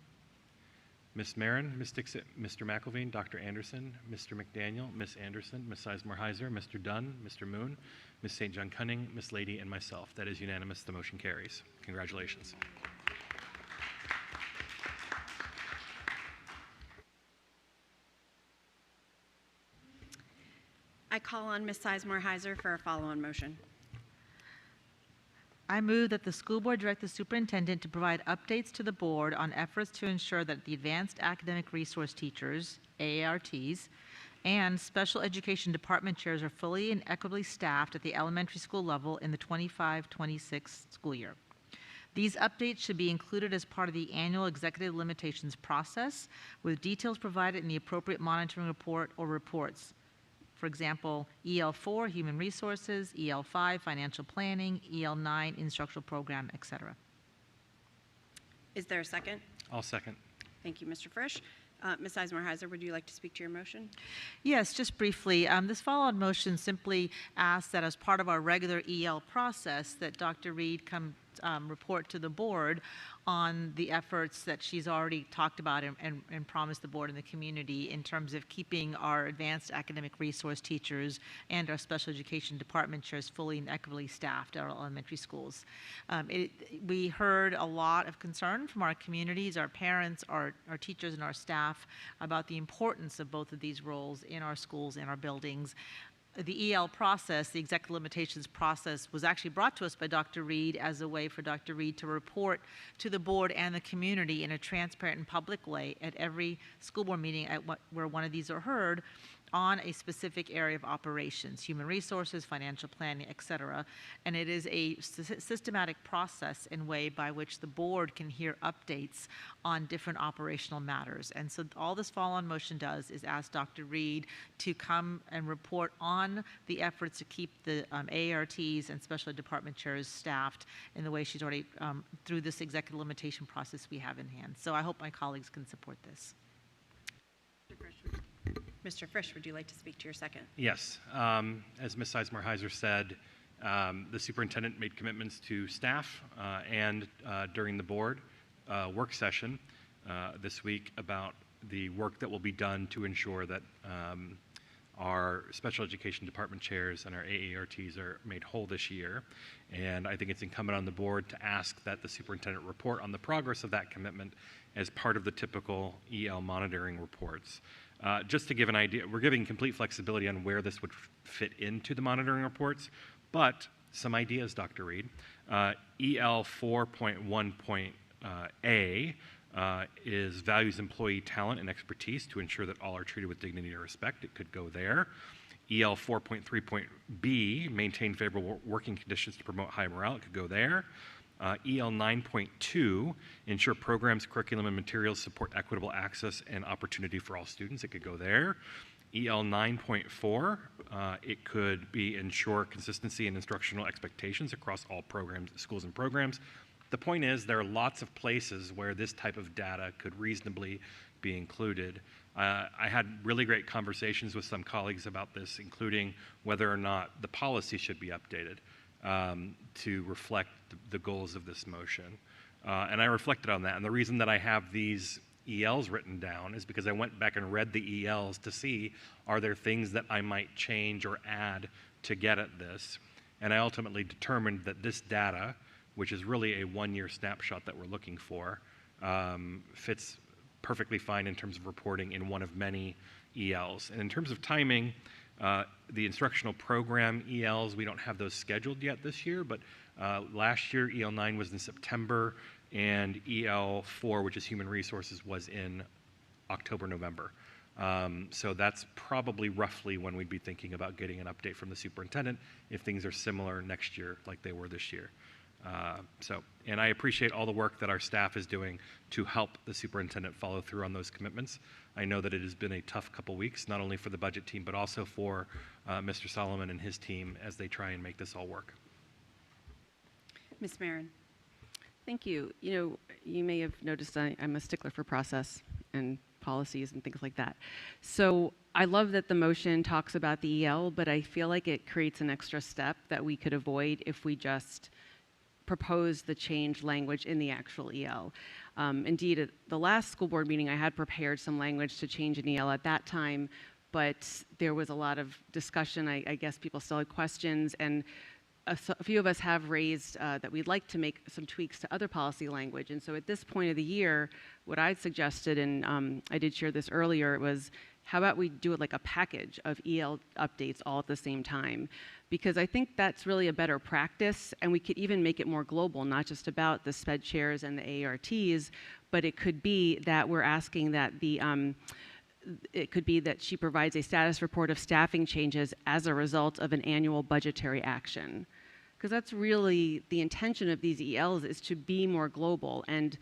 Ms. Marin, Ms. Dixit, Mr. McElveen, Dr. Anderson, Mr. McDaniel, Ms. Anderson, Ms. Sizemore-Heiser, Mr. Dunn, Mr. Moon, Ms. St. John Cunning, Ms. Lady, and myself. That is unanimous. The motion carries. Congratulations. I call on Ms. Sizemore-Heiser for a follow-on motion. I move that the school board direct the superintendent to provide updates to the board on efforts to ensure that the advanced academic resource teachers, AARTs, and special education department chairs are fully and equitably staffed at the elementary school level in the 25-26 school year. These updates should be included as part of the annual executive limitations process, with details provided in the appropriate monitoring report or reports. For example, EL4, Human Resources, EL5, Financial Planning, EL9, Instructional Program, etc. Is there a second? I'll second. Thank you, Mr. Frisch. Ms. Sizemore-Heiser, would you like to speak to your motion? Yes, just briefly. This follow-on motion simply asks that as part of our regular EL process that Dr. Reed come report to the board on the efforts that she's already talked about and promised the board and the community in terms of keeping our advanced academic resource teachers and our special education department chairs fully and equitably staffed at our elementary schools. We heard a lot of concern from our communities, our parents, our teachers, and our staff about the importance of both of these roles in our schools and our buildings. The EL process, the executive limitations process, was actually brought to us by Dr. Reed as a way for Dr. Reed to report to the board and the community in a transparent and public way at every school board meeting where one of these are heard on a specific area of operations, human resources, financial planning, et cetera. And it is a systematic process and way by which the board can hear updates on different operational matters. And so all this follow-on motion does is ask Dr. Reed to come and report on the efforts to keep the AARTs and special department chairs staffed in the way she's already, through this executive limitation process we have in hand. So I hope my colleagues can support this. Mr. Frisch, would you like to speak to your second? Yes. As Ms. Sizemore-Heiser said, the superintendent made commitments to staff and during the board work session this week about the work that will be done to ensure that our special education department chairs and our AARTs are made whole this year. And I think it's incumbent on the board to ask that the superintendent report on the progress of that commitment as part of the typical EL monitoring reports. Just to give an idea, we're giving complete flexibility on where this would fit into the monitoring reports, but some ideas, Dr. Reed. EL 4.1.A is values employee talent and expertise to ensure that all are treated with dignity and respect. It could go there. EL 4.3.B, maintain favorable working conditions to promote high morale. It could go there. EL 9.2, ensure programs, curriculum, and materials support equitable access and opportunity for all students. It could go there. EL 9.4, it could be ensure consistency in instructional expectations across all programs, schools and programs. The point is there are lots of places where this type of data could reasonably be included. I had really great conversations with some colleagues about this, including whether or not the policy should be updated to reflect the goals of this motion. And I reflected on that. And the reason that I have these ELs written down is because I went back and read the ELs to see, are there things that I might change or add to get at this? And I ultimately determined that this data, which is really a one-year snapshot that we're looking for, fits perfectly fine in terms of reporting in one of many ELs. And in terms of timing, the instructional program ELs, we don't have those scheduled yet this year, but last year EL 9 was in September, and EL 4, which is human resources, was in October, November. So that's probably roughly when we'd be thinking about getting an update from the superintendent if things are similar next year like they were this year. And I appreciate all the work that our staff is doing to help the superintendent follow through on those commitments. I know that it has been a tough couple weeks, not only for the budget team, but also for Mr. Solomon and his team as they try and make this all work. Ms. Marin. Thank you. You know, you may have noticed I'm a stickler for process and policies and things like that. So I love that the motion talks about the EL, but I feel like it creates an extra step that we could avoid if we just propose the change language in the actual EL. Indeed, at the last school board meeting, I had prepared some language to change an EL at that time, but there was a lot of discussion. I guess people still had questions, and a few of us have raised that we'd like to make some tweaks to other policy language. And so at this point of the year, what I suggested, and I did share this earlier, was how about we do it like a package of EL updates all at the same time? Because I think that's really a better practice, and we could even make it more global, not just about the SPED chairs and the ARTs, but it could be that we're asking that it could be that she provides a status report of staffing changes as a result of an annual budgetary action. Because that's really the intention of these ELs, is to be more global. And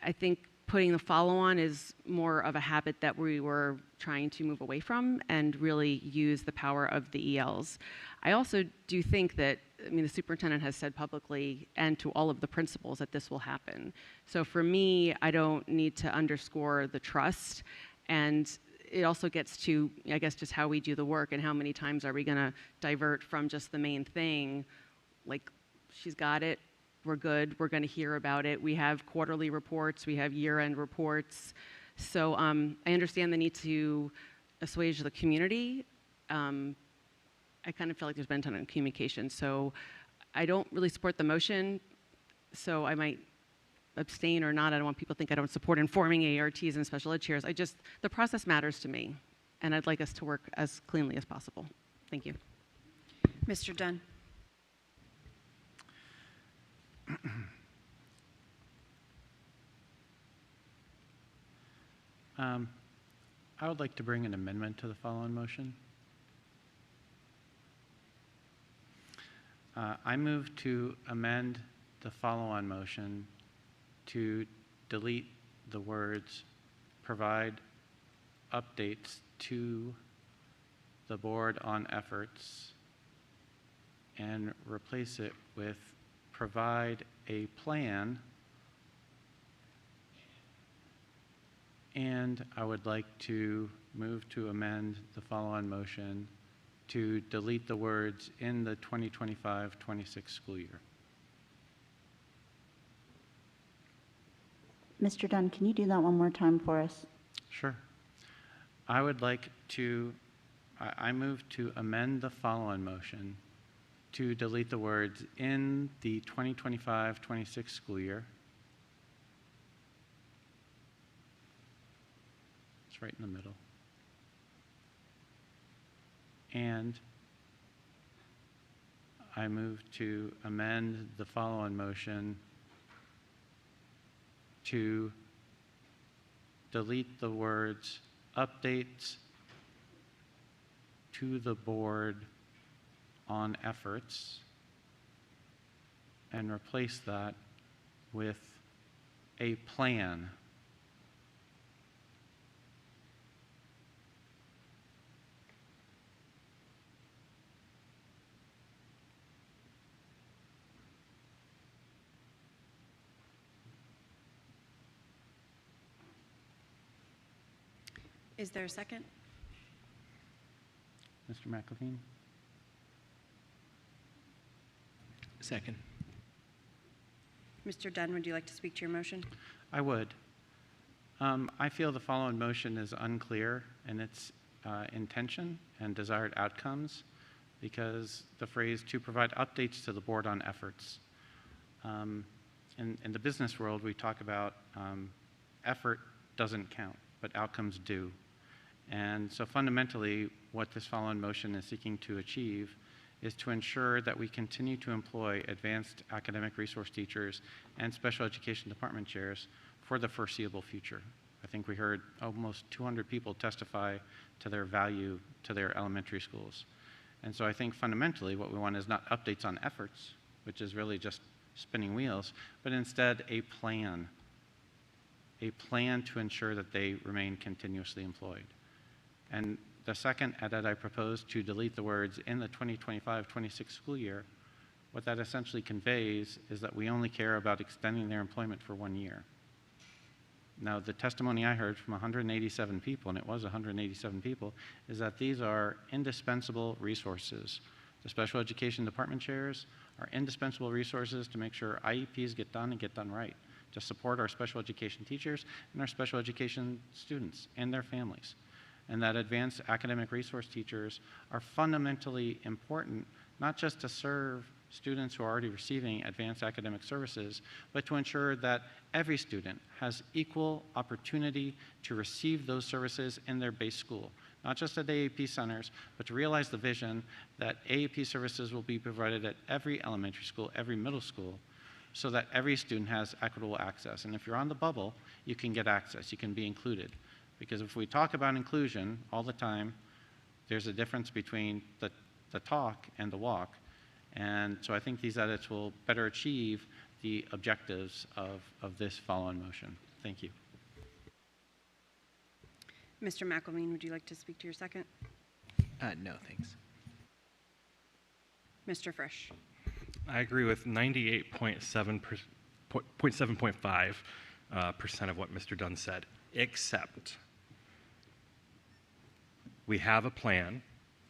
I think putting the follow-on is more of a habit that we were trying to move away from and really use the power of the ELs. I also do think that, I mean, the superintendent has said publicly and to all of the principals that this will happen. So for me, I don't need to underscore the trust, and it also gets to, I guess, just how we do the work and how many times are we going to divert from just the main thing, like, she's got it, we're good, we're going to hear about it. We have quarterly reports, we have year-end reports. So I understand the need to assuage the community. I kind of feel like there's been a ton of communication. So I don't really support the motion, so I might abstain or not. I don't want people to think I don't support informing ARTs and special ed chairs. The process matters to me, and I'd like us to work as cleanly as possible. Thank you. Mr. Dunn. I would like to bring an amendment to the following motion. I move to amend the follow-on motion to delete the words "provide updates to the board on efforts" and replace it with "provide a plan And I would like to move to amend the follow-on motion to delete the words "in the 2025-26 school year." Mr. Dunn, can you do that one more time for us? Sure. I would like to, I move to amend the follow-on motion to delete the words "in the 2025-26 school year." It's right in the middle. And I move to amend the follow-on motion to delete the words "updates to the board on efforts" and replace that with "a plan." Is there a second? Mr. McElveen? Second. Mr. Dunn, would you like to speak to your motion? I would. I feel the following motion is unclear in its intention and desired outcomes, because the phrase "to provide updates to the board on efforts." In the business world, we talk about effort doesn't count, but outcomes do. And so fundamentally, what this following motion is seeking to achieve is to ensure that we continue to employ advanced academic resource teachers and special education department chairs for the foreseeable future. I think we heard almost 200 people testify to their value to their elementary schools. And so I think fundamentally what we want is not updates on efforts, which is really just spinning wheels, but instead a plan to ensure that they remain continuously employed. And the second edit, I propose to delete the words "in the 2025-26 school year." What that essentially conveys is that we only care about extending their employment for 1 year. Now, the testimony I heard from 187 people, and it was 187 people, is that these are indispensable resources. The special education department chairs are indispensable resources to make sure IEPs get done and get done right, to support our special education teachers and our special education students and their families. And that advanced academic resource teachers are fundamentally important, not just to serve students who are already receiving advanced academic services, but to ensure that every student has equal opportunity to receive those services in their base school, not just at AAP centers, but to realize the vision that AAP services will be provided at every elementary school, every middle school, so that every student has equitable access. And if you're on the bubble, you can get access, you can be included. Because if we talk about inclusion all the time, there's a difference between the talk and the walk. And so I think these edits will better achieve the objectives of this follow-on motion. Thank you. Mr. McElveen, would you like to speak to your second? No, thanks. Mr. Frisch. I agree with 98.7.5% of what Mr. Dunn said, except we have a plan.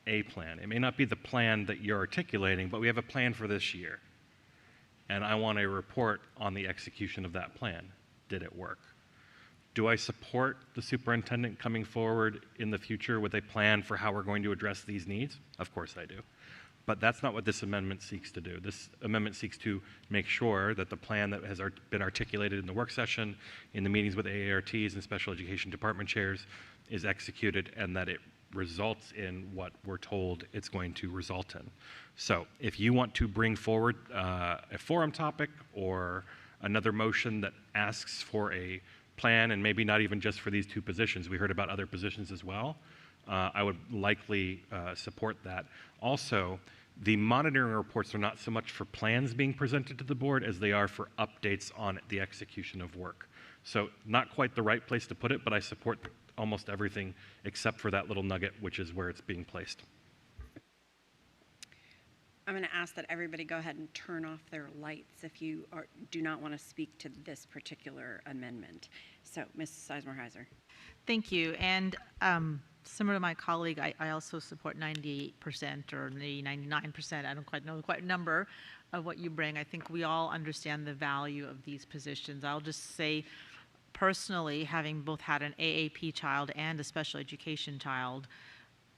It may not be the plan that you're articulating, but we have a plan for this year. And I want a report on the execution of that plan. Did it work? Do I support the superintendent coming forward in the future with a plan for how we're going to address these needs? Of course I do. But that's not what this amendment seeks to do. This amendment seeks to make sure that the plan that has been articulated in the work session, in the meetings with AARTs and special education department chairs, is executed, and that it results in what we're told it's going to result in. So if you want to bring forward a forum topic or another motion that asks for a plan, and maybe not even just for these two positions, we heard about other positions as well, I would likely support that. Also, the monitoring reports are not so much for plans being presented to the board as they are for updates on the execution of work. So not quite the right place to put it, but I support almost everything except for that little nugget, which is where it's being placed. I'm going to ask that everybody go ahead and turn off their lights if you do not want to speak to this particular amendment. So, Ms. Sizemore-Heiser. Thank you. And similar to my colleague, I also support 98% or maybe 99%. I don't quite know the quite number of what you bring. I think we all understand the value of these positions. I'll just say, personally, having both had an AAP child and a special education child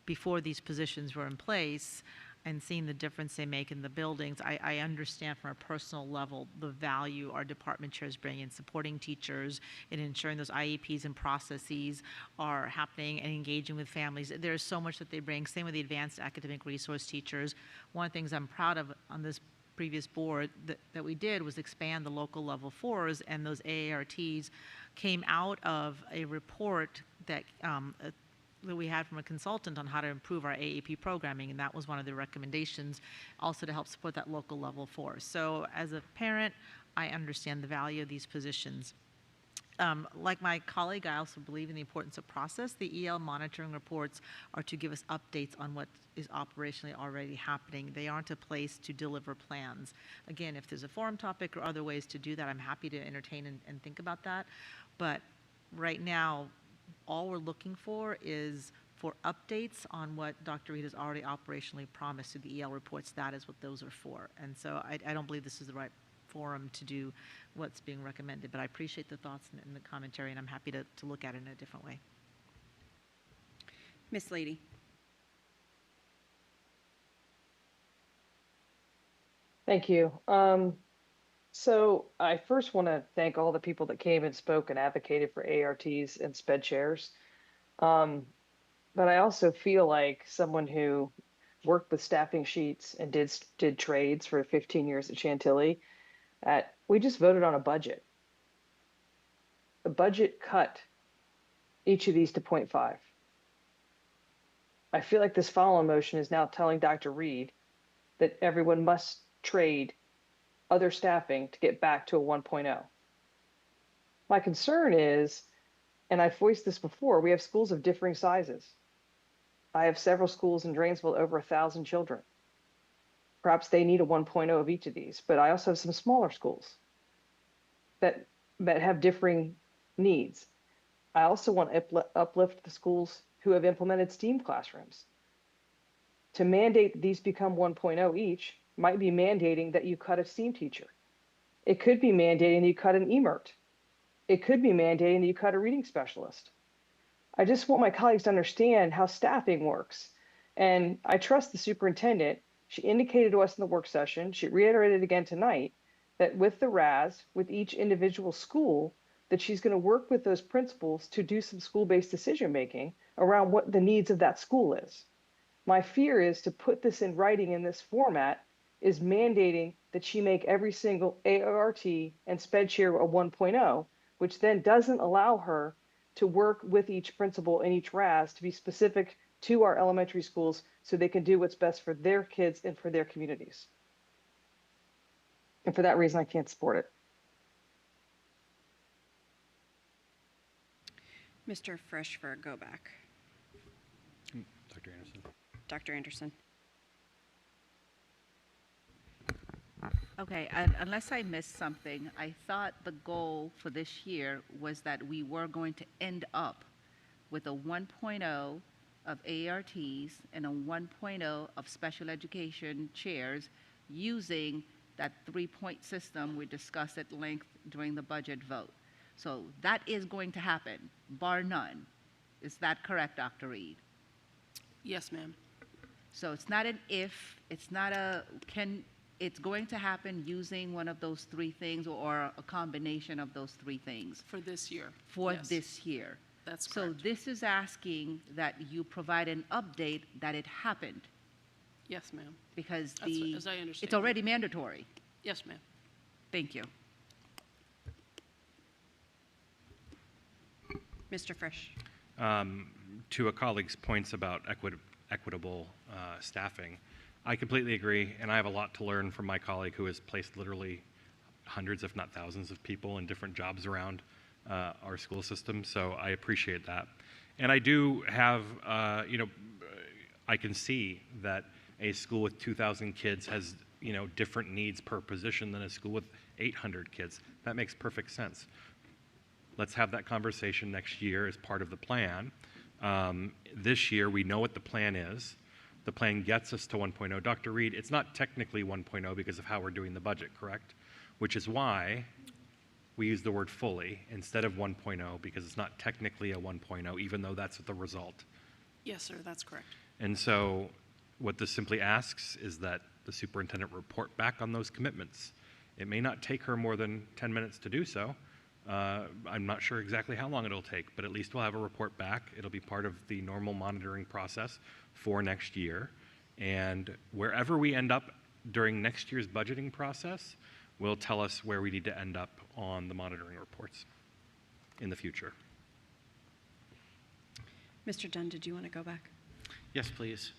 before these positions were in place, and seeing the difference they make in the buildings, I understand from a personal level the value our department chairs bring in supporting teachers, in ensuring those IEPs and processes are happening and engaging with families. There's so much that they bring. Same with the advanced academic resource teachers. One of the things I'm proud of on this previous board that we did was expand the local level 4s, and those AARTs came out of a report that that we had from a consultant on how to improve our AAP programming, and that was one of the recommendations also to help support that local level 4. So as a parent, I understand the value of these positions. Like my colleague, I also believe in the importance of process. The EL monitoring reports are to give us updates on what is operationally already happening. They aren't a place to deliver plans. Again, if there's a forum topic or other ways to do that, I'm happy to entertain and think about that. But right now, all we're looking for is for updates on what Dr. Reed has already operationally promised through the EL reports. That is what those are for. And so I don't believe this is the right forum to do what's being recommended, but I appreciate the thoughts and the commentary, and I'm happy to look at it in a different way. Ms. Lady. Thank you. So I first want to thank all the people that came and spoke and advocated for ARTs and SPED chairs. But I also feel like someone who worked with staffing sheets and did trades for 15 years at Chantilly, we just voted on a budget. The budget cut each of these to 0.5. I feel like this follow-on motion is now telling Dr. Reed that everyone must trade other staffing to get back to a 1.0. My concern is, and I've voiced this before, we have schools of differing sizes. I have several schools in Drainsville over 1,000 children. Perhaps they need a 1.0 of each of these, but I also have some smaller schools that have differing needs. I also want to uplift the schools who have implemented STEAM classrooms. To mandate that these become 1.0 each might be mandating that you cut a STEAM teacher. It could be mandating that you cut an EMERT. It could be mandating that you cut a reading specialist. I just want my colleagues to understand how staffing works. And I trust the superintendent. She indicated to us in the work session, she reiterated again tonight, that with the RAS, with each individual school, that she's going to work with those principals to do some school-based decision-making around what the needs of that school is. My fear is to put this in writing in this format is mandating that she make every single ART and SPED chair a 1.0, which then doesn't allow her to work with each principal in each RAS to be specific to our elementary schools so they can do what's best for their kids and for their communities. And for that reason, I can't support it. Mr. Freshberg, go back. Dr. Anderson. Dr. Anderson. Okay, unless I missed something, I thought the goal for this year was that we were going to end up with a 1.0 of ARTs and a 1.0 of special education chairs using that 3-point system we discussed at length during the budget vote. So that is going to happen, bar none. Is that correct, Dr. Reed? Yes, ma'am. So it's not an if, it's not a can, it's going to happen using one of those three things or a combination of those three things. For this year. For yes. this year. That's correct. So this is asking that you provide an update that it happened. Yes, ma'am. Because as I understand it's already mandatory. Yes, ma'am. Thank you. Mr. Frisch. To a colleague's points about equitable staffing, I completely agree, and I have a lot to learn from my colleague who has placed literally hundreds, if not thousands, of people in different jobs around our school system, so I appreciate that. And I do have, I can see that a school with 2,000 kids has, different needs per position than a school with 800 kids. That makes perfect sense. Let's have that conversation next year as part of the plan. This year, we know what the plan is. The plan gets us to 1.0. Dr. Reed, it's not technically 1.0 because of how we're doing the budget, correct? Which is why we use the word fully instead of 1.0, because it's not technically a 1.0, even though that's the result. Yes, sir, that's correct. And so what this simply asks is that the superintendent report back on those commitments. It may not take her more than 10 minutes to do so. I'm not sure exactly how long it'll take, but at least we'll have a report back. It'll be part of the normal monitoring process for next year. And wherever we end up during next year's budgeting process will tell us where we need to end up on the monitoring reports in the future. Mr. Dunn, did you want to go back? Yes, please.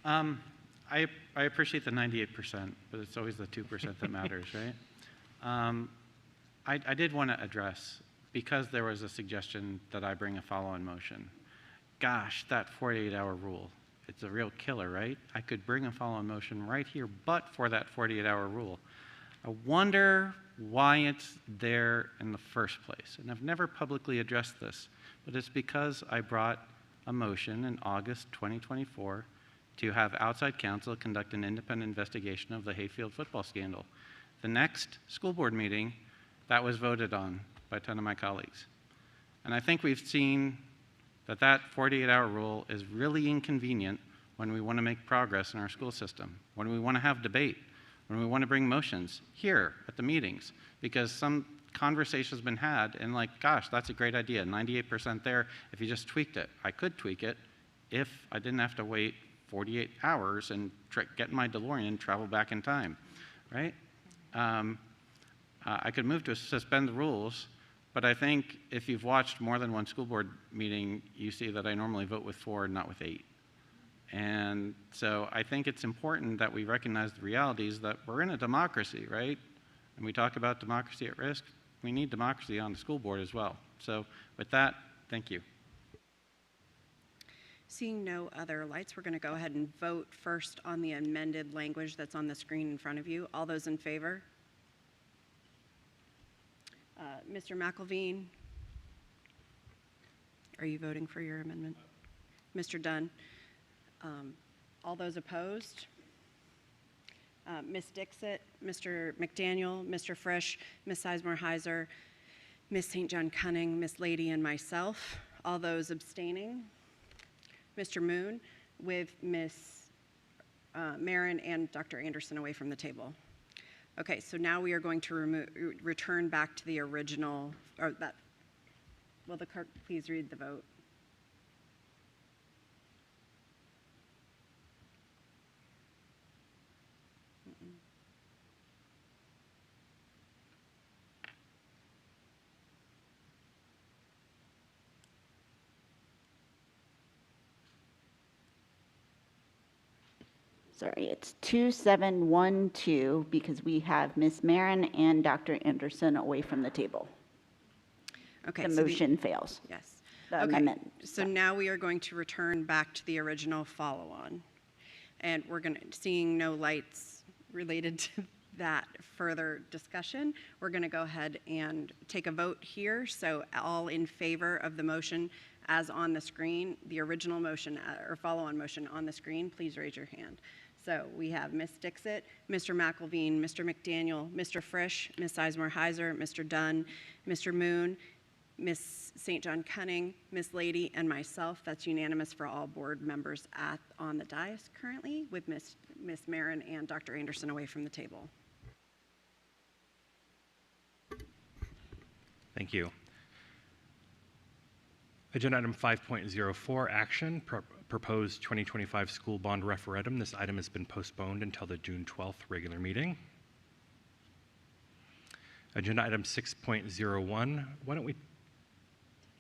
I appreciate the 98%, but it's always the 2% that matters, right? I did want to address, because there was a suggestion that I bring a follow-on motion. Gosh, that 48-hour rule, it's a real killer, right? I could bring a follow-on motion right here, but for that 48-hour rule. I wonder why it's there in the first place. And I've never publicly addressed this, but it's because I brought a motion in August 2024 to have outside counsel conduct an independent investigation of the Hayfield football scandal. The next school board meeting, that was voted on by 10 of my colleagues. And I think we've seen that that 48-hour rule is really inconvenient when we want to make progress in our school system, when we want to have debate, when we want to bring motions here at the meetings, because some conversation's been had and like, gosh, that's a great idea, 98% there, if you just tweaked it. I could tweak it if I didn't have to wait 48 hours and get in my DeLorean and travel back in time, right? I could move to suspend the rules, but I think if you've watched more than one school board meeting, you see that I normally vote with 4 and not with 8. And so I think it's important that we recognize the realities that we're in a democracy, right? And we talk about democracy at risk. We need democracy on the school board as well. So with that, thank you. Seeing no other lights, we're going to go ahead and vote first on the amended language that's on the screen in front of you. All those in favor? Mr. McElveen, are you voting for your amendment? Mr. Dunn? All those opposed? Ms. Dixit, Mr. McDaniel, Mr. Frisch, Ms. Sizemore-Heiser, Ms. St. John Cunning, Ms. Lady, and myself. All those abstaining? Mr. Moon, with Ms. Marin and Dr. Anderson away from the table. Okay, so now we are going to return back to the original, or that, will the clerk please read the vote? Sorry, it's 2712 because we have Ms. Marin and Dr. Anderson away from the table. Okay. The motion fails. Yes. The Okay, amendment. so now we are going to return back to the original follow-on. And we're seeing no lights related to that further discussion, we're going to go ahead and take a vote here. So all in favor of the motion as on the screen, the original motion or follow-on motion on the screen, please raise your hand. So we have Ms. Dixit, Mr. McElveen, Mr. McDaniel, Mr. Frisch, Ms. Sizemore-Heiser, Mr. Dunn, Mr. Moon, Ms. St. John Cunning, Ms. Lady, and myself. That's unanimous for all board members on the dais currently, with Ms. Marin and Dr. Anderson away from the table. Thank you. Agenda item 5.04, action, proposed 2025 school bond referendum. This item has been postponed until the June 12th regular meeting. Agenda item 6.01,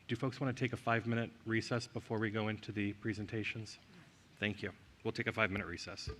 do folks want to take a 5-minute recess before we go into the presentations? Thank you. We'll take a 5-minute recess.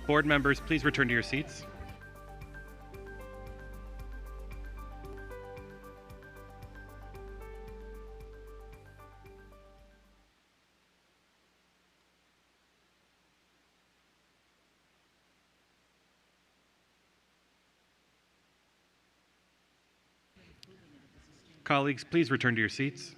Board members, please return to your seats. Colleagues, please return to your seats.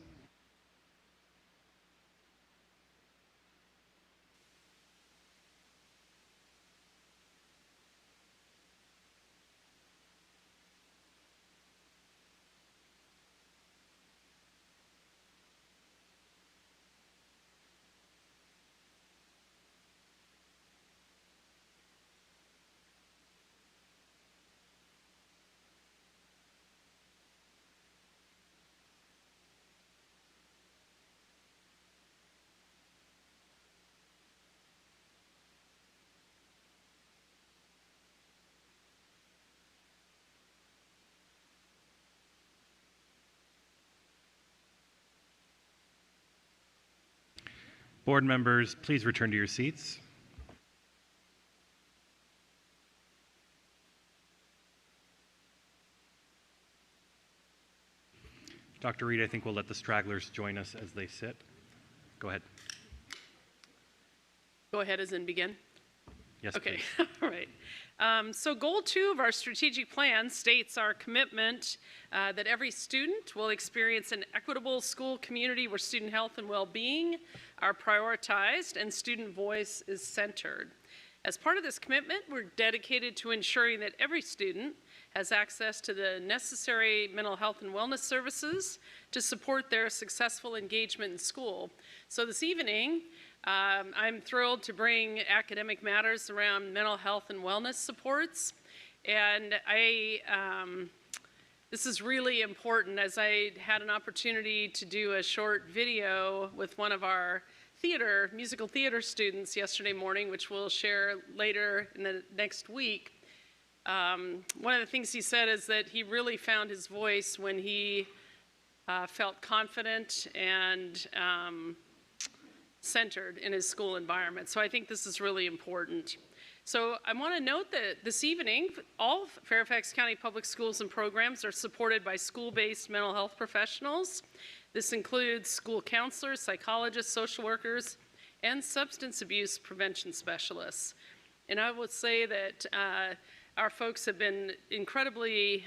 Board members, please return to your seats. Dr. Reed, I think we'll let the stragglers join us as they sit. Go ahead. Go ahead as in begin. Yes, okay. Please. All right. So goal 2 of our strategic plan states our commitment that every student will experience an equitable school community where student health and well-being are prioritized and student voice is centered. As part of this commitment, we're dedicated to ensuring that every student has access to the necessary mental health and wellness services to support their successful engagement in school. So this evening, I'm thrilled to bring academic matters around mental health and wellness supports. And this is really important, as I had an opportunity to do a short video with one of our musical theater students yesterday morning, which we'll share later in the next week. One of the things he said is that he really found his voice when he felt confident and centered in his school environment. So I think this is really important. So I want to note that this evening, all Fairfax County Public Schools and programs are supported by school-based mental health professionals. This includes school counselors, psychologists, social workers, and substance abuse prevention specialists. And I would say that our folks have been incredibly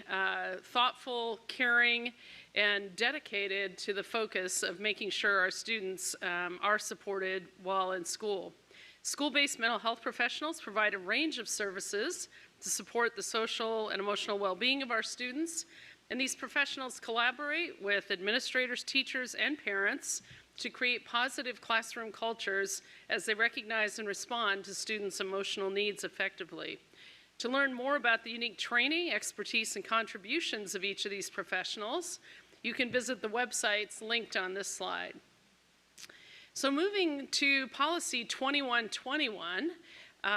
thoughtful, caring, and dedicated to the focus of making sure our students are supported while in school. School-based mental health professionals provide a range of services to support the social and emotional well-being of our students, and these professionals collaborate with administrators, teachers, and parents to create positive classroom cultures as they recognize and respond to students' emotional needs effectively. To learn more about the unique training, expertise, and contributions of each of these professionals, you can visit the websites linked on this slide. So moving to Policy 2121,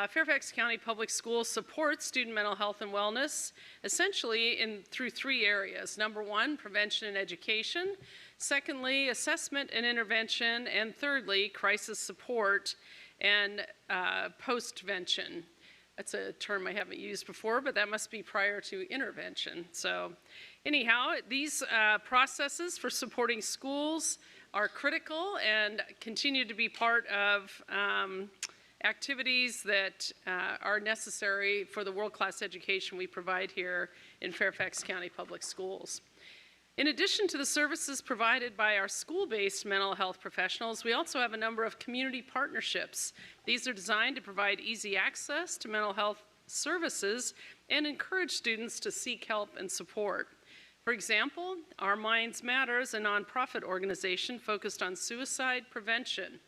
Fairfax County Public Schools supports student mental health and wellness essentially through 3 areas. Number 1, prevention and education. Secondly, assessment and intervention. And thirdly, crisis support and postvention. That's a term I haven't used before, but that must be prior to intervention. So anyhow, these processes for supporting schools are critical and continue to be part of activities that are necessary for the world-class education we provide here in Fairfax County Public Schools. In addition to the services provided by our school-based mental health professionals, we also have a number of community partnerships. These are designed to provide easy access to mental health services and encourage students to seek help and support. For example, Our Minds Matter is a nonprofit organization focused on suicide prevention.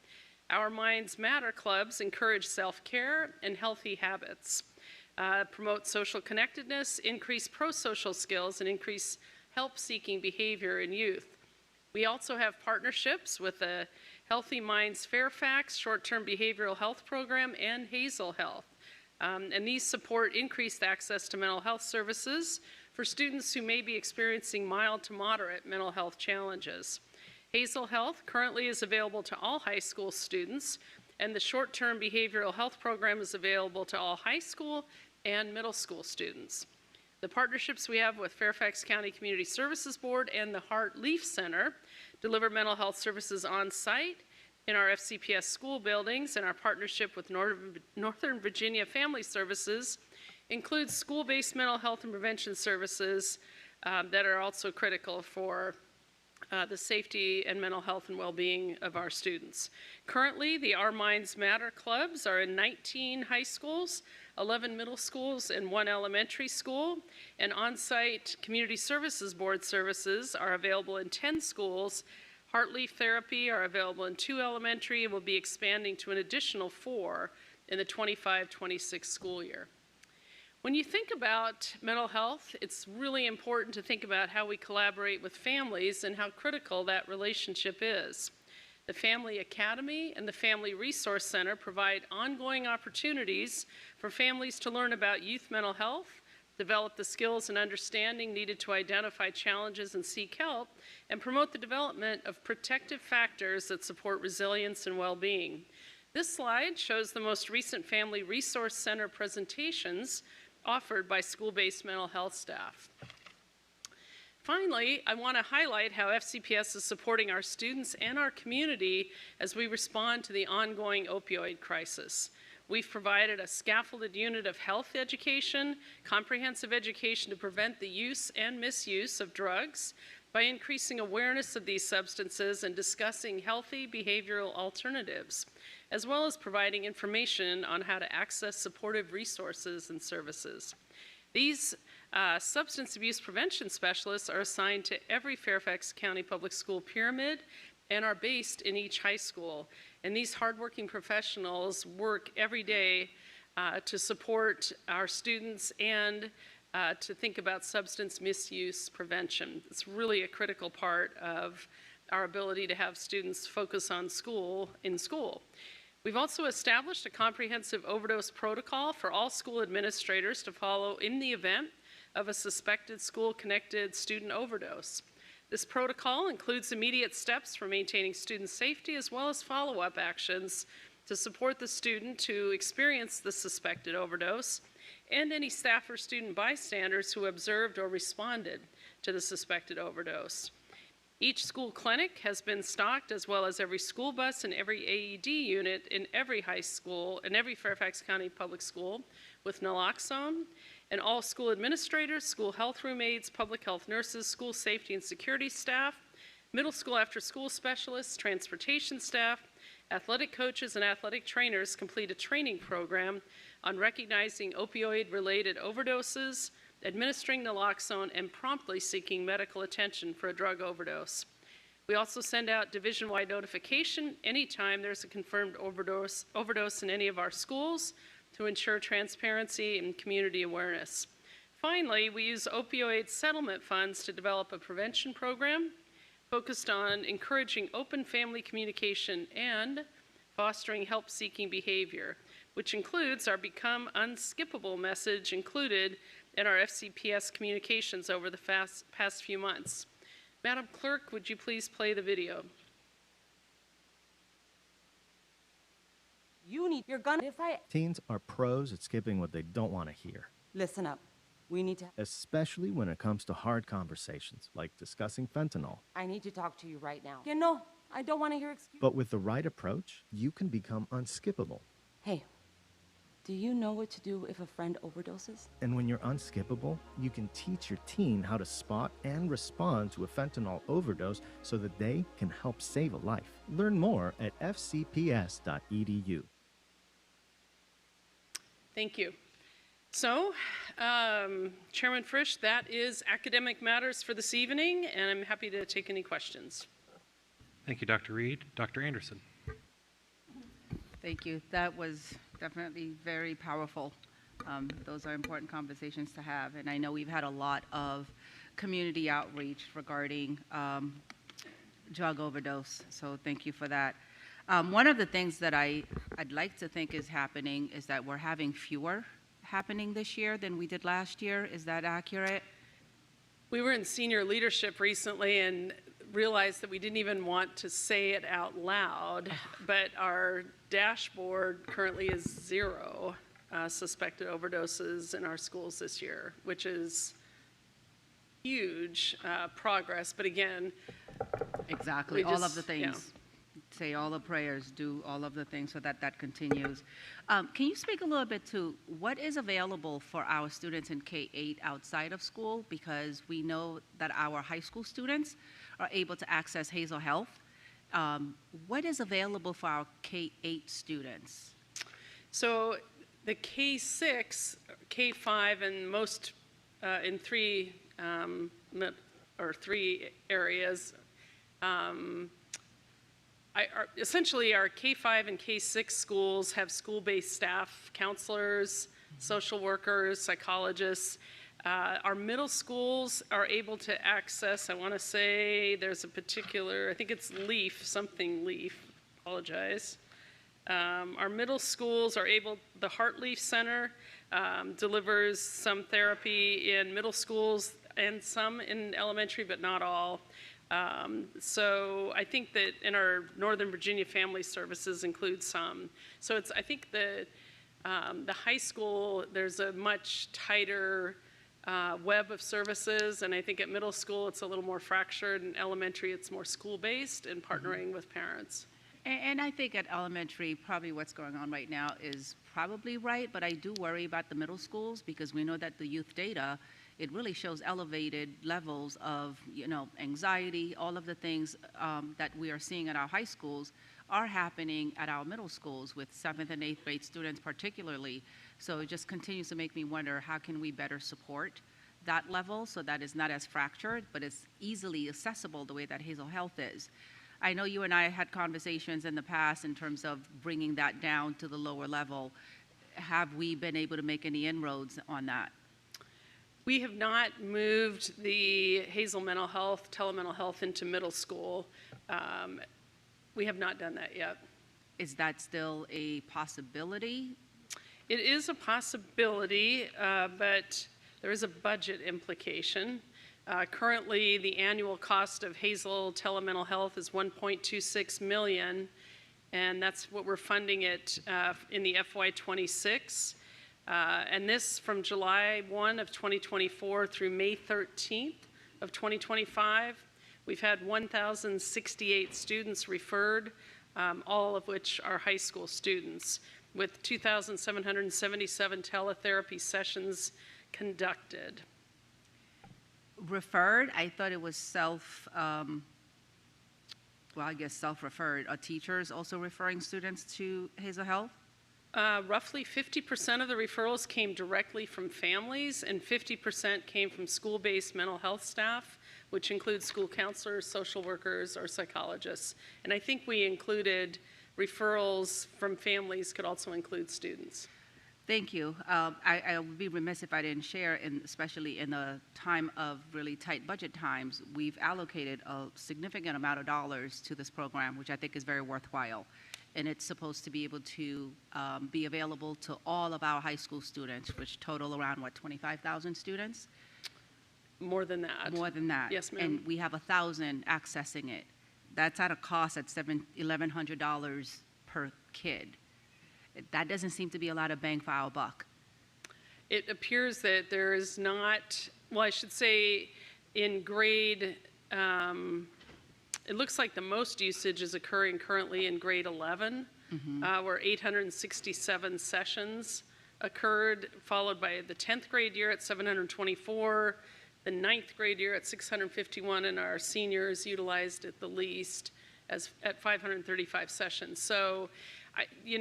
Our Minds Matter clubs encourage self-care and healthy habits, promote social connectedness, increase pro-social skills, and increase help-seeking behavior in youth. We also have partnerships with the Healthy Minds Fairfax short-term behavioral health program and Hazel Health. And these support increased access to mental health services for students who may be experiencing mild to moderate mental health challenges. Hazel Health currently is available to all high school students and the short-term behavioral health program is available to all high school and middle school students. The partnerships we have with Fairfax County Community Services Board and the Heart Leaf Center deliver mental health services on site in our FCPS school buildings, and our partnership with Northern Virginia Family Services includes school-based mental health and prevention services that are also critical for the safety and mental health and well-being of our students. Currently, the Our Minds Matter clubs are in 19 high schools, 11 middle schools, and 1 elementary school, and on-site community services board services are available in 10 schools. Heartleaf therapy are available in 2 elementary and will be expanding to an additional 4 in the 25-26 school year. When you think about mental health, it's really important to think about how we collaborate with families and how critical that relationship is. The Family Academy and the Family Resource Center provide ongoing opportunities for families to learn about youth mental health, develop the skills and understanding needed to identify challenges and seek help, and promote the development of protective factors that support resilience and well-being. This slide shows the most recent Family Resource Center presentations offered by school-based mental health staff. Finally, I want to highlight how FCPS is supporting our students and our community as we respond to the ongoing opioid crisis. We've provided a scaffolded unit of health education, comprehensive education to prevent the use and misuse of drugs by increasing awareness of these substances and discussing healthy behavioral alternatives, as well as providing information on how to access supportive resources and services. These substance abuse prevention specialists are assigned to every Fairfax County Public School pyramid and are based in each high school. And these hardworking professionals work every day to support our students and to think about substance misuse prevention. It's really a critical part of our ability to have students focus on school in school. We've also established a comprehensive overdose protocol for all school administrators to follow in the event of a suspected school-connected student overdose. This protocol includes immediate steps for maintaining student safety as well as follow-up actions to support the student who experienced the suspected overdose and any staff or student bystanders who observed or responded to the suspected overdose. Each school clinic has been stocked, as well as every school bus and every AED unit in every high school and every Fairfax County public school with naloxone, and all school administrators, school health room aides, public health nurses, school safety and security staff, middle school after-school specialists, transportation staff, athletic coaches, and athletic trainers complete a training program on recognizing opioid-related overdoses, administering naloxone, and promptly seeking medical attention for a drug overdose. We also send out division-wide notification anytime there's a confirmed overdose in any of our schools to ensure transparency and community awareness. Finally, we use opioid settlement funds to develop a prevention program focused on encouraging open family communication and fostering help-seeking behavior, which includes our Become Unskippable message included in our FCPS communications over the past few months. Madam Clerk, would you please play the video? Teens are pros at skipping what they don't want to hear. Listen up. We need to. Especially when it comes to hard conversations, like discussing fentanyl. I need to talk to you right now. Yeah, no, I don't want to hear excuses. But with the right approach, you can become unskippable. Hey, do you know what to do if a friend overdoses? And when you're unskippable, you can teach your teen how to spot and respond to a fentanyl overdose so that they can help save a life. Learn more at fcps.edu. Thank you. So, Chairman Frisch, that is academic matters for this evening, and I'm happy to take any questions. Thank you, Dr. Reed. Dr. Anderson. Thank you. That was definitely very powerful. Those are important conversations to have, and I know we've had a lot of community outreach regarding drug overdose, so thank you for that. One of the things that I'd like to think is happening is that we're having fewer happening this year than we did last year. Is that accurate? We were in senior leadership recently, and realized that we didn't even want to say it out loud, but our dashboard currently is 0 suspected overdoses in our schools this year, which is huge progress. But again, exactly, all of the things. Yeah. Say all the prayers, do all of the things so that that continues. Can you speak a little bit to what is available for our students in K-8 outside of school? Because we know that our high school students are able to access Hazel Health. What is available for our K-8 students? So the K-6, K-5, and most in 3 areas. Essentially, our K-5 and K-6 schools have school-based staff, counselors, social workers, psychologists. Our middle schools are able to access, I want to say there's a particular, I think it's Leaf, something Leaf, apologize. Our middle schools are able, the Heartleaf Center delivers some therapy in middle schools and some in elementary, but not all. So I think that in our Northern Virginia Family Services includes some. So it's, I think the high school, there's a much tighter web of services, and I think at middle school it's a little more fractured, and elementary it's more school-based and partnering with parents. And I think at elementary, probably what's going on right now is probably right, but I do worry about the middle schools because we know that the youth data, it really shows elevated levels of, anxiety, all of the things that we are seeing at our high schools are happening at our middle schools with 7th and 8th grade students particularly. So it just continues to make me wonder, how can we better support that level so that it's not as fractured, but it's easily accessible the way that Hazel Health is. I know you and I had conversations in the past in terms of bringing that down to the lower level. Have we been able to make any inroads on that? We have not moved the Hazel Mental Health, telemental health into middle school. We have not done that yet. Is that still a possibility? It is a possibility, but there is a budget implication. Currently, the annual cost of Hazel telemental health is $1.26 million, and that's what we're funding it in the FY26. And this from July 1 of 2024 through May 13th of 2025. We've had 1,068 students referred, all of which are high school students, with 2,777 teletherapy sessions conducted. Referred, I thought it was self-referred. Are teachers also referring students to Hazel Health? Roughly 50% of the referrals came directly from families, and 50% came from school-based mental health staff, which includes school counselors, social workers, or psychologists. And I think we included referrals from families could also include students. Thank you. I would be remiss if I didn't share, especially in a time of really tight budget times, we've allocated a significant amount of dollars to this program, which I think is very worthwhile. And it's supposed to be able to be available to all of our high school students, which total around, 25,000 students? More than that. More than that. Yes, ma'am. And we have 1,000 accessing it. That's at a cost at $1,100 per kid. That doesn't seem to be a lot of bang for our buck. It appears that there is not, well, I should say in grade, it looks like the most usage is occurring currently in grade 11, where 867 sessions occurred, followed by the 10th grade year at 724, the 9th grade year at 651, and our seniors utilized it the least at 535 sessions. So,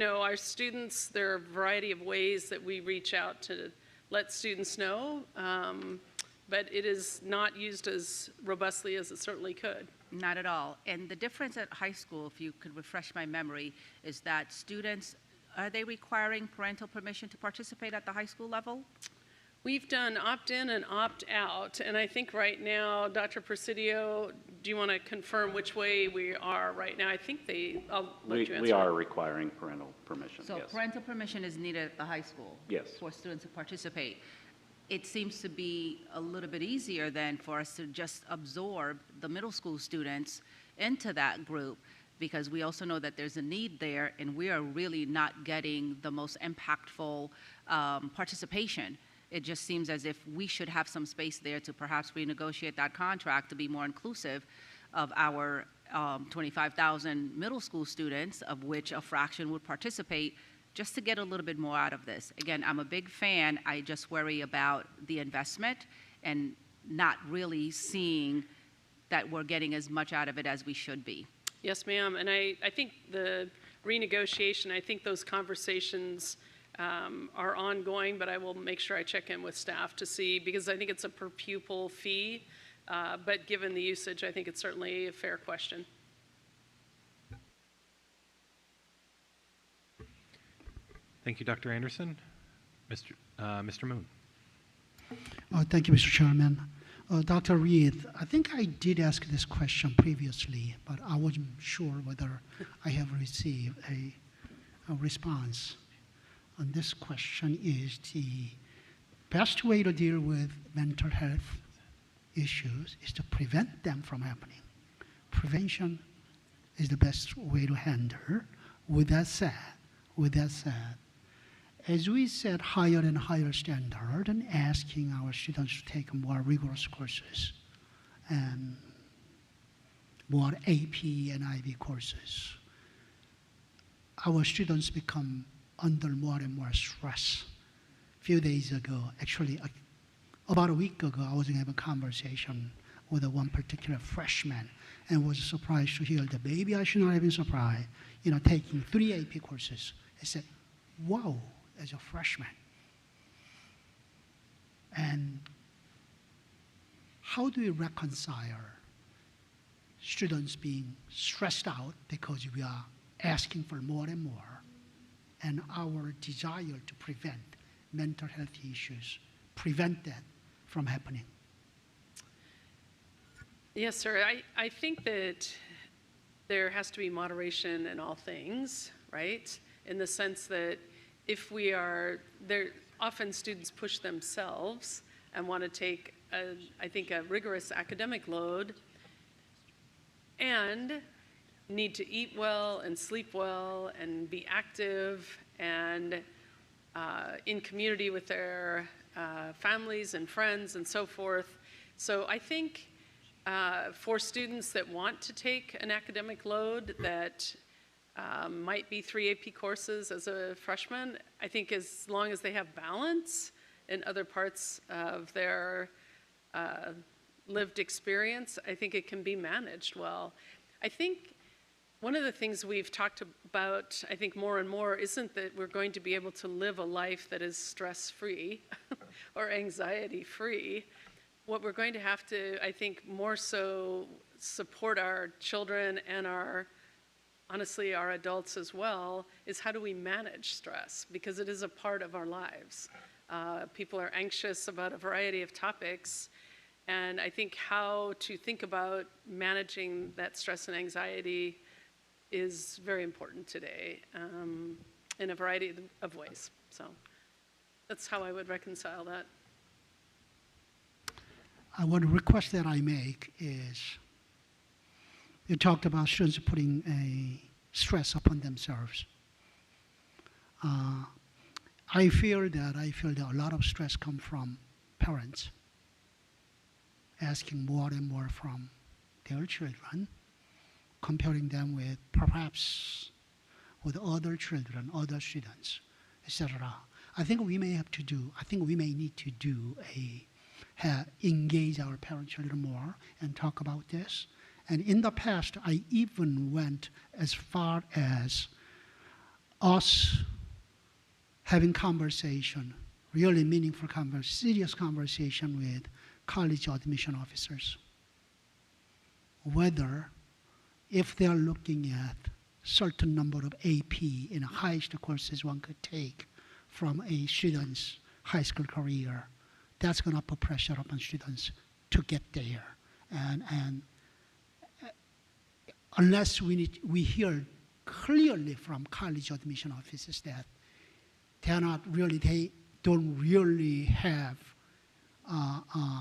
our students, there are a variety of ways that we reach out to let students know, but it is not used as robustly as it certainly could. Not at all. And the difference at high school, if you could refresh my memory, is that students, are they requiring parental permission to participate at the high school level? We've done opt-in and opt-out, and I think right now, Dr. Presidio, do you want to confirm which way we are right now? I think I'll let you answer. We are requiring parental permission, So yes. parental permission is needed at the high school? Yes. For students to participate. it seems to be a little bit easier then for us to just absorb the middle school students into that group, because we also know that there's a need there, and we are really not getting the most impactful participation. It just seems as if we should have some space there to perhaps renegotiate that contract to be more inclusive of our 25,000 middle school students, of which a fraction would participate, just to get a little bit more out of this. Again, I'm a big fan. I just worry about the investment and not really seeing that we're getting as much out of it as we should be. Yes, ma'am. And I think the renegotiation, I think those conversations are ongoing, but I will make sure I check in with staff to see, because I think it's a per pupil fee, but given the usage, I think it's certainly a fair question. Thank you, Dr. Anderson. Mr. Moon. Thank you, Mr. Chairman. Dr. Reed, I think I did ask this question previously, but I wasn't sure whether I have received a response. And this question is the best way to deal with mental health issues is to prevent them from happening. Prevention is the best way to handle. With that said, as we set higher and higher standard and asking our students to take more rigorous courses and more AP and IB courses, our students become under more and more stress. A few days ago, actually about a week ago, I was having a conversation with one particular freshman and was surprised to hear that maybe I should not have been surprised, taking 3 AP courses. I said, wow, as a freshman. And how do we reconcile students being stressed out because we are asking for more and more, and our desire to prevent mental health issues, prevent that from happening? Yes, sir. I think that there has to be moderation in all things, right? In the sense that if we are, often students push themselves and want to take, I think, a rigorous academic load and need to eat well and sleep well and be active and in community with their families and friends and so forth. So I think for students that want to take an academic load that might be 3 AP courses as a freshman, I think as long as they have balance in other parts of their lived experience, I think it can be managed well. I think one of the things we've talked about, I think more and more, isn't that we're going to be able to live a life that is stress-free or anxiety-free. What we're going to have to, I think, more so support our children and honestly, our adults as well, is how do we manage stress? Because it is a part of our lives. People are anxious about a variety of topics, and I think how to think about managing that stress and anxiety is very important today in a variety of ways. So that's how I would reconcile that. One request that I make is, you talked about students putting a stress upon themselves. I feel that a lot of stress comes from parents asking more and more from their children, comparing them with perhaps with other children, other students, etc. I think we may need to do engage our parents a little more and talk about this. And in the past, I even went as far as us having conversation, really meaningful serious conversation with college admission officers, whether if they're looking at certain number of AP in the highest courses one could take from a student's high school career, that's going to put pressure upon students to get there. And unless we hear clearly from college admission officers that they don't really have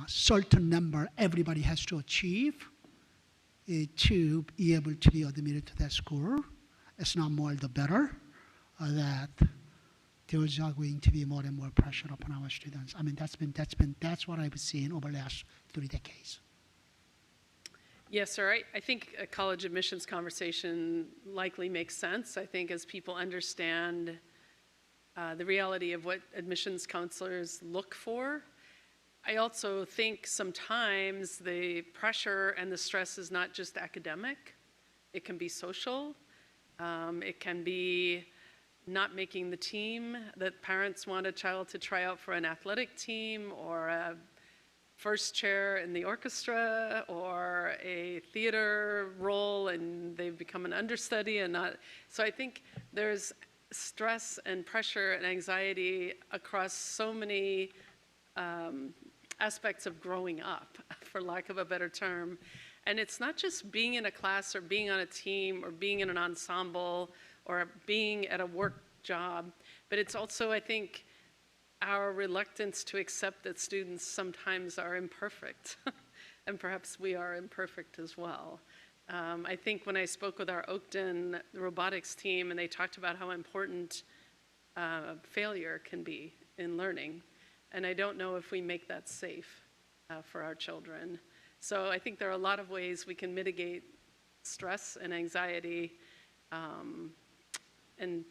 certain number everybody has to achieve to be able to be admitted to that school. It's not more the better. That there's going to be more and more pressure upon our students. I mean, that's what I've seen over the last 3 decades. Yes, sir. I think a college admissions conversation likely makes sense. I think as people understand the reality of what admissions counselors look for, I also think sometimes the pressure and the stress is not just academic. It can be social. It can be not making the team, that parents want a child to try out for an athletic team or a first chair in the orchestra or a theater role and they've become an understudy and not. So I think there's stress and pressure and anxiety across so many aspects of growing up, for lack of a better term. And it's not just being in a class or being on a team or being in an ensemble or being at a work job, but it's also, I think, our reluctance to accept that students sometimes are imperfect, and perhaps we are imperfect as well. I think when I spoke with our Oakton robotics team and they talked about how important failure can be in learning, and I don't know if we make that safe for our children. So I think there are a lot of ways we can mitigate stress and anxiety, and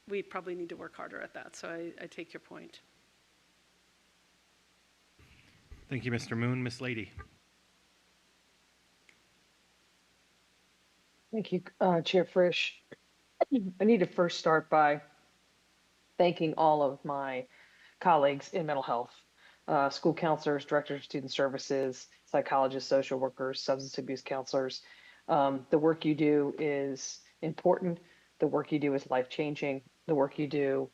we probably need to work harder at that. So I take your point. Thank you, Mr. Moon. Ms. Lady. Thank you, Chair Frisch. I need to first start by thanking all of my colleagues in mental health, school counselors, directors of student services, psychologists, social workers, substance abuse counselors. The work you do is important. The work you do is life-changing. The work you do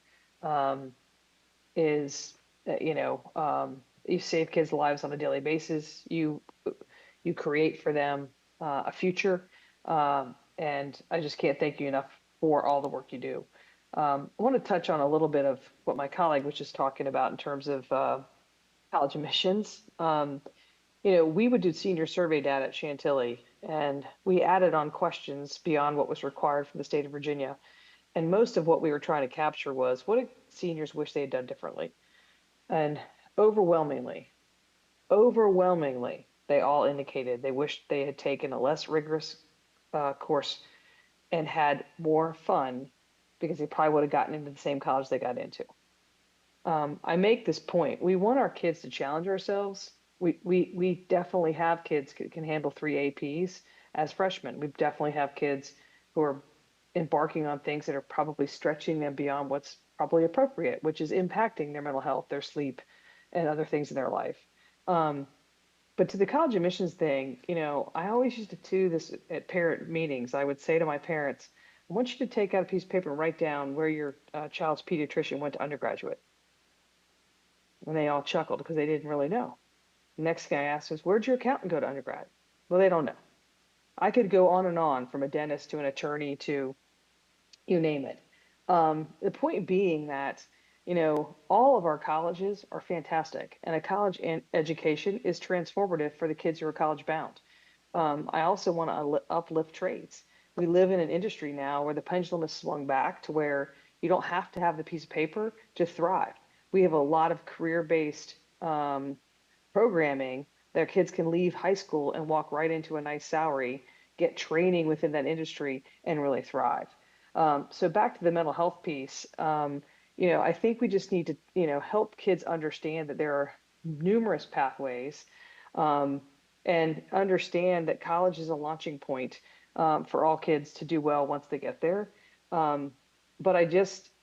is, you save kids' lives on a daily basis. You create for them a future. And I just can't thank you enough for all the work you do. I want to touch on a little bit of what my colleague was just talking about in terms of college admissions. We would do senior survey data at Chantilly, and we added on questions beyond what was required from the state of Virginia. And most of what we were trying to capture was, what did seniors wish they had done differently? And overwhelmingly, they all indicated they wished they had taken a less rigorous course and had more fun, because they probably would have gotten into the same college they got into. I make this point. We want our kids to challenge ourselves. We definitely have kids who can handle 3 APs as freshmen. We definitely have kids who are embarking on things that are probably stretching them beyond what's probably appropriate, which is impacting their mental health, their sleep, and other things in their life. But to the college admissions thing, I always used to do this at parent meetings. I would say to my parents, I want you to take out a piece of paper and write down where your child's pediatrician went to undergraduate. And they all chuckled because they didn't really know. The next thing I asked was, where'd your accountant go to undergrad? Well, they don't know. I could go on and on, from a dentist to an attorney to you name it. The point being that, all of our colleges are fantastic, and a college education is transformative for the kids who are college bound. I also want to uplift trades. We live in an industry now where the pendulum has swung back to where you don't have to have the piece of paper to thrive. We have a lot of career-based programming that kids can leave high school and walk right into a nice salary, get training within that industry, and really thrive. So back to the mental health piece, I think we just need to, help kids understand that there are numerous pathways, and understand that college is a launching point for all kids to do well once they get there. But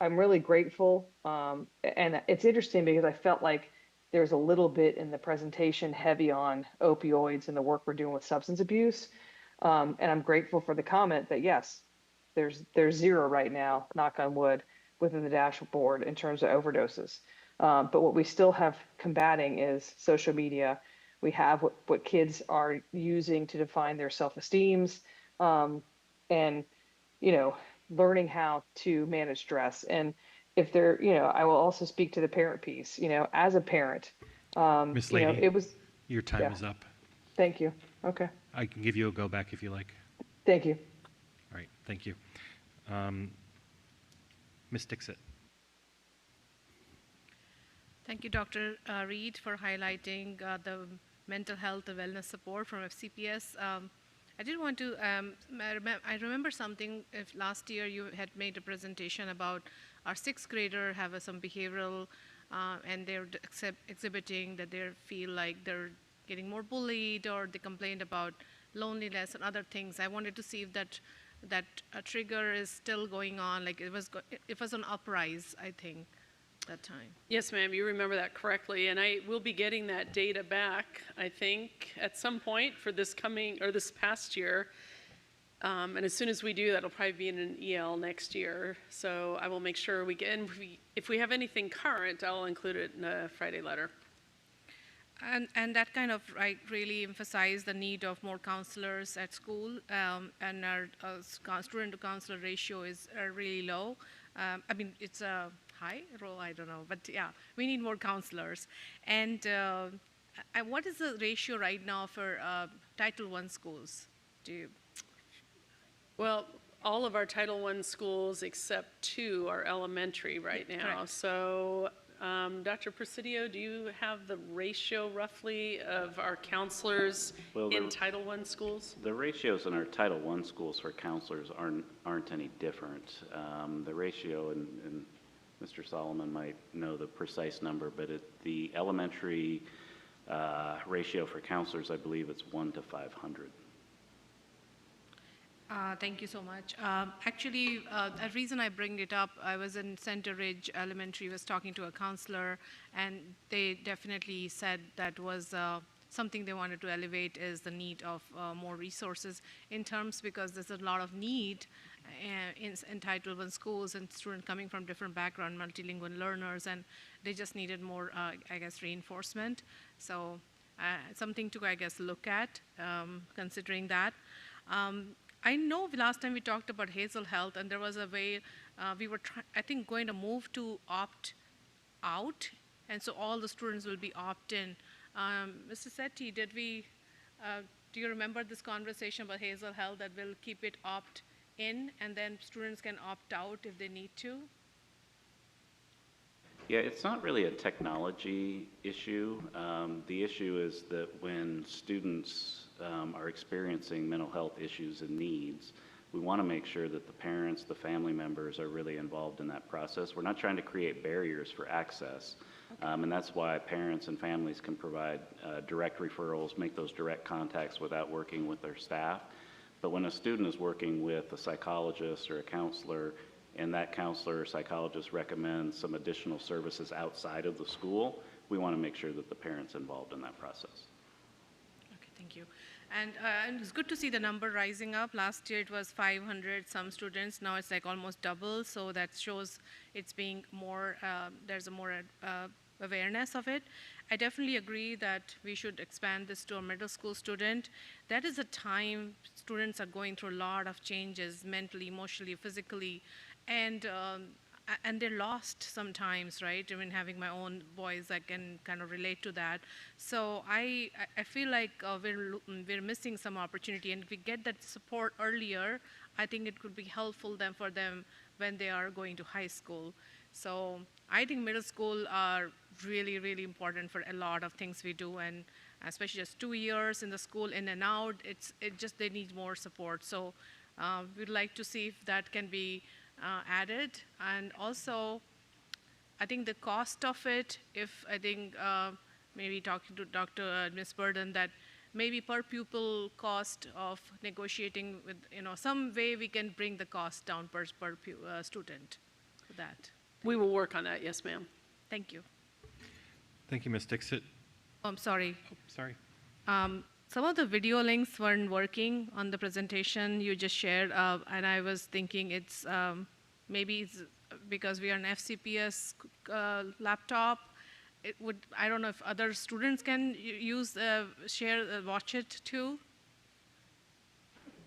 I'm really grateful. And it's interesting because I felt like there's a little bit in the presentation heavy on opioids and the work we're doing with substance abuse. And I'm grateful for the comment that, yes, there's 0 right now, knock on wood, within the dashboard in terms of overdoses. But what we still have combating is social media. We have what kids are using to define their self-esteems, and, learning how to manage stress. And if they're, I will also speak to the parent piece. As a parent, Miss You know, Lady, it was, your time yeah. is up. Thank you. Okay. I can give you a go back if you like. Thank you. All right, thank you. Ms. Dixit. Thank you, Dr. Reed, for highlighting the mental health and wellness support from FCPS. I did want to, I remember something, if last year you had made a presentation about our sixth grader have some behavioral, and they're exhibiting that they feel like they're getting more bullied, or they complained about loneliness and other things. I wanted to see if that trigger is still going on. Like it was on uprise, I think, that time. Yes, ma'am, you remember that correctly, and I will be getting that data back, I think, at some point for this past year. And as soon as we do, that'll probably be in an EL next year. So I will make sure we get, and if we have anything current, I'll include it in a Friday letter. And that kind of really emphasized the need of more counselors at school, and our student-to-counselor ratio is really low. I mean, it's a high role, I don't know, but yeah, we need more counselors. And what is the ratio right now for Title I schools? Well, all of our Title I schools except 2 are elementary right now. Correct. So, Dr. Presidio, do you have the ratio roughly of our counselors in Title I schools? The ratios in our Title I schools for counselors aren't any different. The ratio, and Mr. Solomon might know the precise number, but the elementary ratio for counselors, I believe it's 1 to 500. Thank you so much. Actually, the reason I bring it up, I was in Center Ridge Elementary, was talking to a counselor, and they definitely said that was something they wanted to elevate is the need of more resources in terms, because there's a lot of need in Title I schools and students coming from different backgrounds, multilingual learners, and they just needed more, I guess, reinforcement. So something to, I guess, look at, considering that. I know last time we talked about Hazel Health, and there was a way we were, I think, going to move to opt out, and so all the students will be opt-in. Mr. Sethi, do you remember this conversation about Hazel Health that will keep it opt-in, and then students can opt out if they need to? Yeah, it's not really a technology issue. The issue is that when students are experiencing mental health issues and needs, we want to make sure that the parents, the family members are really involved in that process. We're not trying to create barriers for access, and that's why parents and families can provide direct referrals, make those direct contacts without working with their staff. But when a student is working with a psychologist or a counselor, and that counselor or psychologist recommends some additional services outside of the school, we want to make sure that the parent's involved in that process. Okay, thank you. And it's good to see the number rising up. Last year it was 500 some students. Now it's like almost double. So that shows it's being more, there's a more awareness of it. I definitely agree that we should expand this to a middle school student. That is a time students are going through a lot of changes mentally, emotionally, physically, and they're lost sometimes, right? I mean, having my own boys, I can kind of relate to that. So I feel like we're missing some opportunity, and if we get that support earlier, I think it could be helpful for them when they are going to high school. So I think middle school are really, really important for a lot of things we do, and especially just 2 years in the school, in and out, they need more support. So we'd like to see if that can be added. And also, I think the cost of it, maybe talking to Dr. Ms. Burden, that maybe per pupil cost of negotiating with, some way we can bring the cost down per student for that. We will work on that, yes, ma'am. Thank you. Thank you, Ms. Dixit. I'm sorry. Oh, sorry. Some of the video links weren't working on the presentation you just shared, and I was thinking it's maybe it's because we are an FCPS laptop. I don't know if other students can use watch it too.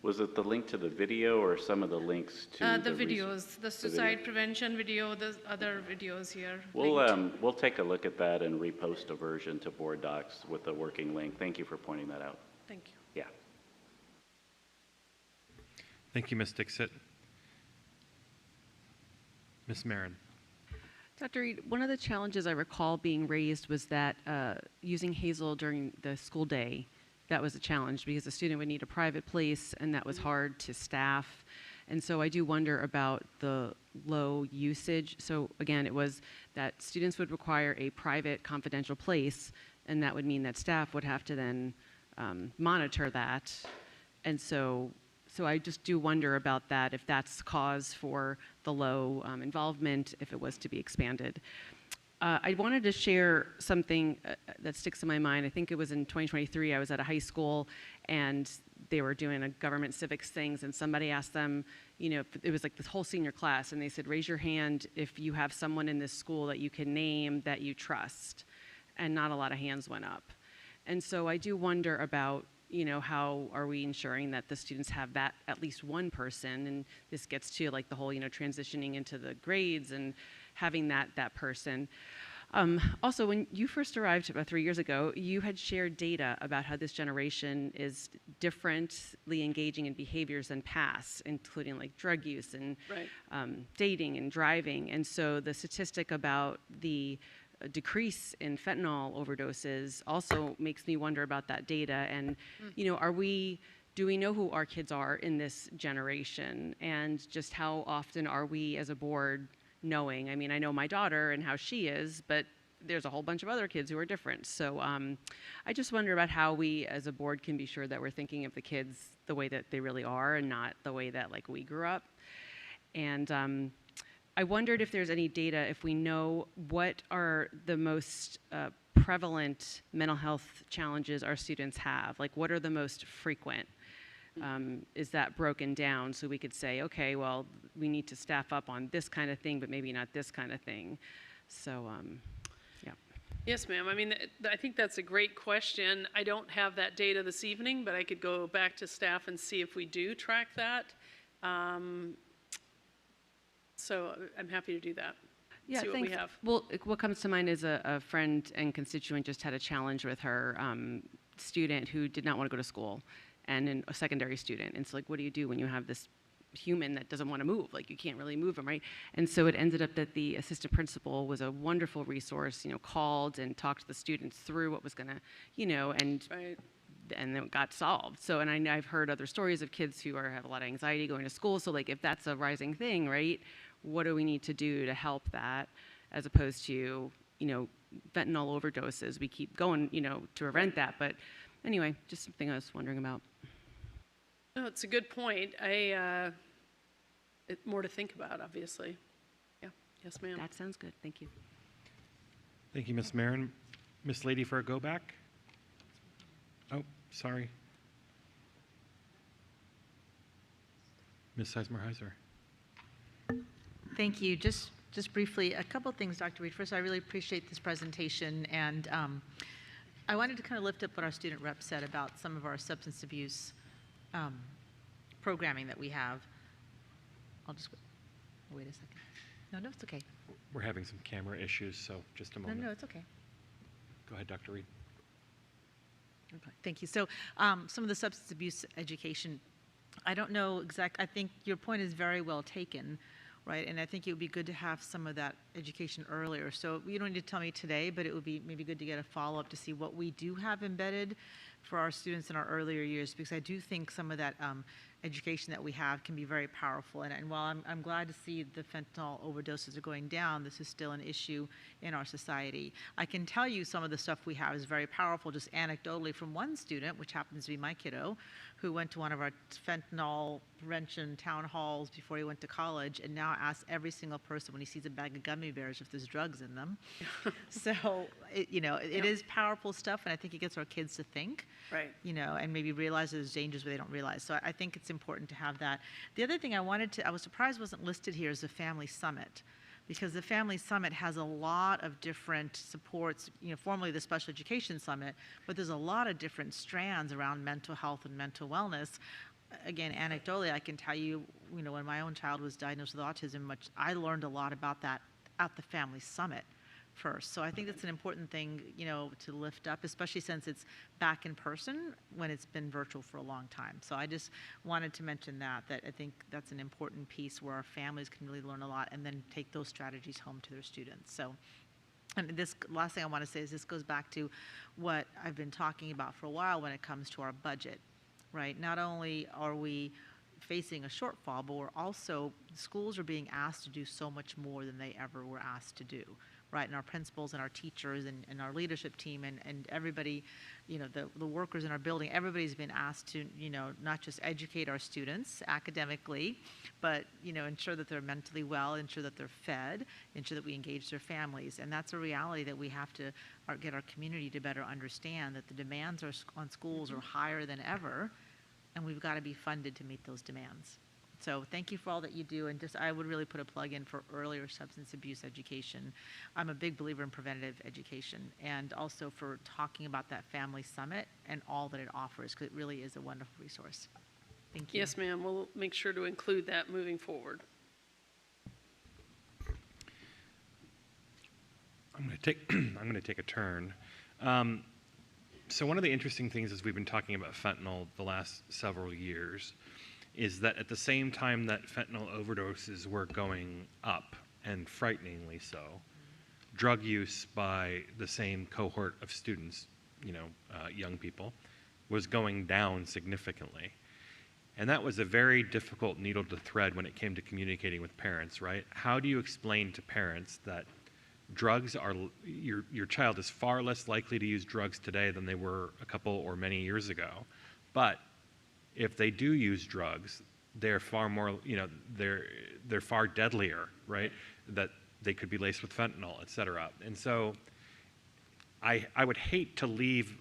Was it the link to the video or some of the links to The the videos, the video? suicide prevention video, the other videos here. linked. We'll take a look at that and repost a version to Board Docs with a working link. Thank you for pointing that out. Thank you. Yeah. Thank you, Ms. Dixit. Ms. Marin. Dr. Reed, one of the challenges I recall being raised was that using Hazel during the school day, that was a challenge because the student would need a private place and that was hard to staff. And so I do wonder about the low usage. So again, it was that students would require a private confidential place, and that would mean that staff would have to then monitor that. And so I just do wonder about that, if that's cause for the low involvement, if it was to be expanded. I wanted to share something that sticks in my mind. I think it was in 2023, I was at a high school and they were doing a government civics things, and somebody asked them, you know, it was like this whole senior class, and they said, raise your hand if you have someone in this school that you can name that you trust. And not a lot of hands went up. And so I do wonder about, you know, how are we ensuring that the students have that at least one person, and this gets to like the whole, you know, transitioning into the grades and having that person. Also, when you first arrived about 3 years ago, you had shared data about how this generation is differently engaging in behaviors than past, including like drug use and dating and driving. And so the statistic about the decrease in fentanyl overdoses also makes me wonder about that data. And, you know, do we know who our kids are in this generation? And just how often are we as a board knowing? I mean, I know my daughter and how she is, but there's a whole bunch of other kids who are different. So I just wonder about how we as a board can be sure that we're thinking of the kids the way that they really are and not the way that like we grew up. And I wondered if there's any data, if we know what are the most prevalent mental health challenges our students have, like what are the most frequent? Is that broken down so we could say, okay, well, we need to staff up on this kind of thing, but maybe not this kind of thing. So, yeah. Yes, ma'am. I mean, I think that's a great question. I don't have that data this evening, but I could go back to staff and see if we do track that. So I'm happy to do that. Yeah, see what thanks. we have. Well, what comes to mind is a friend and constituent just had a challenge with her student who did not want to go to school, and a secondary student. And so like, what do you do when you have this human that doesn't want to move? Like, you can't really move them, right? And so it ended up that the assistant principal was a wonderful resource, you know, called and talked to the students through what was going to, you know, and then it got solved. So, and I've heard other stories of kids who have a lot of anxiety going to school. So like, if that's a rising thing, right, what do we need to do to help that, as opposed to, you know, fentanyl overdoses? We keep going, you know, to prevent that. But anyway, just something I was wondering about. No, it's a good point. More to think about, obviously. Yeah. Yes, ma'am. That sounds good. Thank you. Thank you, Ms. Marin. Ms. Lady for a go back? Oh, sorry. Ms. Sizemore-Heiser. Thank you. Just briefly, a couple things, Dr. Reed. First, I really appreciate this presentation, and I wanted to kind of lift up what our student rep said about some of our substance abuse programming that we have. I'll just wait a second. No, it's okay. We're having some camera issues, so just a moment. No, it's okay. Go ahead, Dr. Reed. Okay, thank you. So some of the substance abuse education, I don't know exactly, I think your point is very well taken, right? And I think it would be good to have some of that education earlier. So you don't need to tell me today, but it would be maybe good to get a follow-up to see what we do have embedded for our students in our earlier years, because I do think some of that education that we have can be very powerful. And while I'm glad to see the fentanyl overdoses are going down, this is still an issue in our society. I can tell you some of the stuff we have is very powerful, just anecdotally from one student, which happens to be my kiddo, who went to one of our fentanyl prevention town halls before he went to college, and now asks every single person when he sees a bag of gummy bears if there's drugs in them. So, it is powerful stuff, and I think it gets our kids to think. Right. And maybe realize there's dangers where they don't realize. So I think it's important to have that. The other thing I was surprised wasn't listed here is the Family Summit, because the Family Summit has a lot of different supports, formerly the Special Education Summit, but there's a lot of different strands around mental health and mental wellness. again, anecdotally, I can tell you, when my own child was diagnosed with autism, I learned a lot about that at the family summit first. So I think that's an important thing, to lift up, especially since it's back in person when it's been virtual for a long time. So I just wanted to mention that I think that's an important piece where our families can really learn a lot and then take those strategies home to their students. So, and this last thing I want to say is this goes back to what I've been talking about for a while when it comes to our budget, right? Not only are we facing a shortfall, but schools are being asked to do so much more than they ever were asked to do, right? And our principals and our teachers and our leadership team and everybody, the workers in our building, everybody's been asked to, not just educate our students academically, but, ensure that they're mentally well, ensure that they're fed, ensure that we engage their families. And that's a reality that we have to get our community to better understand, that the demands on schools are higher than ever, and we've got to be funded to meet those demands. So thank you for all that you do, and I would really put a plug in for earlier substance abuse education. I'm a big believer in preventative education, and also for talking about that family summit and all that it offers, because it really is a wonderful resource. Thank you. Yes, ma'am. We'll make sure to include that moving forward. I'm going to take a turn. So one of the interesting things as we've been talking about fentanyl the last several years is that at the same time that fentanyl overdoses were going up, and frighteningly so, drug use by the same cohort of students, young people, was going down significantly. And that was a very difficult needle to thread when it came to communicating with parents, right? How do you explain to parents that drugs are, your child is far less likely to use drugs today than they were a couple or many years ago, but if they do use drugs, they're far more, they're far deadlier, right? That they could be laced with fentanyl, et cetera. And so I would hate to leave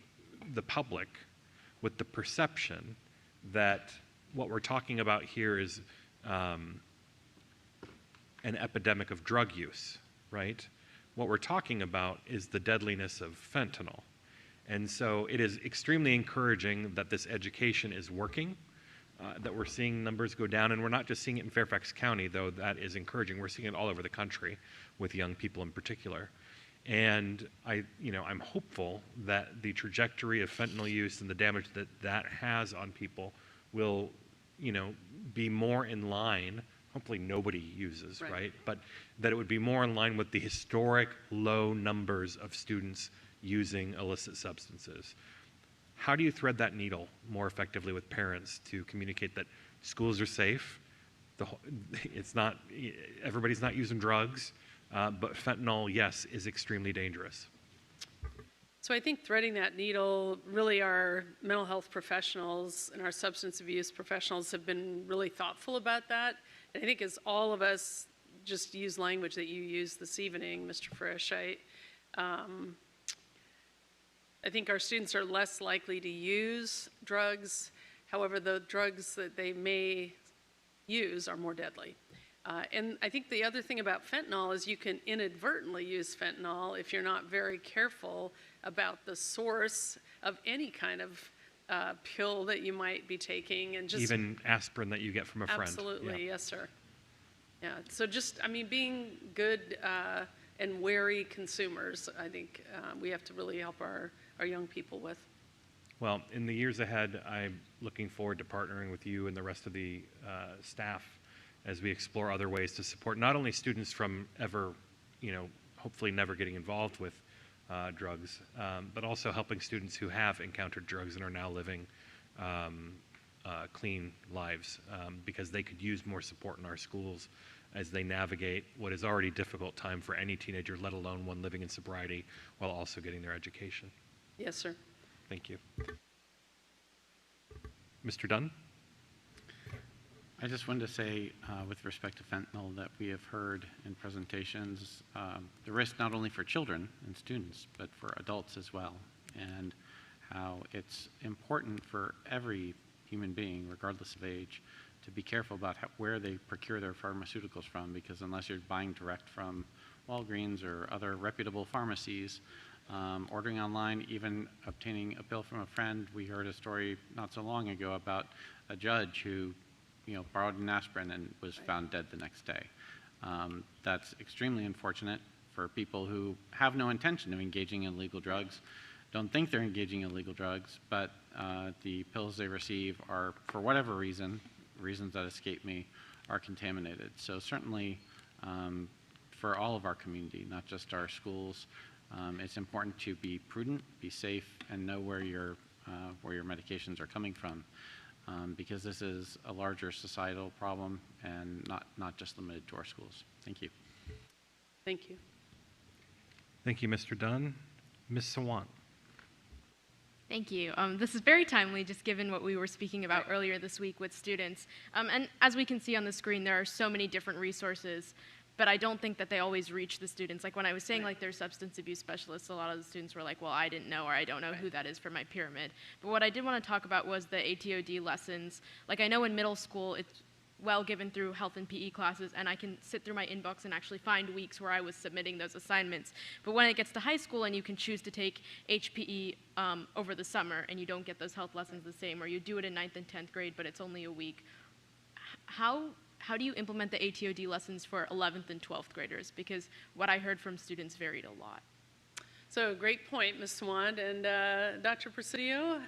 the public with the perception that what we're talking about here is an epidemic of drug use, right? What we're talking about is the deadliness of fentanyl. And so it is extremely encouraging that this education is working, that we're seeing numbers go down, and we're not just seeing it in Fairfax County, though that is encouraging. We're seeing it all over the country with young people in particular. And I'm hopeful that the trajectory of fentanyl use and the damage that that has on people will, be more in line. Hopefully nobody uses, right? But that it would be more in line with the historic low numbers of students using illicit substances. How do you thread that needle more effectively with parents to communicate that schools are safe, everybody's not using drugs, but fentanyl, yes, is extremely dangerous? So I think threading that needle, really our mental health professionals and our substance abuse professionals have been really thoughtful about that. And I think as all of us just use language that you used this evening, Mr. Frisch, I think our students are less likely to use drugs. However, the drugs that they may use are more deadly. And I think the other thing about fentanyl is you can inadvertently use fentanyl if you're not very careful about the source of any kind of pill that you might be taking, and just even aspirin that you get from a friend. Absolutely, yes, sir. Yeah. So just, being good and wary consumers, I think we have to really help our young people with. Well, in the years ahead, I'm looking forward to partnering with you and the rest of the staff as we explore other ways to support not only students from ever, hopefully never getting involved with drugs, but also helping students who have encountered drugs and are now living clean lives, because they could use more support in our schools as they navigate what is already a difficult time for any teenager, let alone one living in sobriety while also getting their education. Yes, sir. Thank you. Mr. Dunn? I just wanted to say, with respect to fentanyl, that we have heard in presentations the risk not only for children and students, but for adults as well, and how it's important for every human being, regardless of age, to be careful about where they procure their pharmaceuticals from, because unless you're buying direct from Walgreens or other reputable pharmacies, ordering online, even obtaining a bill from a friend. We heard a story not so long ago about a judge who, borrowed an aspirin and was found dead the next day. That's extremely unfortunate for people who have no intention of engaging in illegal drugs, don't think they're engaging in illegal drugs, but the pills they receive are, for whatever reasons that escape me, are contaminated. So certainly for all of our community, not just our schools, it's important to be prudent, be safe, and know where your medications are coming from, because this is a larger societal problem and not just limited to our schools. Thank you. Thank you. Thank you, Mr. Dunn. Ms. Sawant. Thank you. This is very timely, just given what we were speaking about earlier this week with students. And as we can see on the screen, there are so many different resources, but I don't think that they always reach the students. Like when I was saying like there's substance abuse specialists, a lot of the students were like, well, I didn't know, or I don't know who that is for my pyramid. But what I did want to talk about was the ATOD lessons. Like I know in middle school, it's well given through health and PE classes, and I can sit through my inbox and actually find weeks where I was submitting those assignments. But when it gets to high school and you can choose to take HPE over the summer and you don't get those health lessons the same, or you do it in 9th and 10th grade but it's only a week, how do you implement the ATOD lessons for 11th and 12th graders? Because what I heard from students varied a lot. So great point, Ms. Swan. And Dr. Presidio,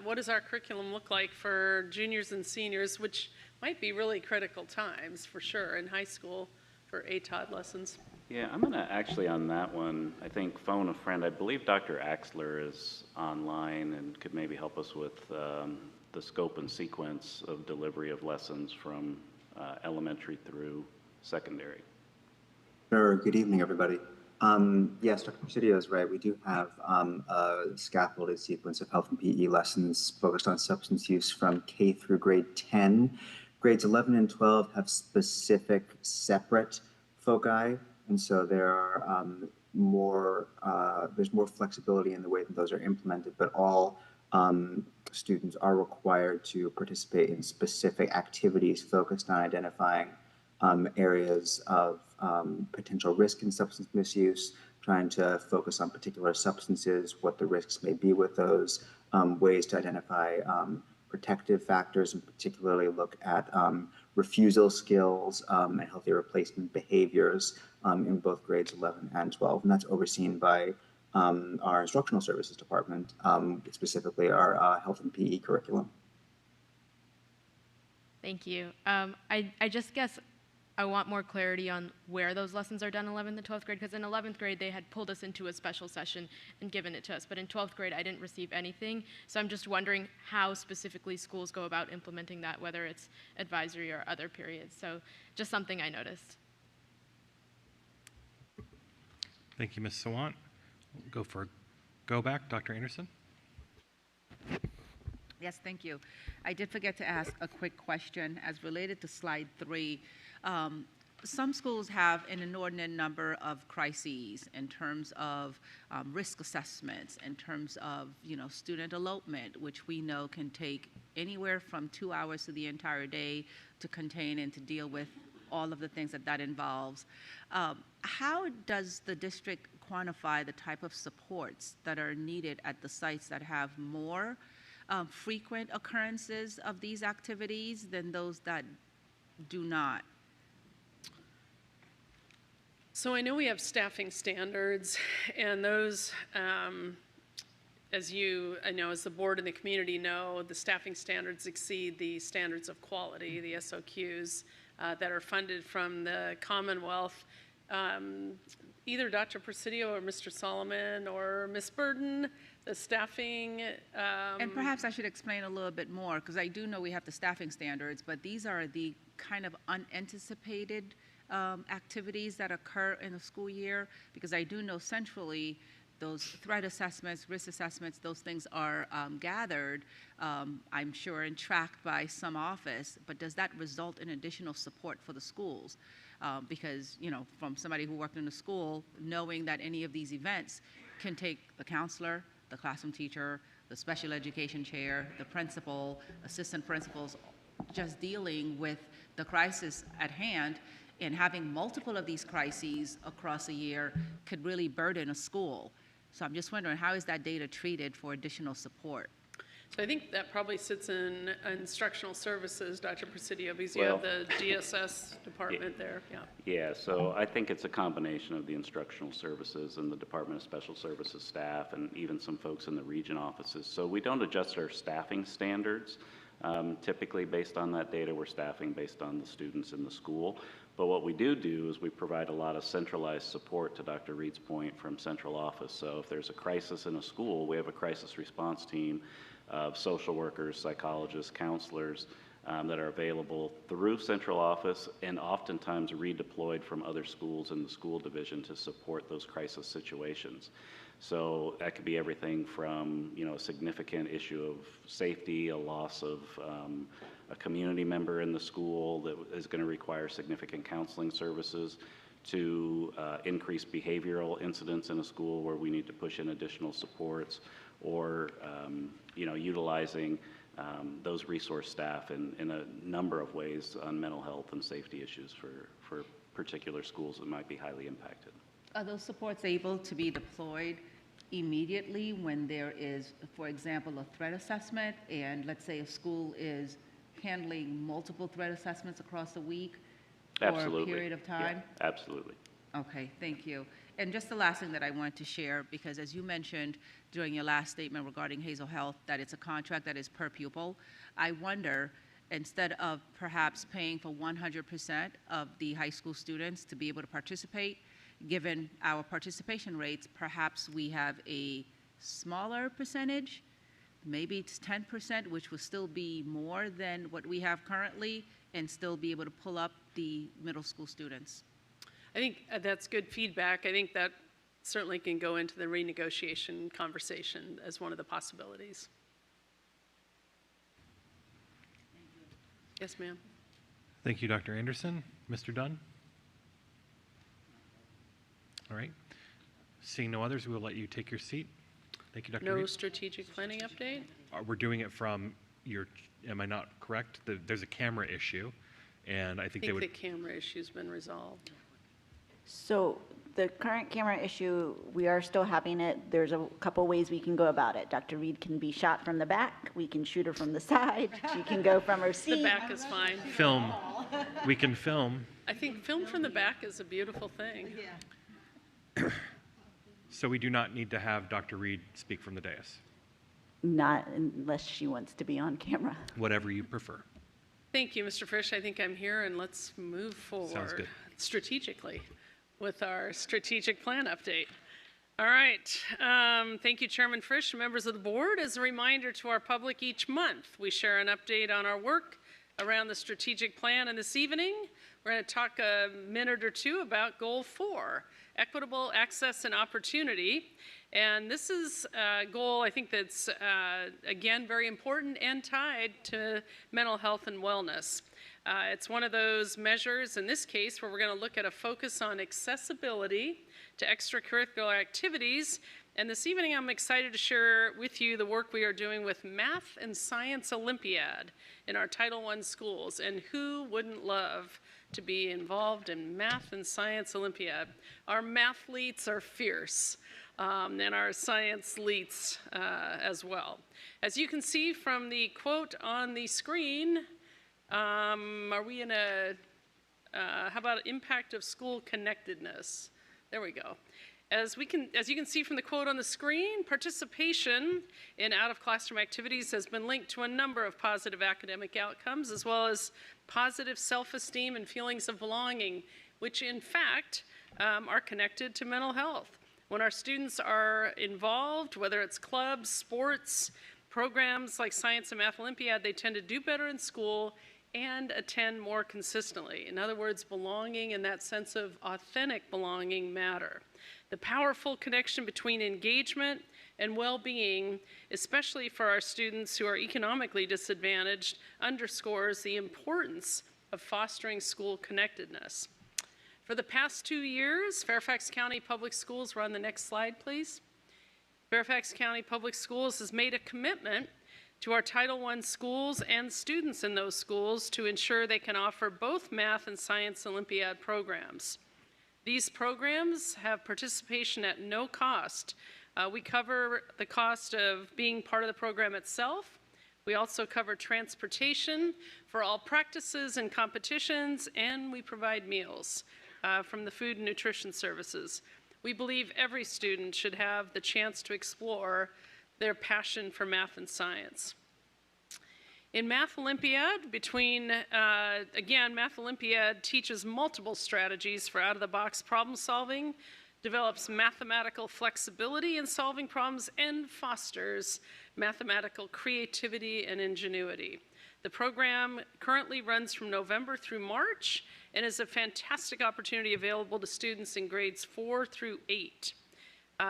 what does our curriculum look like for juniors and seniors, which might be really critical times for sure in high school for ATOD lessons? Yeah, I'm going to actually on that one, I think phone a friend. I believe Dr. Axler is online and could maybe help us with the scope and sequence of delivery of lessons from elementary through secondary. Sure. Good evening, everybody. Yes, Dr. Presidio is right. We do have a scaffolded sequence of health and PE lessons focused on substance use from K through grade 10. Grades 11 and 12 have specific separate foci, and so there are there's more flexibility in the way that those are implemented, but all students are required to participate in specific activities focused on identifying areas of potential risk in substance misuse, trying to focus on particular substances, what the risks may be with those, ways to identify protective factors, and particularly look at refusal skills and healthy replacement behaviors in both grades 11 and 12. And that's overseen by our instructional services department, specifically our health and PE curriculum. Thank you. I just guess I want more clarity on where those lessons are done in 11th and 12th grade, because in 11th grade they had pulled us into a special session and given it to us, but in 12th grade I didn't receive anything. So I'm just wondering how specifically schools go about implementing that, whether it's advisory or other periods. So just something I noticed. Thank you, Ms. Sawant. We'll go back, Dr. Anderson. Yes, thank you. I did forget to ask a quick question as related to slide 3. Some schools have an inordinate number of crises in terms of risk assessments, in terms of student elopement, which we know can take anywhere from 2 hours to the entire day to contain and to deal with all of the things that involves. How does the district quantify the type of supports that are needed at the sites that have more frequent occurrences of these activities than those that do not? So I know we have staffing standards, and those, as the board and the community know, the staffing standards exceed the standards of quality, the SOQs that are funded from the Commonwealth. Either Dr. Presidio or Mr. Solomon or Ms. Burden, the staffing. And perhaps I should explain a little bit more, because I do know we have the staffing standards, but these are the kind of unanticipated activities that occur in a school year, because I do know centrally those threat assessments, risk assessments, those things are gathered, I'm sure, and tracked by some office, but does that result in additional support for the schools? Because, from somebody who worked in a school, knowing that any of these events can take the counselor, the classroom teacher, the special education chair, the principal, assistant principals, just dealing with the crisis at hand, and having multiple of these crises across a year could really burden a school. So I'm just wondering, how is that data treated for additional support? So I think that probably sits in instructional services, Dr. Presidio, because you have the DSS department there. Yeah. Yeah, so I think it's a combination of the instructional services and the Department of Special Services staff and even some folks in the region offices. So we don't adjust our staffing standards. Typically based on that data, we're staffing based on the students in the school. But what we do is we provide a lot of centralized support, to Dr. Reed's point, from central office. So if there's a crisis in a school, we have a crisis response team of social workers, psychologists, counselors that are available through central office and oftentimes redeployed from other schools in the school division to support those crisis situations. So that could be everything from, you know, a significant issue of safety, a loss of a community member in the school that is going to require significant counseling services, to increased behavioral incidents in a school where we need to push in additional supports, or you know, utilizing those resource staff in a number of ways on mental health and safety issues for particular schools that might be highly impacted. Are those supports able to be deployed immediately when there is, for example, a threat assessment, and let's say a school is handling multiple threat assessments across a week or a period of time? Yeah, absolutely. Okay, thank you. And just the last thing that I wanted to share, because as you mentioned during your last statement regarding Hazel Health, that it's a contract that is per pupil, I wonder, instead of perhaps paying for 100% of the high school students to be able to participate, given our participation rates, perhaps we have a smaller percentage, maybe it's 10%, which will still be more than what we have currently, and still be able to pull up the middle school students. I think that's good feedback. I think that certainly can go into the renegotiation conversation as one of the possibilities. Yes, ma'am. Thank you, Dr. Anderson. Mr. Dunn? All right. Seeing no others, we will let you take your seat. Thank you, Dr. No Reed. strategic planning update? We're doing it from your, am I not correct? There's a camera issue, and I think they would. the camera issue's been resolved. So the current camera issue, we are still having it. There's a couple ways we can go about it. Dr. Reed can be shot from the back. We can shoot her from the side. She can go from her seat. The back is fine. Film. We can film. I think film from the back is a beautiful thing. Yeah. So we do not need to have Dr. Reed speak from the dais. Not unless she wants to be on camera. Whatever you prefer. Thank you, Mr. Frisch. I think I'm here, and let's move forward Sounds good. Strategically with our strategic plan update. All right. Thank you, Chairman Frisch and members of the board. As a reminder to our public, each month we share an update on our work around the strategic plan, and this evening we're going to talk a minute or two about Goal 4, equitable access and opportunity. And this is a goal, I think, that's, again, very important and tied to mental health and wellness. It's one of those measures, in this case, where we're going to look at a focus on accessibility to extracurricular activities. And this evening, I'm excited to share with you the work we are doing with Math and Science Olympiad in our Title I schools. And who wouldn't love to be involved in Math and Science Olympiad? Our mathletes are fierce. And our science leads as well. As you can see from the quote on the screen, are we in a, how about impact of school connectedness? There we go. As you can see from the quote on the screen, participation in out-of-classroom activities has been linked to a number of positive academic outcomes, as well as positive self-esteem and feelings of belonging, which in fact are connected to mental health. When our students are involved, whether it's clubs, sports, programs like Science and Math Olympiad, they tend to do better in school and attend more consistently. In other words, belonging and that sense of authentic belonging matter. The powerful connection between engagement and well-being, especially for our students who are economically disadvantaged, underscores the importance of fostering school connectedness. For the past 2 years, Fairfax County Public Schools, we're on the next slide, please. Fairfax County Public Schools has made a commitment to our Title I schools and students in those schools to ensure they can offer both Math and Science Olympiad programs. These programs have participation at no cost We cover the cost of being part of the program itself. We also cover transportation for all practices and competitions, and we provide meals from the Food and Nutrition Services. We believe every student should have the chance to explore their passion for math and science. In Math Olympiad, Math Olympiad teaches multiple strategies for out-of-the-box problem solving, develops mathematical flexibility in solving problems, and fosters mathematical creativity and ingenuity. The program currently runs from November through March and is a fantastic opportunity available to students in grades 4 through 8.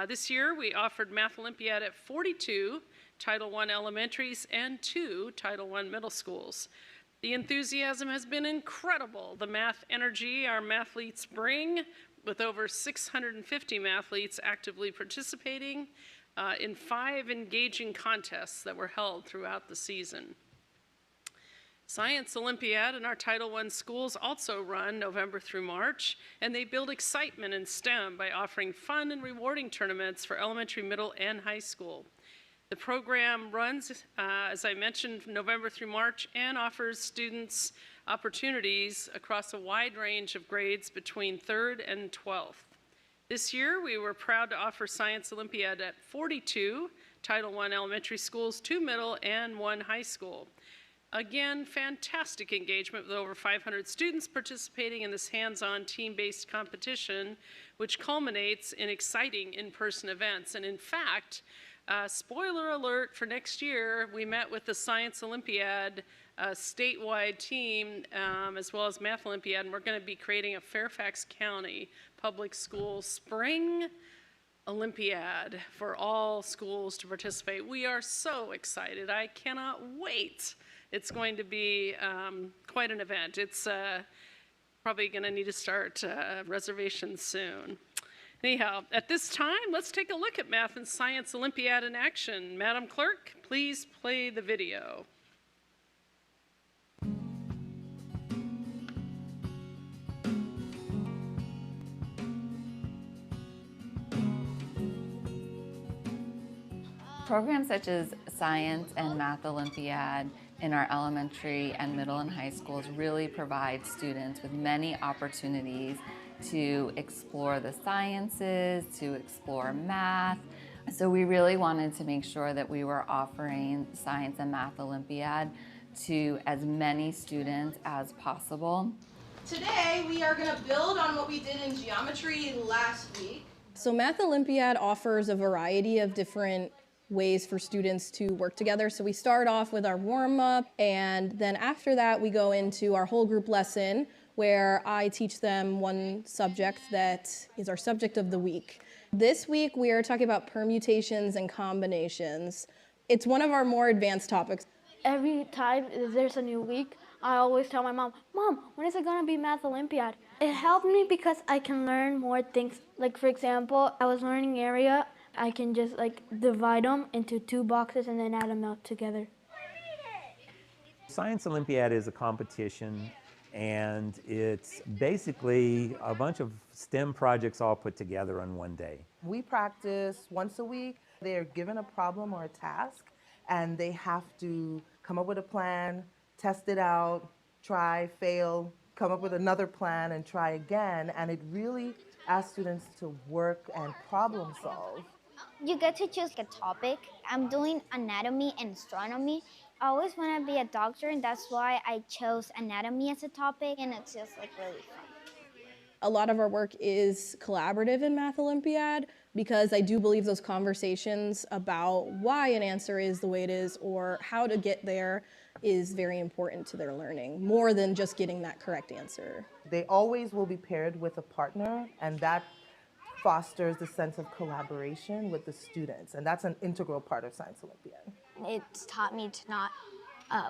This year, we offered Math Olympiad at 42 Title I elementaries and 2 Title I middle schools. The enthusiasm has been incredible. The math energy our mathletes bring, with over 650 mathletes actively participating in 5 engaging contests that were held throughout the season. Science Olympiad in our Title I schools also run November through March, and they build excitement in STEM by offering fun and rewarding tournaments for elementary, middle, and high school. The program runs, as I mentioned, November through March and offers students opportunities across a wide range of grades between 3rd and 12th. This year, we were proud to offer Science Olympiad at 42 Title I elementary schools, 2 middle, and 1 high school. Again, fantastic engagement with over 500 students participating in this hands-on team-based competition, which culminates in exciting in-person events. And in fact, spoiler alert for next year, we met with the Science Olympiad statewide team as well as Math Olympiad, and we're going to be creating a Fairfax County Public School Spring Olympiad for all schools to participate. We are so excited. I cannot wait. It's going to be quite an event. It's probably going to need to start reservations soon. Anyhow, at this time, let's take a look at Math and Science Olympiad in action. Madam Clerk, please play the video. Programs such as Science and Math Olympiad in our elementary and middle and high schools really provide students with many opportunities to explore the sciences, to explore math. So we really wanted to make sure that we were offering Science and Math Olympiad to as many students as possible. Today we are going to build on what we did in geometry last week. So Math Olympiad offers a variety of different ways for students to work together. So we start off with our warm-up, and then after that we go into our whole group lesson where I teach them one subject that is our subject of the week. This week we are talking about permutations and combinations. It's one of our more advanced topics. Every time there's a new week, I always tell my mom, "Mom, when is it gonna be Math Olympiad?" It helped me because I can learn more things. Like for example, I was learning area. I can just divide them into 2 boxes and then add them up together. Science Olympiad is a competition, and it's basically a bunch of STEM projects all put together on one day. We practice once a week. They're given a problem or a task, and they have to come up with a plan, test it out, try, fail, come up with another plan, and try again. And it really asks students to work and problem solve. You get to choose a topic. I'm doing anatomy and astronomy. I always want to be a doctor, and that's why I chose anatomy as a topic, and it's just really fun. A lot of our work is collaborative in Math Olympiad because I do believe those conversations about why an answer is the way it is or how to get there is very important to their learning, more than just getting that correct answer. They always will be paired with a partner, and that fosters the sense of collaboration with the students, and that's an integral part of Science Olympiad. It's taught me to not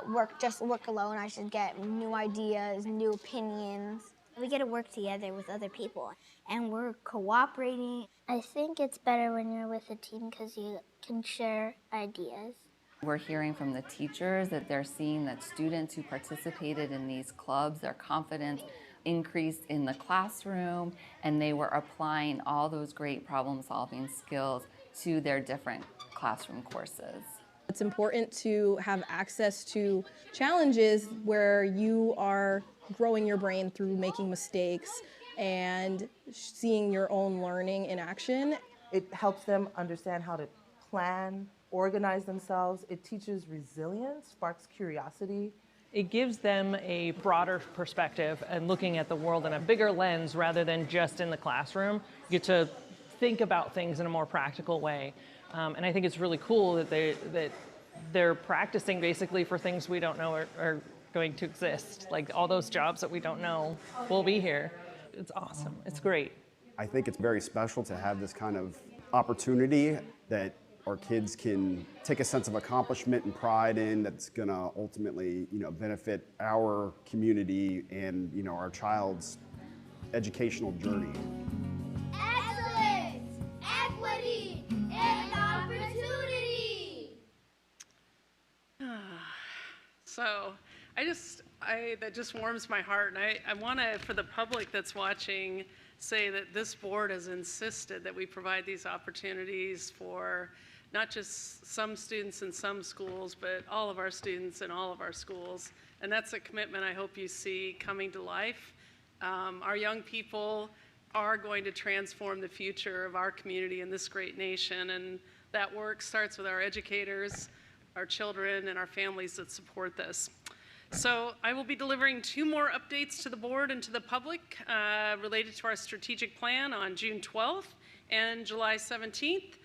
work alone. I should get new ideas, new opinions. We get to work together with other people, and we're cooperating. I think it's better when you're with a team because you can share ideas. We're hearing from the teachers that they're seeing that students who participated in these clubs, their confidence increased in the classroom, and they were applying all those great problem-solving skills to their different classroom courses. It's important to have access to challenges where you are growing your brain through making mistakes and seeing your own learning in action. It helps them understand how to plan, organize themselves. It teaches resilience, sparks curiosity. It gives them a broader perspective and looking at the world in a bigger lens rather than just in the classroom. You get to think about things in a more practical way. And I think it's really cool that they're practicing basically for things we don't know are going to exist. Like all those jobs that we don't know will be here. It's awesome. It's great. I think it's very special to have this kind of opportunity that our kids can take a sense of accomplishment and pride in, that's going to ultimately, benefit our community and, our child's educational journey. Excellence, equity, and opportunity. So that just warms my heart. And I want to, for the public that's watching, say that this board has insisted that we provide these opportunities for not just some students in some schools, but all of our students in all of our schools. And that's a commitment I hope you see coming to life. Our young people are going to transform the future of our community and this great nation. And that work starts with our educators, our children, and our families that support this. So I will be delivering 2 more updates to the board and to the public related to our strategic plan on June 12th and July 17th.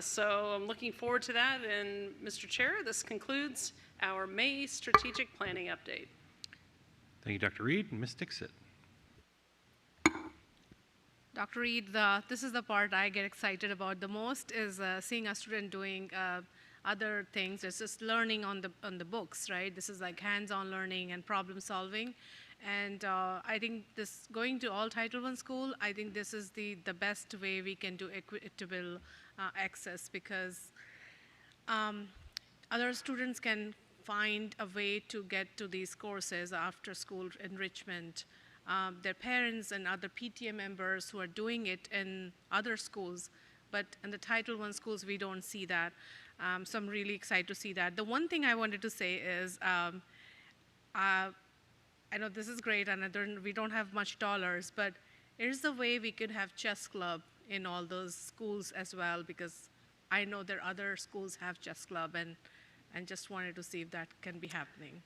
So I'm looking forward to that. And Mr. Chair, this concludes our May strategic planning update. Thank you, Dr. Reed. And Ms. Dixit. Dr. Reed, this is the part I get excited about the most, is seeing a student doing other things. It's just learning on the books, right? This is like hands-on learning and problem solving. And I think this, going to all Title I school, I think this is the best way we can do equitable access, because other students can find a way to get to these courses after school enrichment. Their parents and other PTA members who are doing it in other schools, but in the Title I schools, we don't see that. So I'm really excited to see that. The one thing I wanted to say is, I know this is great, and we don't have much dollars, but here's the way we could have chess club in all those schools as well, because I know there are other schools have chess club, and just wanted to see if that can be happening.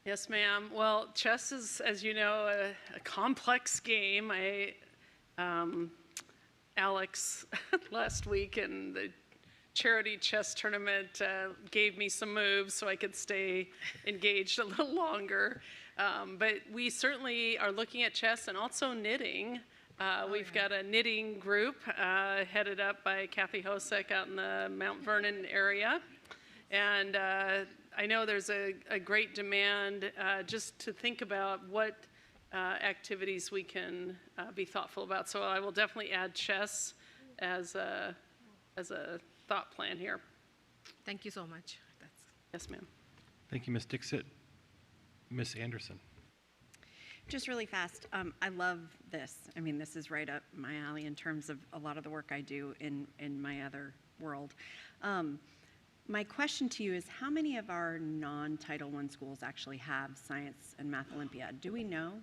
Yes, ma'am. Well, chess is, as you know, a complex game. Alex last week in the charity chess tournament gave me some moves so I could stay engaged a little longer. But we certainly are looking at chess and also knitting. We've got a knitting group headed up by Kathy Hosek out in the Mount Vernon area. And I know there's a great demand just to think about what activities we can be thoughtful about. So I will definitely add chess as a thought plan here. Thank you so much. Yes, ma'am. Thank you, Ms. Dixit. Ms. Anderson. Just really fast, I love this. I mean, this is right up my alley in terms of a lot of the work I do in my other world. My question to you is, how many of our non-Title I schools actually have Science and Math Olympiad? Do we know?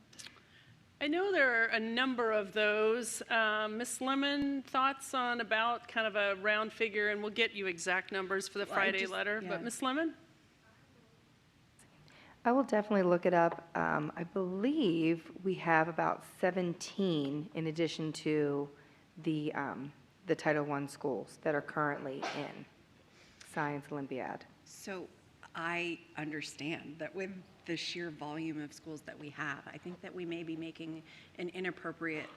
I know there are a number of those. Ms. Lemon, thoughts on about kind of a round figure, and we'll get you exact numbers for the Friday letter. Yeah. But Ms. Lemon? I will definitely look it up. I believe we have about 17 in addition to the Title I schools that are currently in Science Olympiad. So I understand that with the sheer volume of schools that we have, I think that we may be making an inappropriate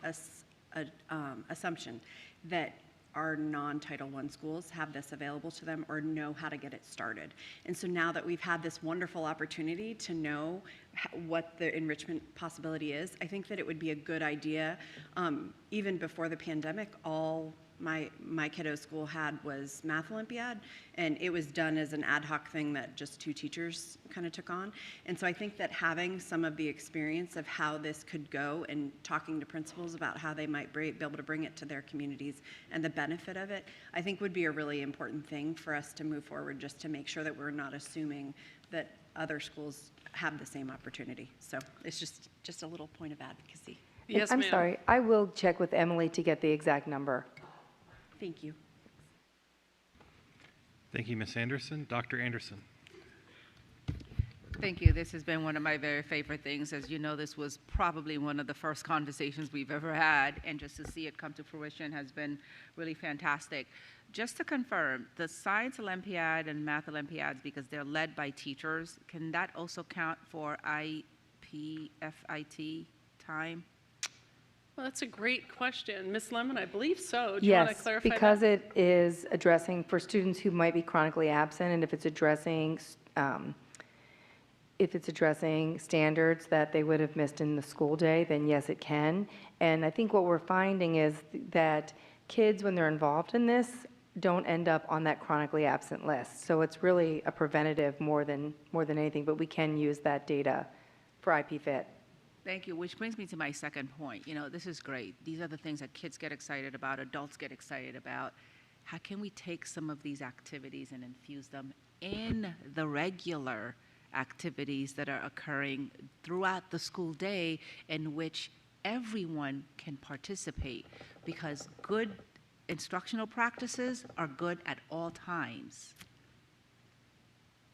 assumption that our non-Title I schools have this available to them or know how to get it started. And so now that we've had this wonderful opportunity to know what the enrichment possibility is, I think that it would be a good idea, even before the pandemic, all my kiddo's school had was Math Olympiad, and it was done as an ad hoc thing that just 2 teachers kind of took on. And so I think that having some of the experience of how this could go and talking to principals about how they might be able to bring it to their communities and the benefit of it, I think would be a really important thing for us to move forward, just to make sure that we're not assuming that other schools have the same opportunity. So it's just a little point of advocacy. Yes, I'm ma'am. sorry, I will check with Emily to get the exact number. Thank you. Thank you, Ms. Anderson. Dr. Anderson. Thank you. This has been one of my very favorite things. As you know, this was probably one of the first conversations we've ever had, and just to see it come to fruition has been really fantastic. Just to confirm, the Science Olympiad and Math Olympiads, because they're led by teachers, can that also count for IPFIT time? Well, that's a great question. Ms. Lemon, I believe so. Do you want to Yes, clarify because that? it is addressing for students who might be chronically absent, and if it's addressing standards that they would have missed in the school day, then yes, it can. And I think what we're finding is that kids, when they're involved in this, don't end up on that chronically absent list. So it's really a preventative more than anything, but we can use that data for IPFIT. Thank you, which brings me to my second point. You know, this is great. These are the things that kids get excited about, adults get excited about. How can we take some of these activities and infuse them in the regular activities that are occurring throughout the school day, in which everyone can participate? Because good instructional practices are good at all times.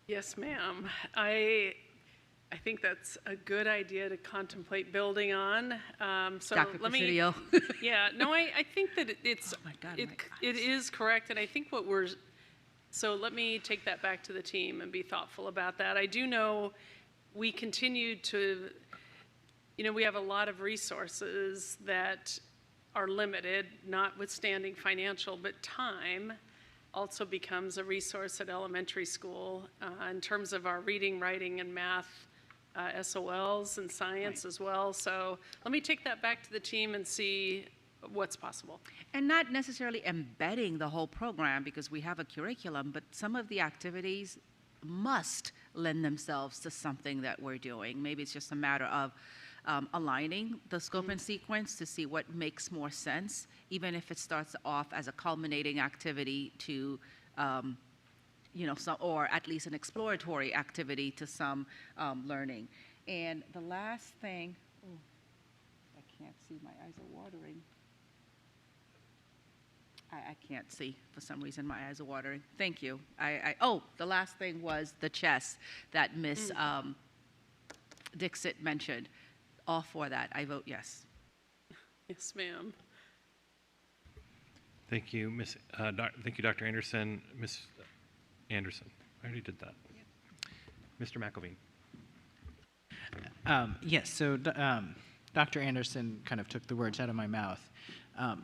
Yes, ma'am. I think that's a good idea to contemplate building on. So Dr. let me. Presidio. Yeah, no, I think that it's Oh my God, it is correct, and I think what we're. So let me take that back to the team and be thoughtful about that. I do know we continue to. We have a lot of resources that are limited, notwithstanding financial, but time also becomes a resource at elementary school in terms of our reading, writing, and math SOLs and science as well. So let me take that back to the team and see what's possible. And not necessarily embedding the whole program, because we have a curriculum, but some of the activities must lend themselves to something that we're doing. Maybe it's just a matter of aligning the scope and sequence to see what makes more sense, even if it starts off as a culminating activity to some, or at least an exploratory activity to some learning. And the last thing, I can't see, my eyes are watering. I can't see, for some reason my eyes are watering. Thank you. The last thing was the chess that Ms. Dixit mentioned. All for that. I vote yes. Yes, ma'am. Thank you, thank you, Dr. Anderson. Ms. Anderson, I already did that. Mr. McElveen. Yes, so Dr. Anderson kind of took the words out of my mouth.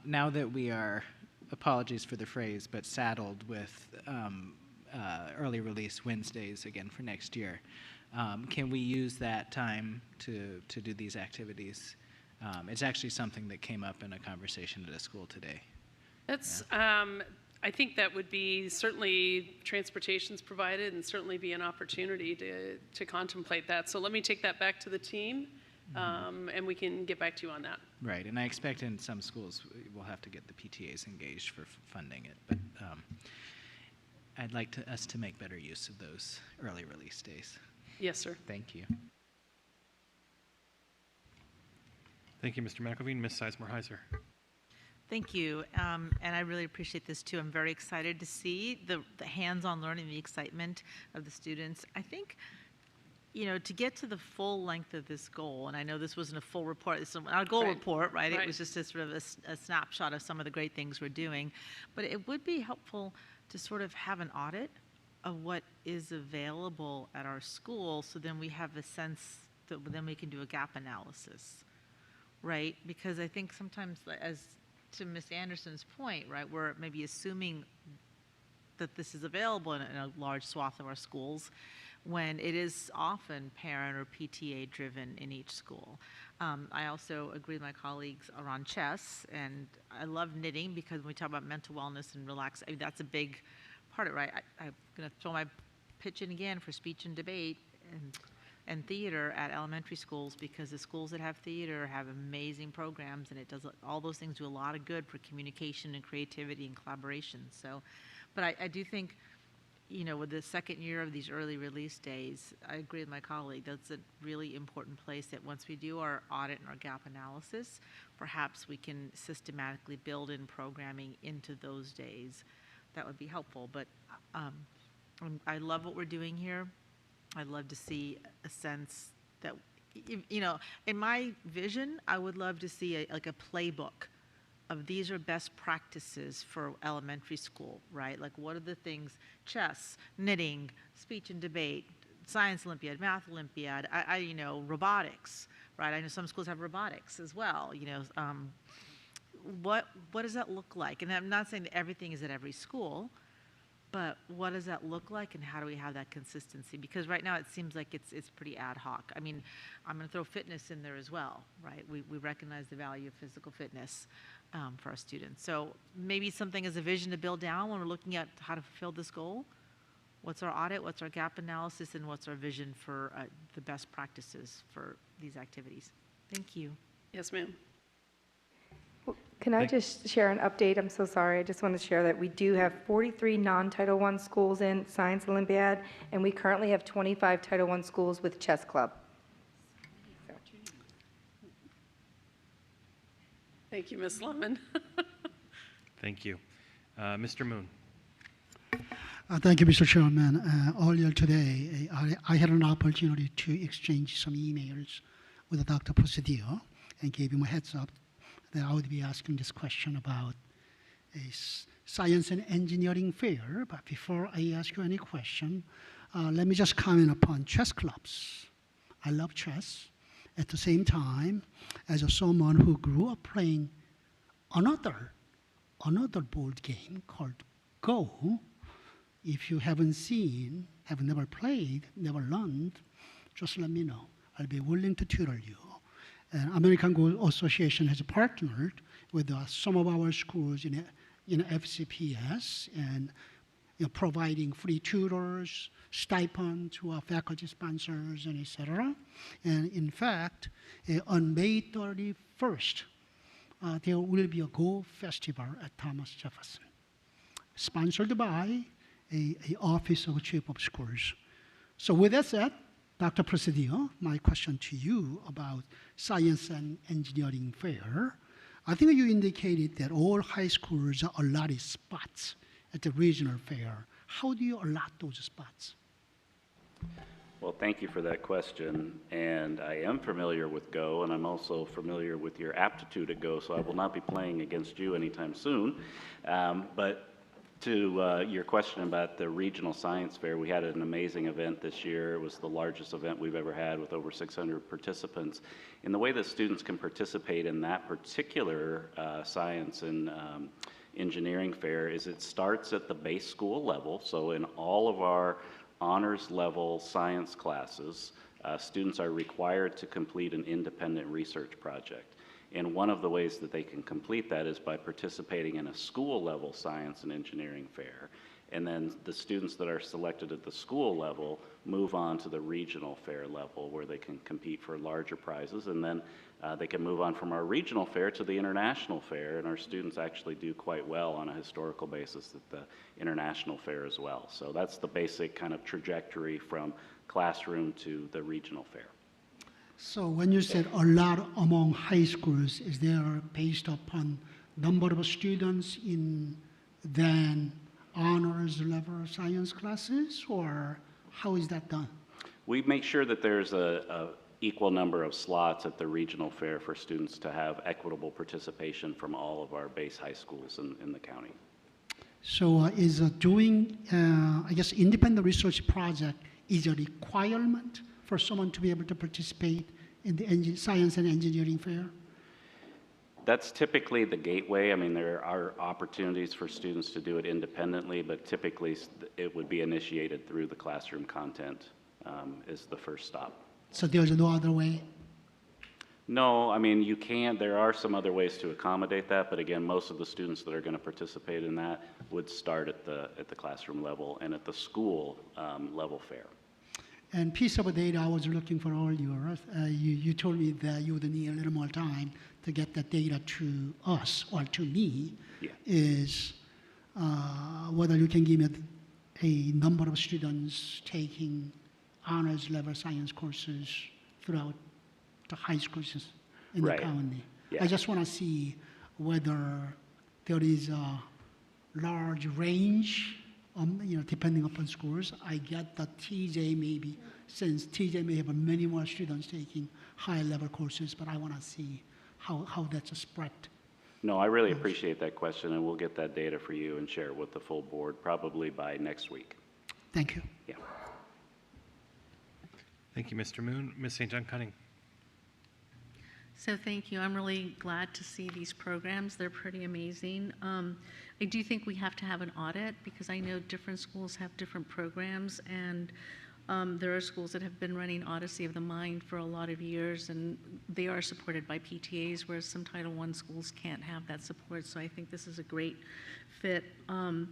Now that we are, apologies for the phrase, but saddled with early release Wednesdays again for next year, can we use that time to do these activities? It's actually something that came up in a conversation at a school today. That's, I think that would be certainly transportation's provided and certainly be an opportunity to contemplate that. So let me take that back to the team and we can get back to you on that. Right, and I expect in some schools we'll have to get the PTAs engaged for funding it, but I'd like us to make better use of those early release days. Yes, sir. Thank you. Thank you, Mr. McElveen. Ms. Sizemore-Heiser. Thank you, and I really appreciate this too. I'm very excited to see the hands-on learning, the excitement of the students. I think, to get to the full length of this goal, and I know this wasn't a full report, it's our goal report, right? It was just a sort of a snapshot of some of the great things we're doing, but it would be helpful to sort of have an audit of what is available at our school, so then we have a sense that then we can do a gap analysis, right? Because I think sometimes, as to Ms. Anderson's point, right, we're maybe assuming that this is available in a large swath of our schools, when it is often parent or PTA driven in each school. I also agree with my colleagues around chess, and I love knitting because when we talk about mental wellness and relax, I mean, that's a big part of it, right? I'm going to throw my pitch in again for speech and debate and theater at elementary schools, because the schools that have theater have amazing programs, and it does all those things do a lot of good for communication and creativity and collaboration. So, but I do think, you know, with the second year of these early release days, I agree with my colleague, that's a really important place that once we do our audit and our gap analysis, perhaps we can systematically build in programming into those days. That would be helpful. But I love what we're doing here. I'd love to see a sense that, you know, in my vision, I would love to see like a playbook of these are best practices for elementary school, right? Like what are the things, chess, knitting, speech and debate, science Olympiad, math Olympiad, you know, robotics, right? I know some schools have robotics as well, you know. What does that look like? And I'm not saying that everything is at every school, but what does that look like, and how do we have that consistency? Because right now it seems like it's pretty ad hoc. I mean, I'm going to throw fitness in there as well, right? We recognize the value of physical fitness for our students. So maybe something as a vision to build down when we're looking at how to fulfill this goal. What's our audit, what's our gap analysis, and what's our vision for the best practices for these activities? Thank you. Yes, ma'am. Can I just share an update? I'm so sorry. I just want to share that we do have 43 non-Title I schools in Science Olympiad, and we currently have 25 Title I schools with Chess Club. Thank you, Ms. Lemon. Thank you. Mr. Moon. Thank you, Mr. Chairman. Earlier today, I had an opportunity to exchange some emails with Dr. Presidio and gave him a heads up that I would be asking this question about a science and engineering fair. But before I ask you any question, let me just comment upon chess clubs. I love chess. At the same time, as someone who grew up playing another board game called Go, if you haven't seen, have never played, never learned, just let me know. I'll be willing to tutor you. And American Go Association has partnered with some of our schools in FCPS and providing free tutors, stipend to our faculty sponsors, and etc. And in fact, on May 31st, there will be a Go Festival at Thomas Jefferson, sponsored by a Office of Chief of Schools. So with that said, Dr. Presidio, my question to you about Science and Engineering Fair. I think you indicated that all high schools are allotted spots at the regional fair. How do you allot those spots? Well, thank you for that question. And I am familiar with Go, and I'm also familiar with your aptitude at Go, so I will not be playing against you anytime soon. But to your question about the regional science fair, we had an amazing event this year. It was the largest event we've ever had with over 600 participants. And the way that students can participate in that particular science and engineering fair is it starts at the base school level. So in all of our honors level science classes, students are required to complete an independent research project. And one of the ways that they can complete that is by participating in a school level science and engineering fair. And then the students that are selected at the school level move on to the regional fair level where they can compete for larger prizes. And then they can move on from our regional fair to the international fair. And our students actually do quite well on a historical basis at the international fair as well. So that's the basic kind of trajectory from classroom to the regional fair. So when you said a lot among high schools, is there based upon number of students in then honors level science classes, or how is that done? We make sure that there's a equal number of slots at the regional fair for students to have equitable participation from all of our base high schools in the county. So is doing, I guess, independent research project is a requirement for someone to be able to participate in the science and engineering fair? That's typically the gateway. I mean, there are opportunities for students to do it independently, but typically it would be initiated through the classroom content is the first stop. So there's no other way? No, I mean, you can, there are some other ways to accommodate that, but again, most of the students that are going to participate in that would start at the classroom level and at the school level fare. And piece of data I was looking for earlier, you told me that you would need a little more time to get that data to us or to me, is whether you can give me a number of students taking honors level science courses throughout the high schools in the county. I just want to see whether there is a large range, depending upon schools. I get that TJ maybe, since TJ may have many more students taking high level courses, but I want to see how that's spread. No, I really appreciate that question, and we'll get that data for you and share it with the full board probably by next week. Thank you. Yeah. Thank you, Mr. Moon. Ms. St. John Cunning. So thank you. I'm really glad to see these programs. They're pretty amazing. I do think we have to have an audit because I know different schools have different programs, and there are schools that have been running Odyssey of the Mind for a lot of years, and they are supported by PTAs, whereas some Title I schools can't have that support. So I think this is a great fit. And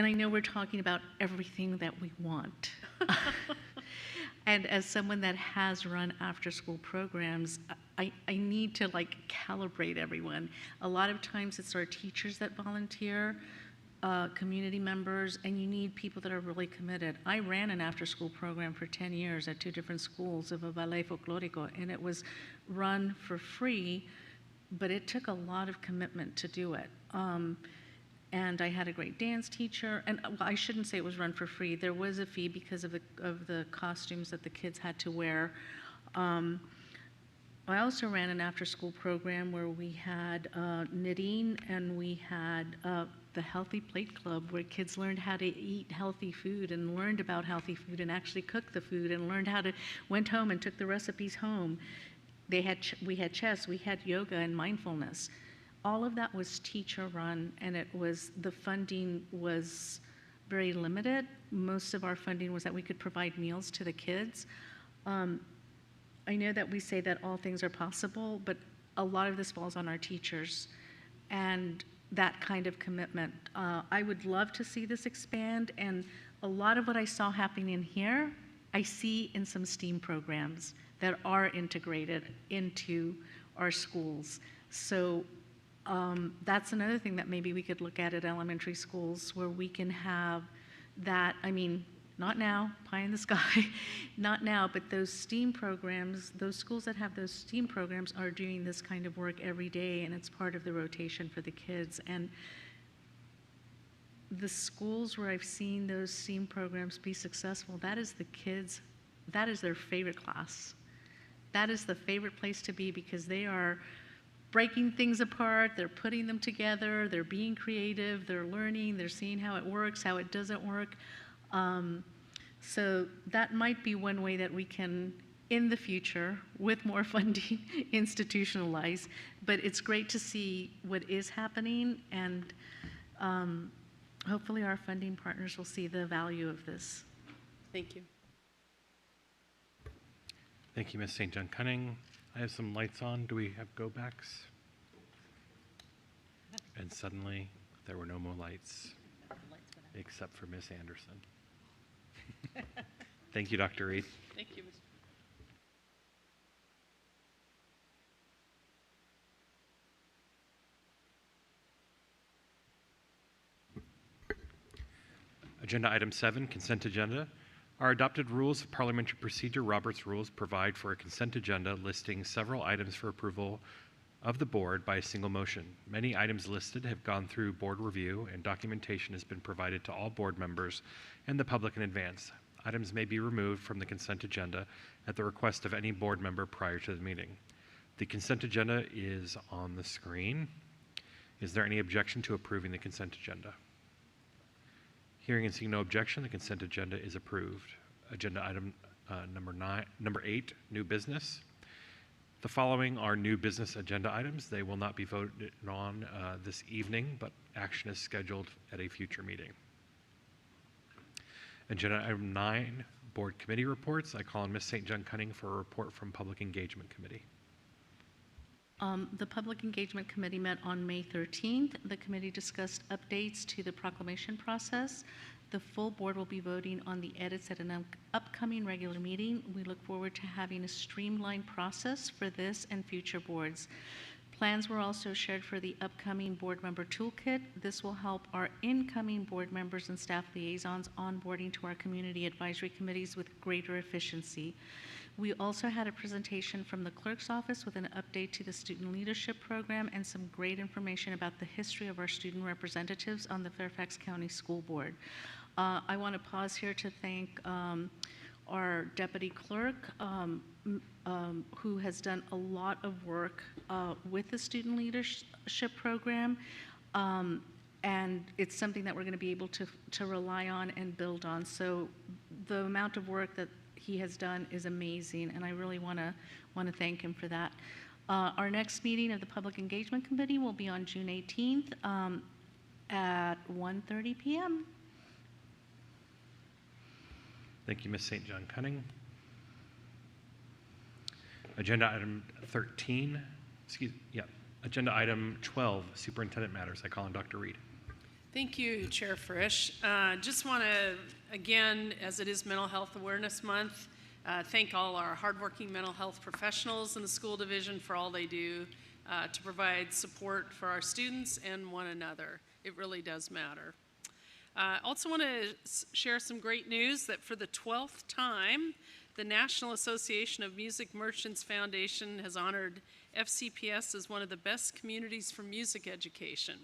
I know we're talking about everything that we want. And as someone that has run after-school programs, I need to calibrate everyone. A lot of times it's our teachers that volunteer, community members, and you need people that are really committed. I ran an after-school program for 10 years at 2 different schools of a ballet folklorico, and it was run for free, but it took a lot of commitment to do it. And I had a great dance teacher, and I shouldn't say it was run for free. There was a fee because of the costumes that the kids had to wear. I also ran an after-school program where we had knitting, and we had the Healthy Plate Club, where kids learned how to eat healthy food and learned about healthy food and actually cooked the food and learned how to, went home and took the recipes home. We had chess, we had yoga and mindfulness. All of that was teacher run, and the funding was very limited. Most of our funding was that we could provide meals to the kids. I know that we say that all things are possible, but a lot of this falls on our teachers and that kind of commitment. I would love to see this expand, and a lot of what I saw happening in here, I see in some STEAM programs that are integrated into our schools. So that's another thing that maybe we could look at elementary schools, where we can have that, I mean, not now, pie in the sky, not now, but those STEAM programs, those schools that have those STEAM programs are doing this kind of work every day, and it's part of the rotation for the kids. And the schools where I've seen those STEAM programs be successful, that is the kids, that is their favorite class. That is the favorite place to be, because they are breaking things apart, they're putting them together, they're being creative, they're learning, they're seeing how it works, how it doesn't work. So that might be one way that we can, in the future, with more funding, institutionalize. But it's great to see what is happening, and hopefully our funding partners will see the value of this. Thank you. Thank you, Ms. St. John Cunning. I have some lights on. Do we have go backs? And suddenly there were no more lights, except for Ms. Anderson. Thank you, Dr. Reed. Thank you, Mr. Agenda item 7, consent agenda. Our adopted rules of parliamentary procedure, Robert's Rules, provide for a consent agenda listing several items for approval of the board by a single motion. Many items listed have gone through board review, and documentation has been provided to all board members and the public in advance. Items may be removed from the consent agenda at the request of any board member prior to the meeting. The consent agenda is on the screen. Is there any objection to approving the consent agenda? Hearing and seeing no objection, the consent agenda is approved. Agenda item number 8, new business. The following are new business agenda items. They will not be voted on this evening, but action is scheduled at a future meeting. Agenda item 9, board committee reports. I call on Ms. St. John Cunning for a report from Public Engagement Committee. The Public Engagement Committee met on May 13th. The committee discussed updates to the proclamation process. The full board will be voting on the edits at an upcoming regular meeting. We look forward to having a streamlined process for this and future boards. Plans were also shared for the upcoming board member toolkit. This will help our incoming board members and staff liaisons onboarding to our community advisory committees with greater efficiency. We also had a presentation from the clerk's office with an update to the student leadership program and some great information about the history of our student representatives on the Fairfax County School Board. I want to pause here to thank our deputy clerk, who has done a lot of work with the student leadership program, and it's something that we're going to be able to rely on and build on. So the amount of work that he has done is amazing, and I really want to thank him for that. Our next meeting of the Public Engagement Committee will be on June 18th at 1:30 p.m. Thank you, Ms. St. John Cunning. Agenda item 13, agenda item 12, superintendent matters. I call on Dr. Reed. Thank you, Chair Frisch. Just want to, again, as it is Mental Health Awareness Month, thank all our hardworking mental health professionals in the school division for all they do to provide support for our students and one another. It really does matter. Also want to share some great news that for the 12th time, the National Association of Music Merchants Foundation has honored FCPS as one of the best communities for music education.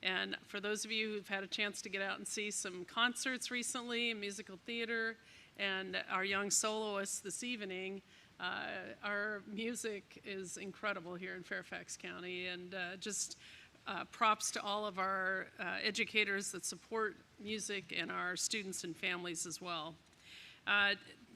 And for those of you who've had a chance to get out and see some concerts recently in musical theater and our young soloists this evening, our music is incredible here in Fairfax County, and props to all of our educators that support music and our students and families as well.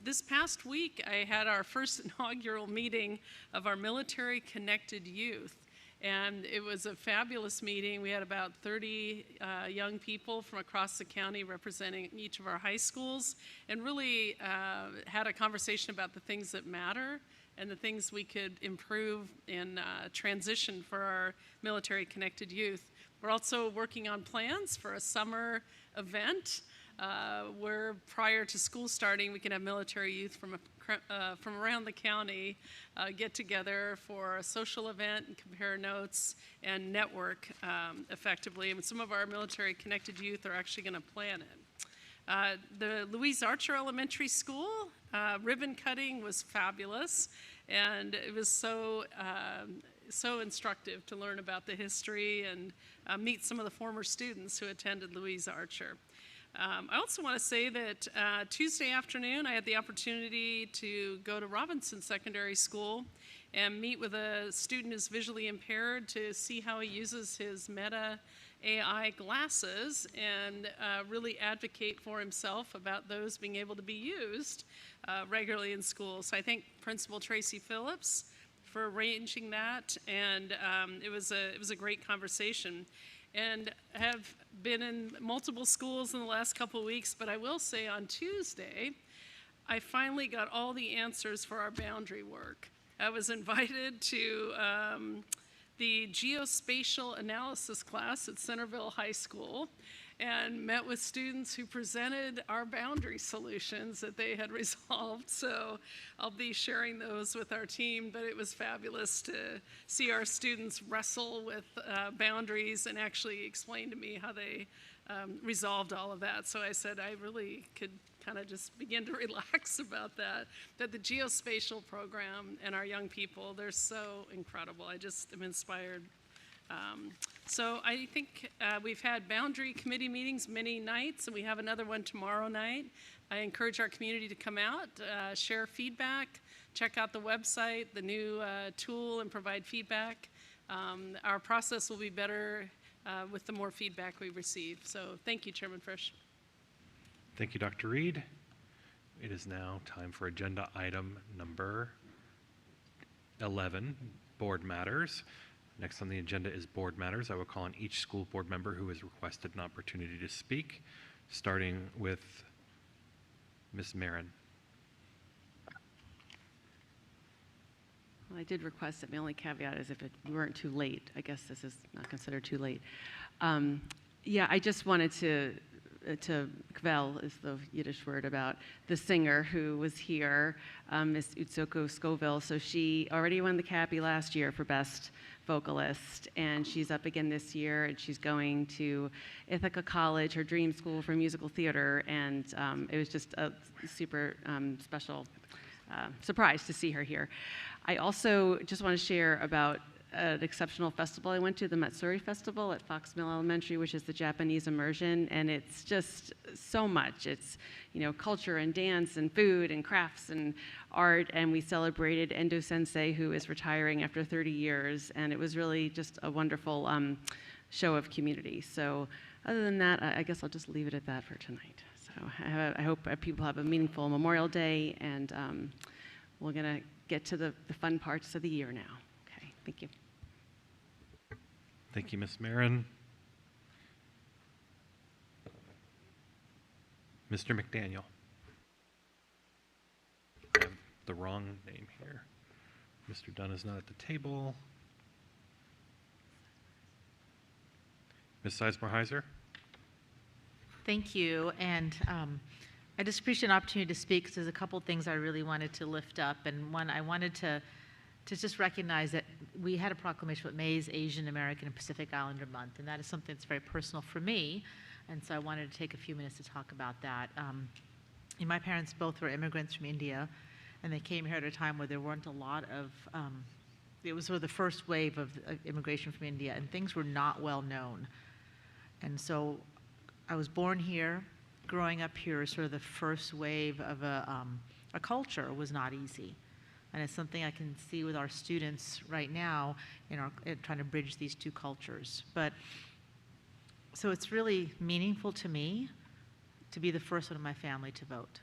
This past week, I had our first inaugural meeting of our military connected youth, and it was a fabulous meeting. We had about 30 young people from across the county representing each of our high schools, and really had a conversation about the things that matter and the things we could improve in transition for our military connected youth. We're also working on plans for a summer event where prior to school starting, we can have military youth from around the county get together for a social event and compare notes and network effectively. And some of our military connected youth are actually going to plan it. The Louise Archer Elementary School ribbon cutting was fabulous, and it was so instructive to learn about the history and meet some of the former students who attended Louise Archer. I also want to say that Tuesday afternoon I had the opportunity to go to Robinson Secondary School and meet with a student who's visually impaired to see how he uses his Meta AI glasses and really advocate for himself about those being able to be used regularly in school. So I thank Principal Tracy Phillips for arranging that, and it was a great conversation. And have been in multiple schools in the last couple of weeks, but I will say on Tuesday, I finally got all the answers for our boundary work. I was invited to the geospatial analysis class at Centerville High School and met with students who presented our boundary solutions that they had resolved. So I'll be sharing those with our team, but it was fabulous to see our students wrestle with boundaries and actually explain to me how they resolved all of that. So I said I really could kind of just begin to relax about that the geospatial program and our young people, they're so incredible. I just am inspired. So I think we've had boundary committee meetings many nights, and we have another one tomorrow night. I encourage our community to come out, share feedback, check out the website, the new tool, and provide feedback. Our process will be better with the more feedback we receive. So thank you, Chairman Frisch. Thank you, Dr. Reed. It is now time for agenda item number 11, Board Matters. Next on the agenda is Board Matters. I will call on each school board member who has requested an opportunity to speak, starting with Ms. Marin. Well, I did request it. My only caveat is if we weren't too late. I guess this is not considered too late. Yeah, I just wanted to kvel is the Yiddish word about the singer who was here, Miss Utsoko Scoville. So she already won the Cappy last year for Best Vocalist, and she's up again this year, and she's going to Ithaca College, her dream school for musical theater, and it was just a super special surprise to see her here. I also just want to share about an exceptional festival I went to, the Matsuri Festival at Bucknell Elementary, which is the Japanese immersion, and it's just so much. It's, you know, culture and dance and food and crafts and art, and we celebrated Endo Sensei, who is retiring after 30 years, and it was really just a wonderful show of community. So other than that, I guess I'll just leave it at that for tonight. So I hope people have a meaningful Memorial Day, and we're gonna get to the fun parts of the year now. Okay, thank you. Thank you, Ms. Marin. Mr. McDaniel. I have the wrong name here. Mr. Dunn is not at the table. Ms. Sizemore-Heiser. Thank you, and I just appreciate an opportunity to speak because there's a couple things I really wanted to lift up, and one, I wanted to just recognize that we had a proclamation about May is Asian American and Pacific Islander Month, and that is something that's very personal for me, and so I wanted to take a few minutes to talk about that. My parents both were immigrants from India, and they came here at a time where there weren't a lot of, it was sort of the first wave of immigration from India, and things were not well known. And so I was born here. Growing up here, sort of the first wave of a culture was not easy. And it's something I can see with our students right now in trying to bridge these two cultures. But so it's really meaningful to me to be the first one in my family to vote.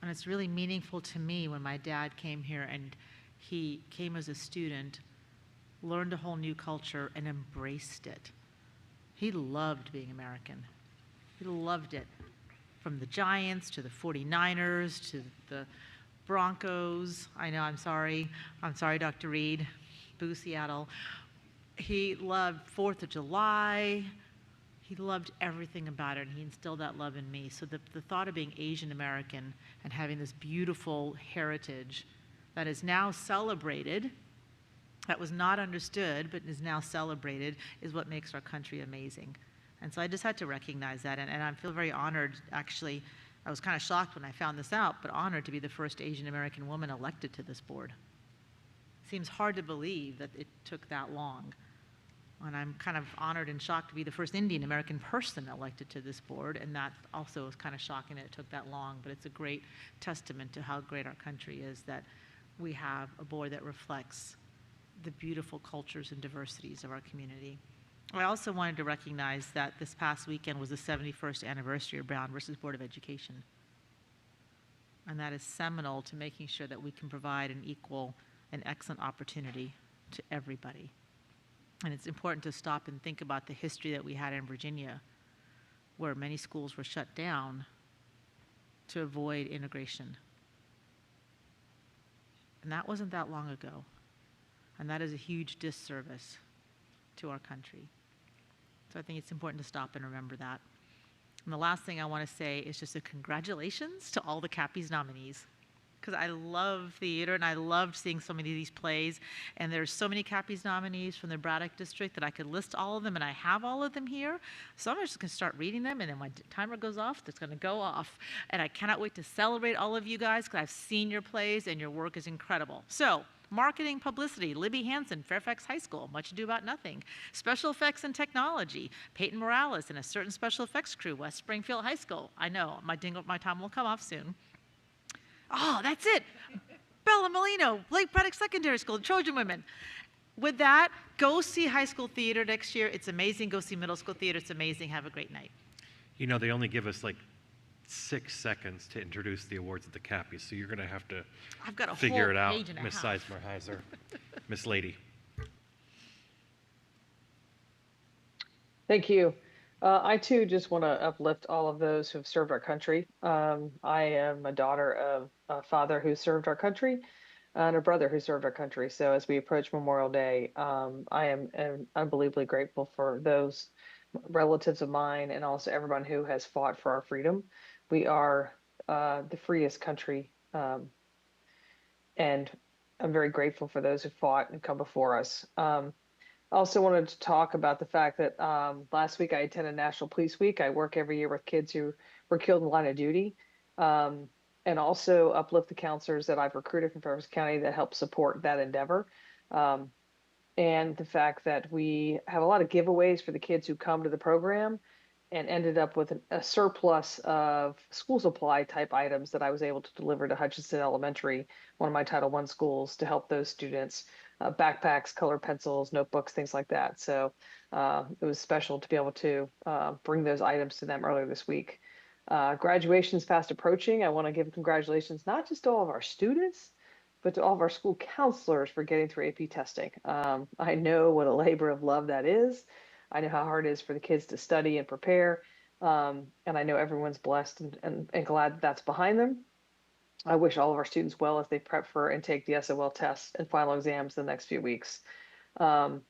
And it's really meaningful to me when my dad came here and he came as a student, learned a whole new culture, and embraced it. He loved being American. He loved it. From the Giants to the 49ers to the Broncos. I know, I'm sorry, Dr. Reed. Boo, Seattle. He loved 4th of July. He loved everything about it, and he instilled that love in me. So the thought of being Asian American and having this beautiful heritage that is now celebrated, that was not understood but is now celebrated, is what makes our country amazing. And so I just had to recognize that, and I feel very honored, actually. I was kind of shocked when I found this out, but honored to be the first Asian American woman elected to this board. It seems hard to believe that it took that long. And I'm kind of honored and shocked to be the first Indian American person elected to this board, and that also is kind of shocking that it took that long, but it's a great testament to how great our country is that we have a board that reflects the beautiful cultures and diversities of our community. I also wanted to recognize that this past weekend was the 71st anniversary of Brown versus Board of Education. And that is seminal to making sure that we can provide an equal and excellent opportunity to everybody. And it's important to stop and think about the history that we had in Virginia, where many schools were shut down to avoid integration. And that wasn't that long ago. And that is a huge disservice to our country. So I think it's important to stop and remember that. And the last thing I want to say is just a congratulations to all the Cappies nominees. Because I love theater and I loved seeing so many of these plays. And there's so many Cappies nominees from the Braddock District that I could list all of them, and I have all of them here. So I'm just going to start reading them, and then when the timer goes off, it's going to go off. And I cannot wait to celebrate all of you guys because I've seen your plays and your work is incredible. So, marketing publicity, Libby Hansen, Fairfax High School, Much Ado About Nothing. Special effects and technology, Peyton Morales and a certain special effects crew, West Springfield High School. I know, my time will come off soon. Oh, that's it. Bella Molino, Lake Braddock Secondary School, Trojan Women. With that, go see high school theater next year. It's amazing. Go see middle school theater. It's amazing. Have a great night. You know, they only give us like 6 seconds to introduce the awards at the Cappies, so you're going to have to figure it out, Miss Sizemore-Heiser. Miss Lady. Thank you. I too just want to uplift all of those who've served our country. I am a daughter of a father who served our country and a brother who served our country. So as we approach Memorial Day, am unbelievably grateful for those relatives of mine and also everyone who has fought for our freedom. We are the freest country, and I'm very grateful for those who fought and come before us. I also wanted to talk about the fact that last week I attended National Police Week. I work every year with kids who were killed in the line of duty, and also uplift the counselors that I've recruited from Fairfax County that help support that endeavor. Um, and the fact that we have a lot of giveaways for the kids who come to the program and ended up with a surplus of school supply type items that I was able to deliver to Hutchinson Elementary, one of my Title I schools, to help those students. Backpacks, colored pencils, notebooks, things like that. So it was special to be able to bring those items to them earlier this week. Graduation is fast approaching. I want to give congratulations not just to all of our students, but to all of our school counselors for getting through AP testing. I know what a labor of love that is. I know how hard it is for the kids to study and prepare. And I know everyone's blessed and glad that that's behind them. I wish all of our students well as they prep for and take the SOL tests and final exams in the next few weeks. And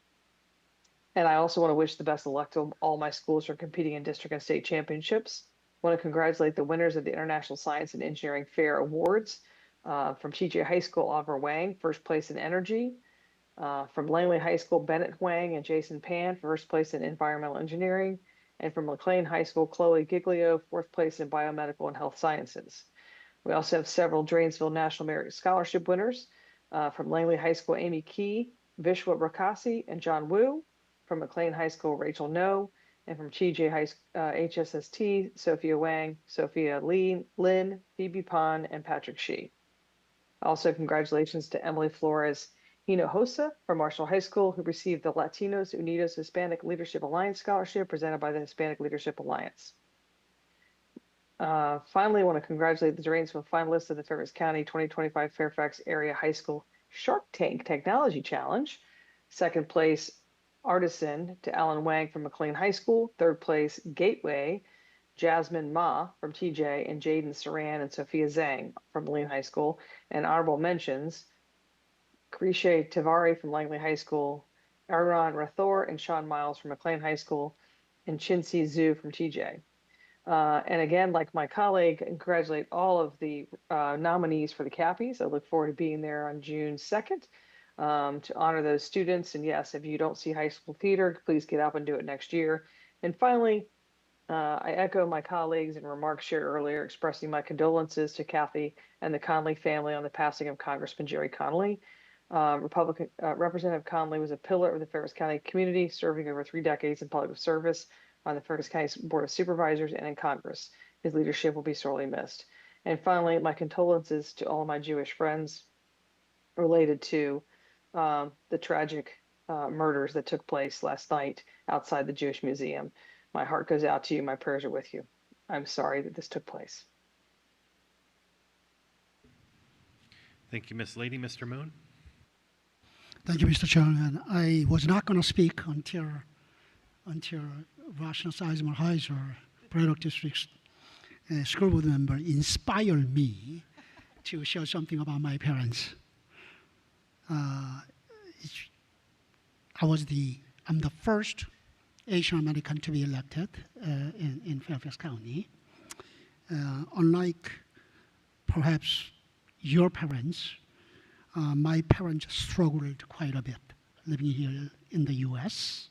I also want to wish the best of luck to all my schools who are competing in district and state championships. I want to congratulate the winners of the International Science and Engineering Fair Awards. From TJ High School, Oliver Wang, first place in energy. From Langley High School, Bennett Huang and Jason Pan, first place in environmental engineering. And from McLean High School, Chloe Giglio, fourth place in biomedical and health sciences. We also have several Drainsville National Merit Scholarship winners. From Langley High School, Amy Key, Vishwa Rakasi, and John Wu. From McLean High School, Rachel No. And from TJ High HSST, Sophia Wang, Sophia Lin, Phoebe Pan, and Patrick Shee. Also, congratulations to Emily Flores Hinojosa from Marshall High School, who received the Latinos Unidos Hispanic Leadership Alliance Scholarship presented by the Hispanic Leadership Alliance. Finally, I want to congratulate the Drainsville finalists of the Fairfax County 2025 Fairfax Area High School Shark Tank Technology Challenge. Second place, Artisan to Alan Wang from McLean High School. Third place, Gateway, Jasmine Ma from TJ, and Jaden Saran and Sophia Zhang from McLean High School. And honorable mentions, Krishay Tivari from Langley High School, Aaron Rathor and Sean Miles from McLean High School, and Chinsi Zhu from TJ. And again, like my colleague, congratulate all of the nominees for the Cappies. I look forward to being there on June 2nd to honor those students. And yes, if you don't see high school theater, please get up and do it next year. And finally, I echo my colleagues and remarks shared earlier, expressing my condolences to Kathy and the Connolly family on the passing of Congressman Jerry Connolly. Representative Connolly was a pillar of the Fairfax County community, serving over 3 decades in public service on the Fairfax County Board of Supervisors and in Congress. His leadership will be sorely missed. And finally, my condolences to all of my Jewish friends related to the tragic murders that took place last night outside the Jewish Museum. My heart goes out to you. My prayers are with you. I'm sorry that this took place. Thank you, Ms. Lady. Mr. Moon? Thank you, Mr. Chairman. I was not going to speak until Rashna Sizemore-Heiser, Braddock District School Board member, inspired me to share something about my parents. I'm the first Asian American to be elected in Fairfax County. Unlike perhaps your parents, my parents struggled quite a bit living here in the U.S.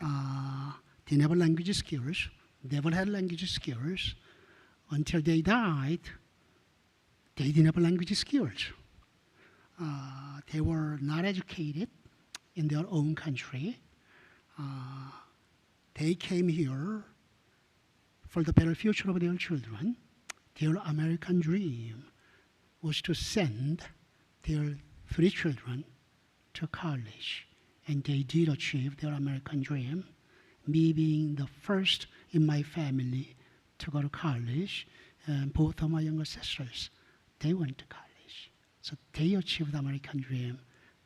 They never language skills, never had language skills. Until they died, they didn't have language skills. They were not educated in their own country. They came here for the better future of their children. Their American dream was to send their 3 children to college, and they did achieve their American dream, me being the first in my family to go to college, and both of my younger sisters, they went to college. So they achieved the American dream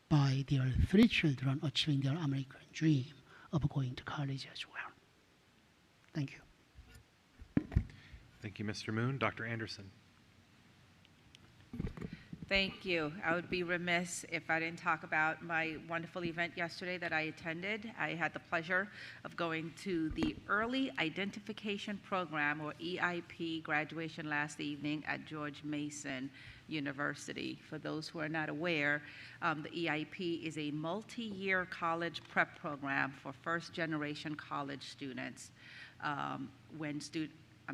by their 3 children achieving their American dream of going to college as well. Thank you. Thank you, Mr. Moon. Dr. Anderson. Thank you. I would be remiss if I didn't talk about my wonderful event yesterday that I attended. I had the pleasure of going to the Early Identification Program, or EIP, graduation last evening at George Mason University. For those who are not aware, the EIP is a multi-year college prep program for first-generation college students. I'm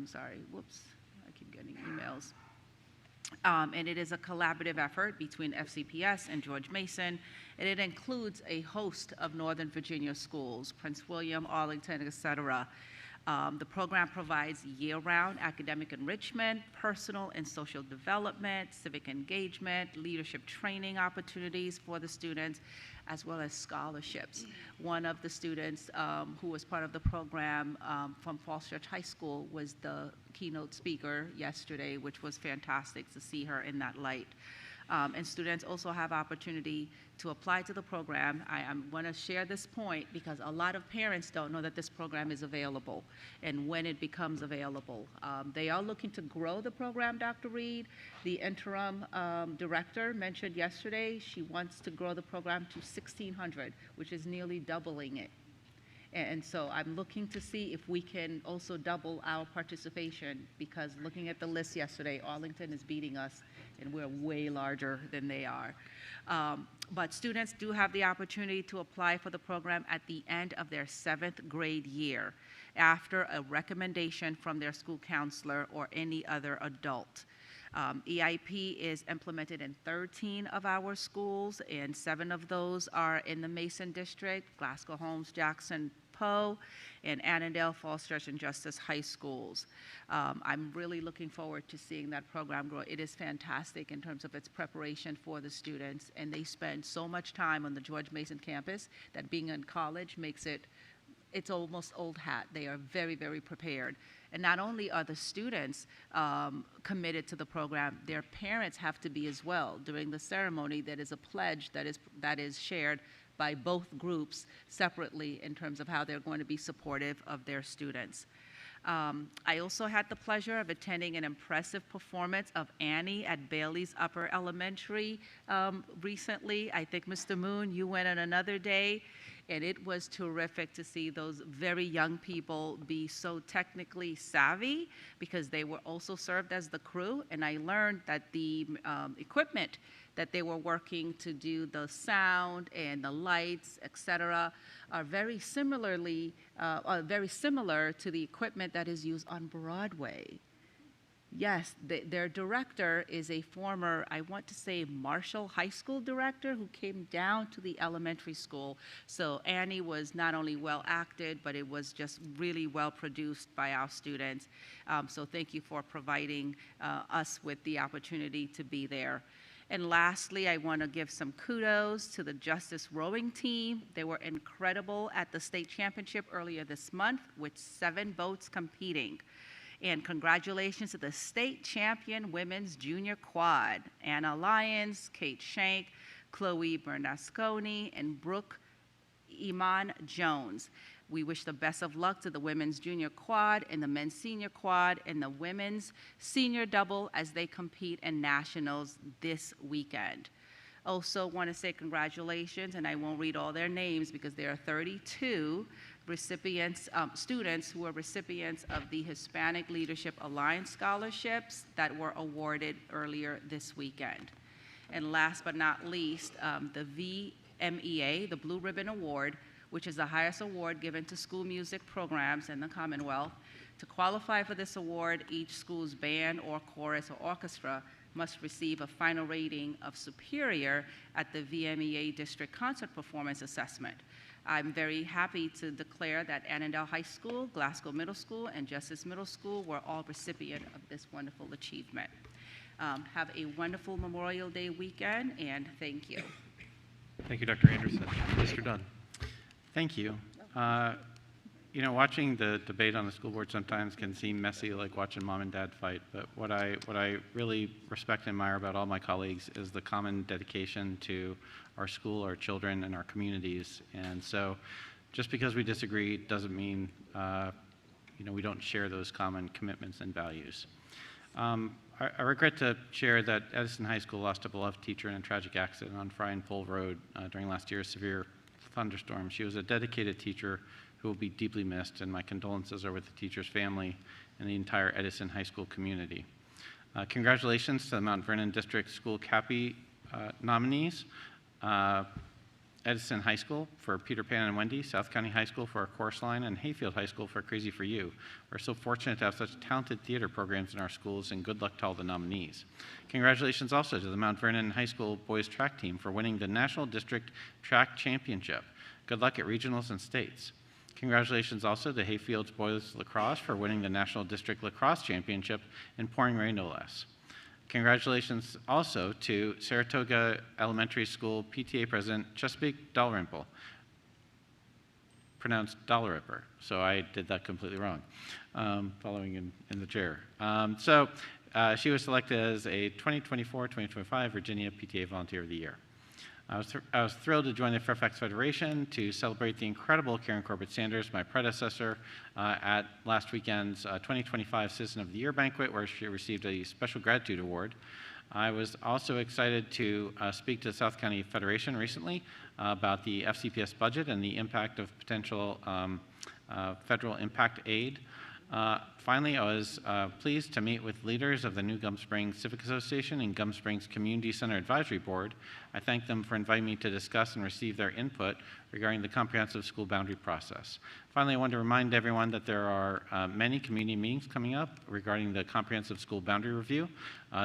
sorry, whoops, I keep getting emails. And it is a collaborative effort between FCPS and George Mason, and it includes a host of Northern Virginia schools, Prince William, Arlington, et cetera. The program provides year-round academic enrichment, personal and social development, civic engagement, leadership training opportunities for the students, as well as scholarships. One of the students who was part of the program from Falls Church High School was the keynote speaker yesterday, which was fantastic to see her in that light. And students also have opportunity to apply to the program. I want to share this point because a lot of parents don't know that this program is available and when it becomes available. They are looking to grow the program, Dr. Reed. The interim director mentioned yesterday she wants to grow the program to 1,600, which is nearly doubling it. And so I'm looking to see if we can also double our participation, because looking at the list yesterday, Arlington is beating us and we're way larger than they are. But students do have the opportunity to apply for the program at the end of their 7th grade year after a recommendation from their school counselor or any other adult. EIP is implemented in 13 of our schools, and 7 of those are in the Mason District, Glasgow, Holmes, Jackson, Poe, and Annandale, Falls Church, and Justice High Schools. I'm really looking forward to seeing that program grow. It is fantastic in terms of its preparation for the students, and they spend so much time on the George Mason campus that being in college makes it's almost old hat. They are very, very prepared. And not only are the students committed to the program, their parents have to be as well. During the ceremony, that is a pledge that is shared by both groups separately in terms of how they're going to be supportive of their students. I also had the pleasure of attending an impressive performance of Annie at Bailey's Upper Elementary recently. I think, Mr. Moon, you went on another day, and it was terrific to see those very young people be so technically savvy, because they were also served as the crew, and I learned that the equipment that they were working to do the sound and the lights, et cetera, are very similar to the equipment that is used on Broadway. Yes, their director is a former, I want to say, Marshall High School director who came down to the elementary school. So Annie was not only well acted, but it was just really well produced by our students. So thank you for providing us with the opportunity to be there. And lastly, I want to give some kudos to the Justice rowing team. They were incredible at the state championship earlier this month with 7 boats competing. And congratulations to the state champion women's junior quad, Anna Lyons, Kate Shank, Chloe Bernasconi, and Brooke Iman Jones. We wish the best of luck to the women's junior quad and the men's senior quad and the women's senior double as they compete in nationals this weekend. Also want to say congratulations, and I won't read all their names because there are 32 recipients, students who are recipients of the Hispanic Leadership Alliance scholarships that were awarded earlier this weekend. And last but not least, the VMEA, the Blue Ribbon Award, which is the highest award given to school music programs in the Commonwealth. To qualify for this award, each school's band or chorus or orchestra must receive a final rating of superior at the VMEA District Concert Performance Assessment. I'm very happy to declare that Annandale High School, Glasgow Middle School, and Justice Middle School were all recipient of this wonderful achievement. Have a wonderful Memorial Day weekend, and thank you. Thank you, Dr. Anderson. Mr. Dunn. Thank you. You know, watching the debate on the school board sometimes can seem messy, like watching mom and dad fight, but what I really respect and admire about all my colleagues is the common dedication to our school, our children, and our communities. And so just because we disagree doesn't mean we don't share those common commitments and values. I regret to share that Edison High School lost a beloved teacher in a tragic accident on Fry and Pole Road during last year's severe thunderstorm. She was a dedicated teacher who will be deeply missed, and my condolences are with the teacher's family and the entire Edison High School community. Congratulations to the Mount Vernon District School CAPI nominees. Edison High School for Peter Pan and Wendy, South County High School for our Chorus Line, and Hayfield High School for Crazy for You. We're so fortunate to have such talented theater programs in our schools, and good luck to all the nominees. Congratulations also to the Mount Vernon High School boys track team for winning the National District Track Championship. Good luck at regionals and states. Congratulations also to Hayfield's boys lacrosse for winning the National District Lacrosse Championship in pouring rain, no less. Congratulations also to Saratoga Elementary School PTA President Chesapeake Dalrymple, pronounced Dalrymper, so I did that completely wrong, following in the chair. She was selected as a 2024-2025 Virginia PTA Volunteer of the Year. I was thrilled to join the Fairfax Federation to celebrate the incredible Karen Corbett Sanders, my predecessor, at last weekend's 2025 Citizen of the Year banquet, where she received a special gratitude award. I was also excited to speak to the South County Federation recently about the FCPS budget and the impact of potential federal impact aid. Finally, I was pleased to meet with leaders of the new Gum Springs Civic Association and Gum Springs Community Center Advisory Board. I thank them for inviting me to discuss and receive their input regarding the comprehensive school boundary process. Finally, I want to remind everyone that there are many community meetings coming up regarding the comprehensive school boundary review.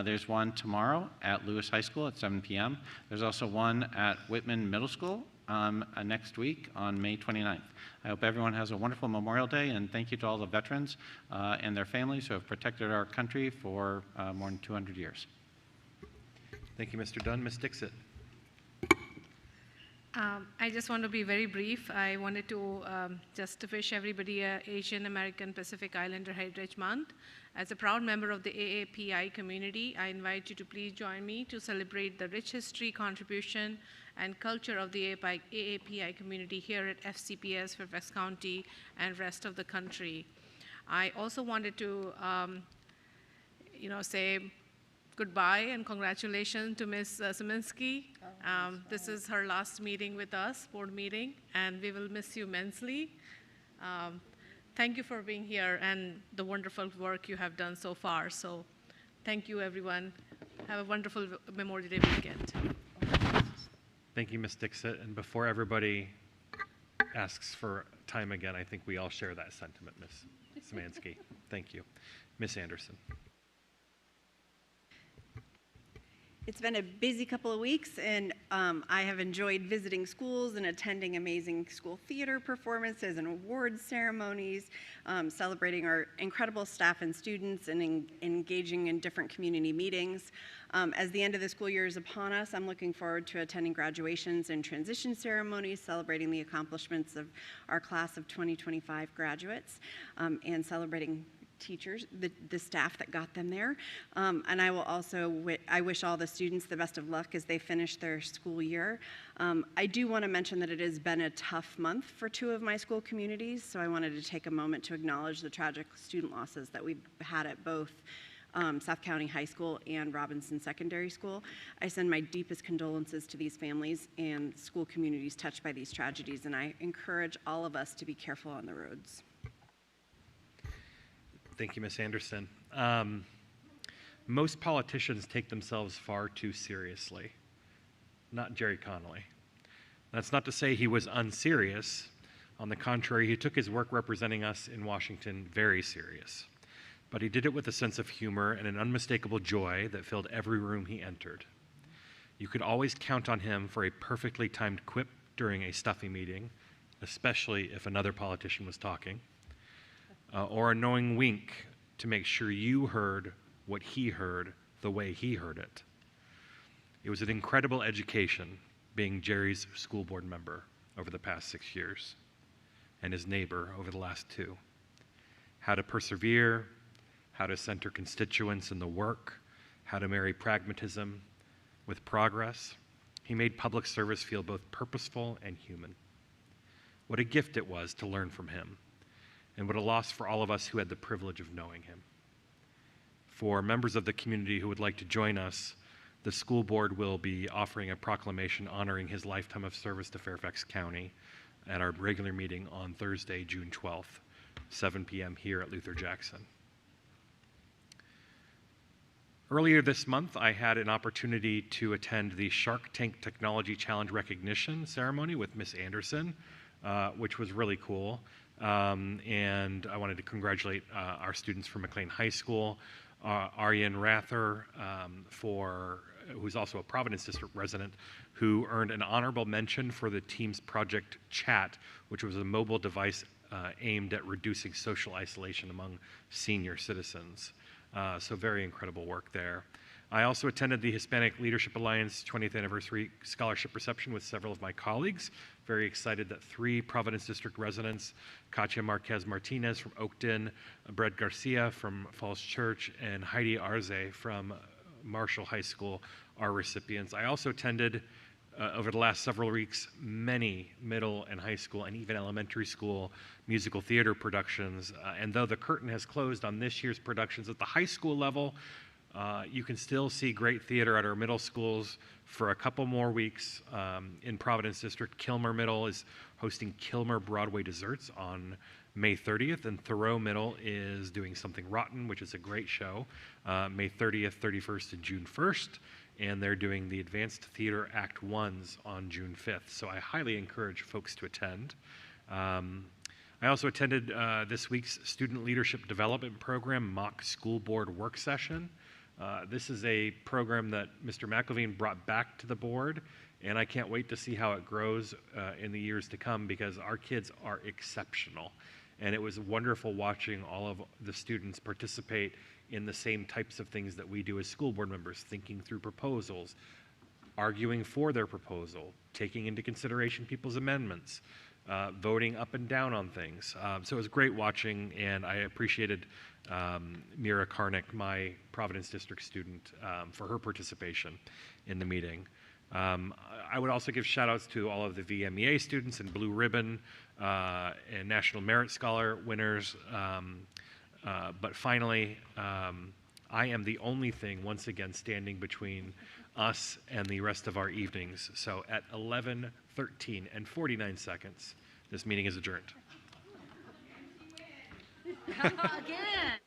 There's one tomorrow at Lewis High School at 7 p.m. There's also one at Whitman Middle School next week on May 29th. I hope everyone has a wonderful Memorial Day, and thank you to all the veterans and their families who have protected our country for more than 200 years. Thank you, Mr. Dunn. Ms. Dixit. I just want to be very brief. I wanted to just wish everybody a Asian American Pacific Islander Heritage Month. As a proud member of the AAPI community, I invite you to please join me to celebrate the rich history, contribution, and culture of the AAPI community here at FCPS, Fairfax County, and rest of the country. I also wanted to, say goodbye and congratulations to Ms. Szymanski. This is her last meeting with us, board meeting, and we will miss you immensely. Thank you for being here and the wonderful work you have done so far. So thank you, everyone. Have a wonderful Memorial Day weekend. Thank you, Ms. Dixit. And before everybody asks for time again, I think we all share that sentiment, Ms. Szymanski. Thank you. Ms. Anderson. It's been a busy couple of weeks, and I have enjoyed visiting schools and attending amazing school theater performances and awards ceremonies, celebrating our incredible staff and students, and engaging in different community meetings. As the end of the school year is upon us, I'm looking forward to attending graduations and transition ceremonies, celebrating the accomplishments of our class of 2025 graduates, and celebrating teachers, the staff that got them there. And I will also, I wish all the students the best of luck as they finish their school year. I do want to mention that it has been a tough month for two of my school communities, so I wanted to take a moment to acknowledge the tragic student losses that we've had at both South County High School and Robinson Secondary School. I send my deepest condolences to these families and school communities touched by these tragedies, and I encourage all of us to be careful on the roads. Thank you, Ms. Anderson. Most politicians take themselves far too seriously. Not Jerry Connolly. That's not to say he was unserious. On the contrary, he took his work representing us in Washington very serious. But he did it with a sense of humor and an unmistakable joy that filled every room he entered. You could always count on him for a perfectly timed quip during a stuffy meeting, especially if another politician was talking. Or a knowing wink to make sure you heard what he heard the way he heard it. It was an incredible education being Jerry's school board member over the past 6 years and his neighbor over the last 2. How to persevere, how to center constituents in the work, how to marry pragmatism with progress. He made public service feel both purposeful and human. What a gift it was to learn from him. and what a loss for all of us who had the privilege of knowing him. For members of the community who would like to join us, the school board will be offering a proclamation honoring his lifetime of service to Fairfax County at our regular meeting on Thursday, June 12th, 7 p.m. here at Luther Jackson. Earlier this month, I had an opportunity to attend the Shark Tank Technology Challenge recognition ceremony with Ms. Anderson, which was really cool. And I wanted to congratulate our students from McLean High School, Aryan Rather, who's also a Providence District resident, who earned an honorable mention for the team's Project Chat, which was a mobile device aimed at reducing social isolation among senior citizens. So very incredible work there. I also attended the Hispanic Leadership Alliance 20th Anniversary Scholarship Reception with several of my colleagues. Very excited that 3 Providence District residents, Katia Marquez Martinez from Oakton, Brett Garcia from Falls Church, and Heidi Arze from Marshall High School, are recipients. I also attended, over the last several weeks, many middle and high school and even elementary school musical theater productions. And though the curtain has closed on this year's productions at the high school level, you can still see great theater at our middle schools for a couple more weeks. In Providence District, Kilmer Middle is hosting Kilmer Broadway Desserts on May 30th, and Thoreau Middle is doing Something Rotten, which is a great show, May 30th, 31st, and June 1st, and they're doing the Advanced Theater Act 1s on June 5th, so I highly encourage folks to attend. I also attended this week's Student Leadership Development Program mock school board work session. This is a program that Mr. McElveen brought back to the board, and I can't wait to see how it grows in the years to come, because our kids are exceptional. And it was wonderful watching all of the students participate in the same types of things that we do as school board members, thinking through proposals, arguing for their proposal, taking into consideration people's amendments, voting up and down on things. So it was great watching, and I appreciated Mira Karnick, my Providence District student, for her participation in the meeting. I would also give shout outs to all of the VMEA students and Blue Ribbon and National Merit Scholar winners. But finally, I am the only thing, once again, standing between us and the rest of our evenings. So at 11:13 and 49 seconds, this meeting is adjourned. Again.